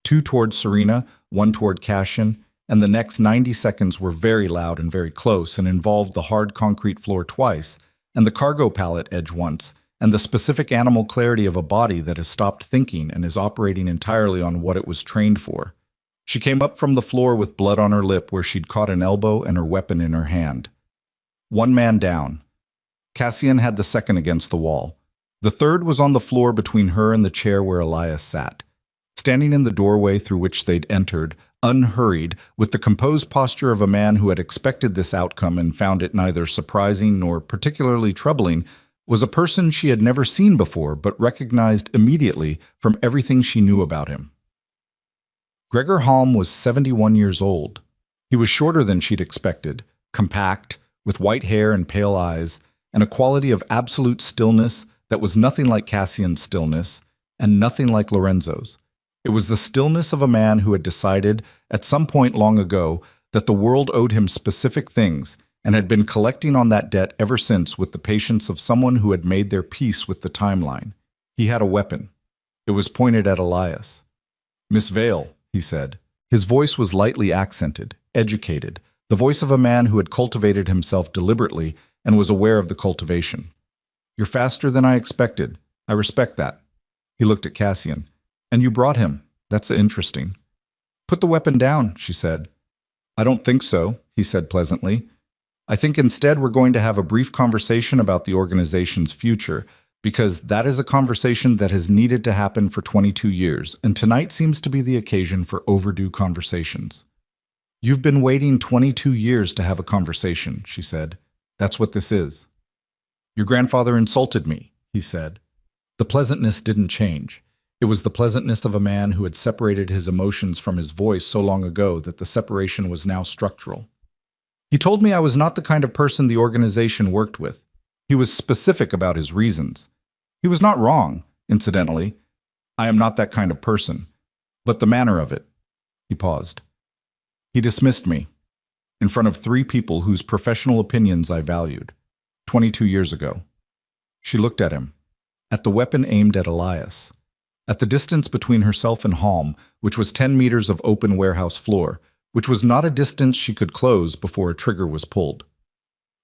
2 toward Serena, 1 toward Cassian, and the next 90 seconds were very loud and very close and involved the hard concrete floor twice, and the cargo pallet edge once, and the specific animal clarity of a body that has stopped thinking and is operating entirely on what it was trained for. She came up from the floor with blood on her lip where she'd caught an elbow and her weapon in her hand. 1 man down. Cassian had the second against the wall. The third was on the floor between her and the chair where Elias sat. Standing in the doorway through which they'd entered, unhurried, with the composed posture of a man who had expected this outcome and found it neither surprising nor particularly troubling, was a person she had never seen before but recognized immediately from everything she knew about him. Gregor Halm was 71 years old. He was shorter than she'd expected, compact, with white hair and pale eyes, and a quality of absolute stillness that was nothing like Cassian's stillness and nothing like Lorenzo's. It was the stillness of a man who had decided, at some point long ago, that the world owed him specific things and had been collecting on that debt ever since with the patience of someone who had made their peace with the timeline. He had a weapon. It was pointed at Elias. "Miss Vale," he said. His voice was lightly accented, educated, the voice of a man who had cultivated himself deliberately and was aware of the cultivation. "You're faster than I expected. I respect that." He looked at Cassian. "And you brought him. That's interesting." "Put the weapon down," she said. "I don't think so," he said pleasantly. "I think instead we're going to have a brief conversation about the organization's future, because that is a conversation that has needed to happen for 22 years, and tonight seems to be the occasion for overdue conversations." "You've been waiting 22 years to have a conversation," she said. "That's what this is." "Your grandfather insulted me," he said. The pleasantness didn't change. It was the pleasantness of a man who had separated his emotions from his voice so long ago that the separation was now structural. "He told me I was not the kind of person the organization worked with. He was specific about his reasons. He was not wrong, incidentally. I am not that kind of person. But the manner of it." He paused. "He dismissed me in front of 3 people whose professional opinions I valued, 22 years ago." She looked at him, at the weapon aimed at Elias, at the distance between herself and Halm, which was 10 meters of open warehouse floor, which was not a distance she could close before a trigger was pulled.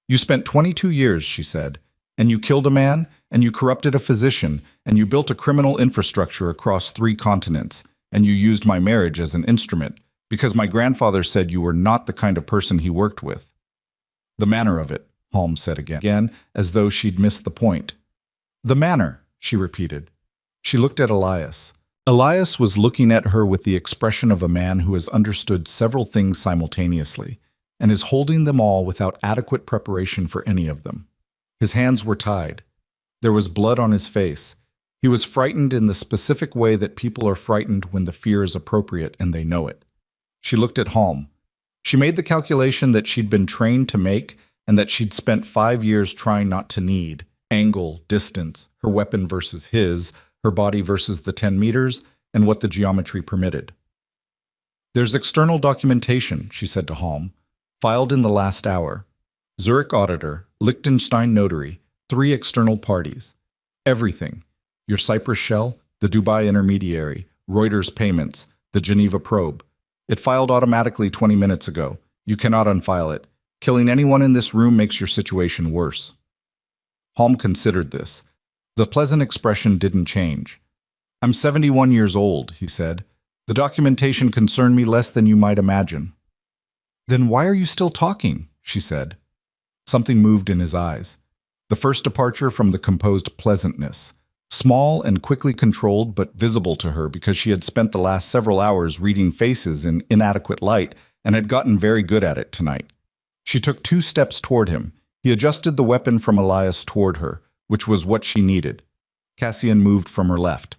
"You spent 22 years, she said, and you killed a man, and you corrupted a physician, and you built a criminal infrastructure across 3 continents, and you used my marriage as an instrument, because my grandfather said you were not the kind of person he worked with." "The manner of it," Halm said again, as though she'd missed the point. "The manner," she repeated. She looked at Elias. Elias was looking at her with the expression of a man who has understood several things simultaneously, and is holding them all without adequate preparation for any of them. His hands were tied. There was blood on his face. He was frightened in the specific way that people are frightened when the fear is appropriate and they know it. She looked at Halm. She made the calculation that she'd been trained to make and that she'd spent 5 years trying not to need. Angle, distance, her weapon versus his, her body versus the 10 meters, and what the geometry permitted. "There's external documentation," she said to Halm, "filed in the last hour. Zurich auditor, Liechtenstein notary, 3 external parties. Everything. Your Cyprus shell, the Dubai intermediary, Reuters payments, the Geneva probe. It filed automatically 20 minutes ago. You cannot unfile it. Killing anyone in this room makes your situation worse." Halm considered this, The pleasant expression didn't change. "I'm 71 years old," he said. "The documentation concerned me less than you might imagine." "Then why are you still talking?" she said. Something moved in his eyes. The first departure from the composed pleasantness. Small and quickly controlled, but visible to her because she had spent the last several hours reading faces in inadequate light and had gotten very good at it tonight. She took 2 steps toward him. He adjusted the weapon from Elias toward her, which was what she needed. Cassian moved from her left.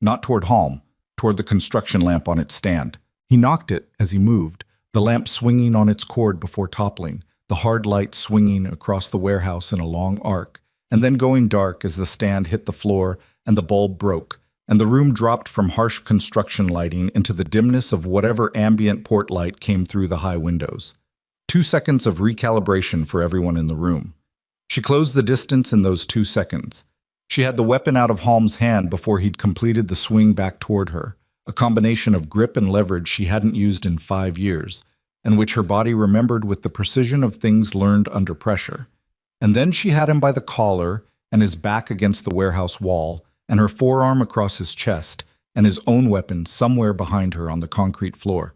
Not toward Halm, toward the construction lamp on its stand. He knocked it as he moved, the lamp swinging on its cord before toppling, the hard light swinging across the warehouse in a long arc, and then going dark as the stand hit the floor and the bulb broke, and the room dropped from harsh construction lighting into the dimness of whatever ambient port light came through the high windows. 2 seconds of recalibration for everyone in the room. She closed the distance in those 2 seconds. She had the weapon out of Halm's hand before he'd completed the swing back toward her, a combination of grip and leverage she hadn't used in 5 years, and which her body remembered with the precision of things learned under pressure. And then she had him by the collar and his back against the warehouse wall, and her forearm across his chest, and his own weapon somewhere behind her on the concrete floor.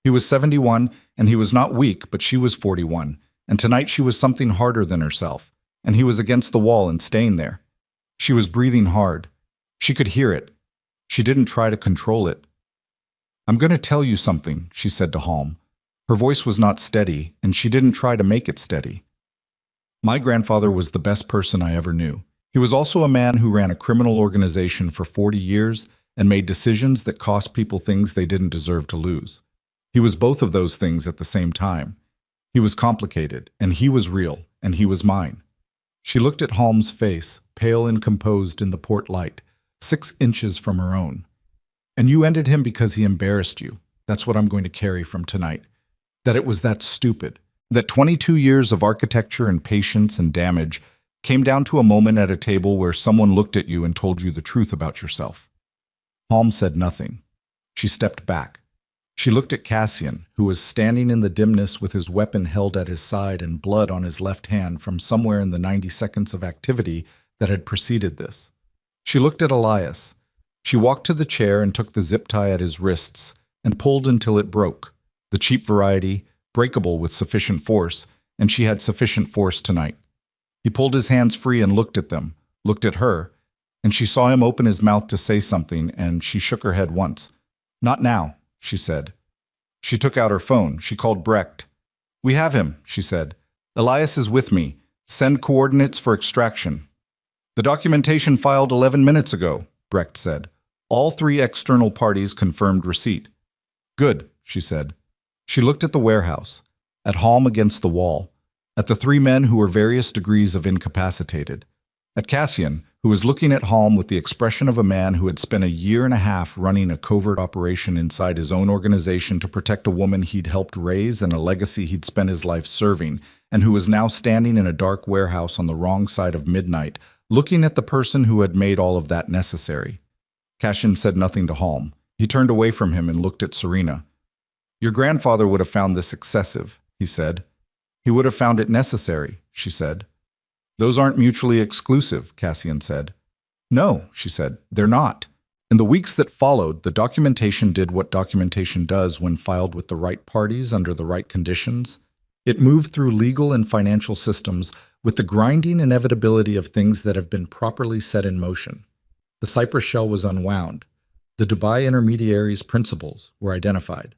He was 71, and he was not weak, but she was 41, and tonight she was something harder than herself, and he was against the wall and staying there. She was breathing hard. She could hear it. She didn't try to control it. "I'm going to tell you something," she said to Halm. Her voice was not steady, and she didn't try to make it steady. "My grandfather was the best person I ever knew. He was also a man who ran a criminal organization for 40 years and made decisions that cost people things they didn't deserve to lose. He was both of those things at the same time. He was complicated, and he was real, and he was mine." She looked at Halm's face, pale and composed in the port light, 6 inches from her own. "And you ended him because he embarrassed you. That's what I'm going to carry from tonight. That it was that stupid. That 22 years of architecture and patience and damage came down to a moment at a table where someone looked at you and told you the truth about yourself." Halm said nothing. She stepped back. She looked at Cassian, who was standing in the dimness with his weapon held at his side and blood on his left hand from somewhere in the 90 seconds of activity that had preceded this. She looked at Elias. She walked to the chair and took the zip tie at his wrists and pulled until it broke, the cheap variety, breakable with sufficient force, and she had sufficient force tonight. He pulled his hands free and looked at them, looked at her, and she saw him open his mouth to say something, and she shook her head once. "Not now," she said. She took out her phone. She called Brecht. "We have him," she said. "Elias is with me. Send coordinates for extraction." "The documentation filed 11 minutes ago," Brecht said. All 3 external parties confirmed receipt. "Good," she said. She looked at the warehouse, at Halm against the wall, at the 3 men who were various degrees of incapacitated, at Cassian, who was looking at Halm with the expression of a man who had spent a year and a half running a covert operation inside his own organization to protect a woman he'd helped raise and a legacy he'd spent his life serving, and who was now standing in a dark warehouse on the wrong side of midnight, looking at the person who had made all of that necessary. Cassian said nothing to Halm. He turned away from him and looked at Serena. "Your grandfather would have found this excessive," he said. "He would have found it necessary," she said. "Those aren't mutually exclusive," Cassian said. "No," she said, "they're not." In the weeks that followed, the documentation did what documentation does when filed with the right parties under the right conditions. It moved through legal and financial systems with the grinding inevitability of things that have been properly set in motion. The Cyprus shell was unwound. The Dubai intermediaries' principles were identified.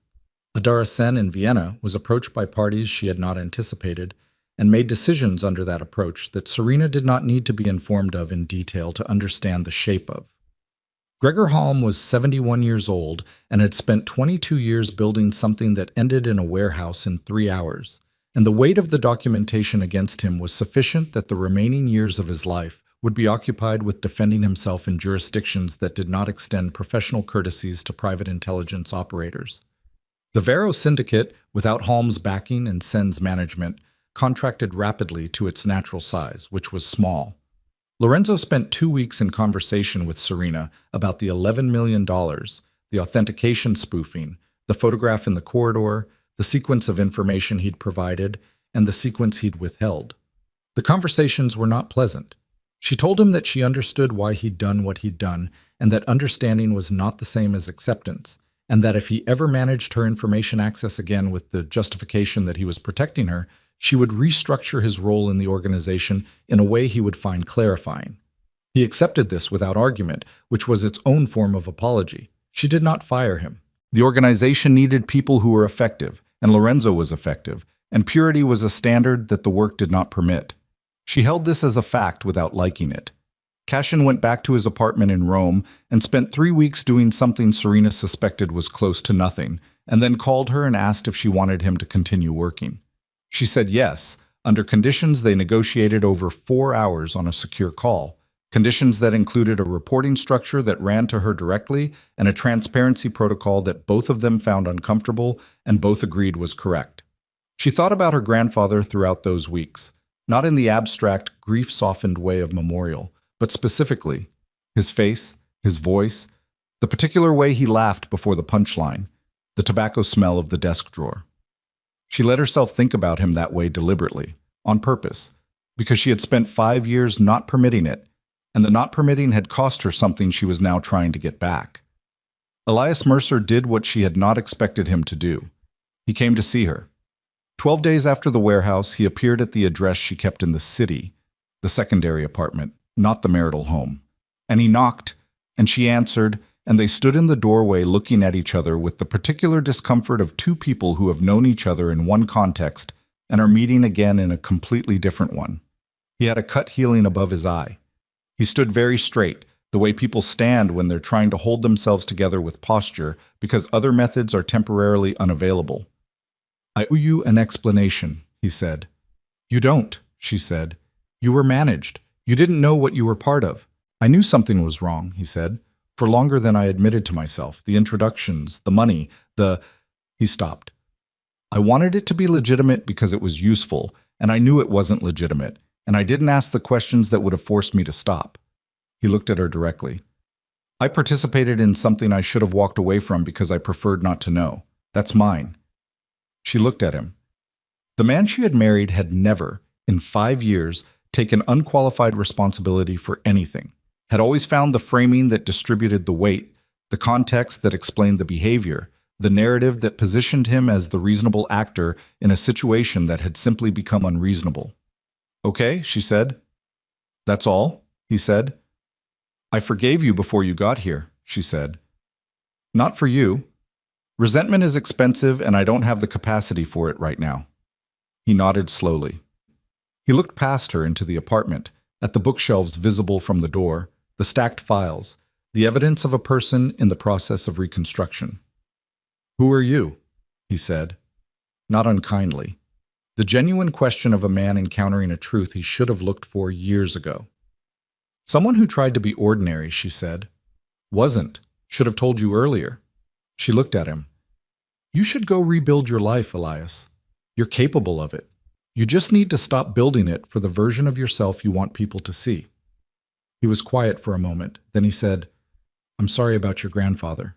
Adara Sen in Vienna was approached by parties she had not anticipated and made decisions under that approach that Serena did not need to be informed of in detail to understand the shape of. Gregor Halm was 71 years old and had spent 22 years building something that ended in a warehouse in 3 hours, and the weight of the documentation against him was sufficient that the remaining years of his life would be occupied with defending himself in jurisdictions that did not extend professional courtesies to private intelligence operators. The Vero Syndicate, without Halm's backing and Sen's management, contracted rapidly to its natural size, which was small. Lorenzo spent 2 weeks in conversation with Serena about the $11 million, the authentication spoofing, the photograph in the corridor, the sequence of information he'd provided, and the sequence he'd withheld. The conversations were not pleasant. She told him that she understood why he'd done what he'd done, and that understanding was not the same as acceptance, and that if he ever managed her information access again with the justification that he was protecting her, she would restructure his role in the organization in a way he would find clarifying. He accepted this without argument, which was its own form of apology. She did not fire him. The organization needed people who were effective, and Lorenzo was effective, and purity was a standard that the work did not permit. She held this as a fact without liking it. Cashin went back to his apartment in Rome and spent 3 weeks doing something Serena suspected was close to nothing, and then called her and asked if she wanted him to continue working. She said yes, under conditions they negotiated over 4 hours on a secure call, conditions that included a reporting structure that ran to her directly and a transparency protocol that both of them found uncomfortable and both agreed was correct. She thought about her grandfather throughout those weeks, not in the abstract, grief-softened way of memorial, but specifically, his face, his voice, the particular way he laughed before the punchline, the tobacco smell of the desk drawer. She let herself think about him that way deliberately, on purpose, because she had spent 5 years not permitting it, and the not permitting had cost her something she was now trying to get back. Elias Mercer did what she had not expected him to do. He came to see her. 12 days after the warehouse, he appeared at the address she kept in the city, the secondary apartment, not the marital home. And he knocked, and she answered, and they stood in the doorway looking at each other with the particular discomfort of two people who have known each other in one context and are meeting again in a completely different one. He had a cut healing above his eye. He stood very straight, the way people stand when they're trying to hold themselves together with posture because other methods are temporarily unavailable. "I owe you an explanation," he said. "You don't," she said. "You were managed. You didn't know what you were part of." "I knew something was wrong," he said, "for longer than I admitted to myself. The introductions, the money, He stopped. "I wanted it to be legitimate because it was useful, and I knew it wasn't legitimate, and I didn't ask the questions that would have forced me to stop." He looked at her directly. "I participated in something I should have walked away from because I preferred not to know. That's mine." She looked at him. The man she had married had never, in 5 years, taken unqualified responsibility for anything, had always found the framing that distributed the weight, the context that explained the behavior, the narrative that positioned him as the reasonable actor in a situation that had simply become unreasonable. "Okay," she said. "That's all?" he said. "I forgave you before you got here," she said. "Not for you. Resentment is expensive, and I don't have the capacity for it right now." He nodded slowly. He looked past her into the apartment, at the bookshelves visible from the door, the stacked files, the evidence of a person in the process of reconstruction. "Who are you?" he said, not unkindly. The genuine question of a man encountering a truth he should have looked for years ago. "Someone who tried to be ordinary," she said. "Wasn't. Should have told you earlier." She looked at him. "You should go rebuild your life, Elias. You're capable of it. You just need to stop building it for the version of yourself you want people to see." He was quiet for a moment. Then he said, "I'm sorry about your grandfather."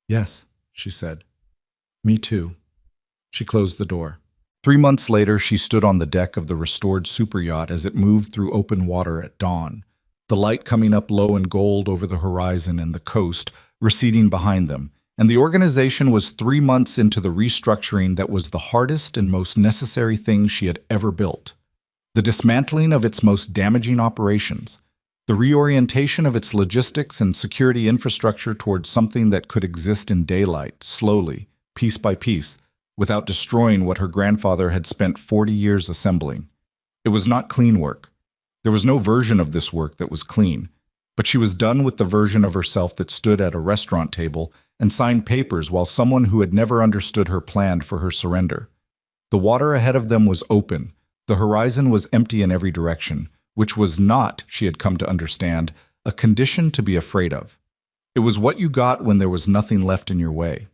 "Yes," she said. "Me too." She closed the door. 3 months later, she stood on the deck of the restored Superyacht as it moved through open water at dawn, the light coming up low and gold over the horizon and the coast receding behind them. And the organization was 3 months into the restructuring that was the hardest and most necessary thing she had ever built. The dismantling of its most damaging operations, the reorientation of its logistics and security infrastructure towards something that could exist in daylight, slowly, piece by piece, without destroying what her grandfather had spent 40 years assembling. It was not clean work. There was no version of this work that was clean, but she was done with the version of herself that stood at a restaurant table and signed papers while someone who had never understood her planned for her surrender. The water ahead of them was open. The horizon was empty in every direction, which was not, she had come to understand, a condition to be afraid of. It was what you got when there was nothing left in your way.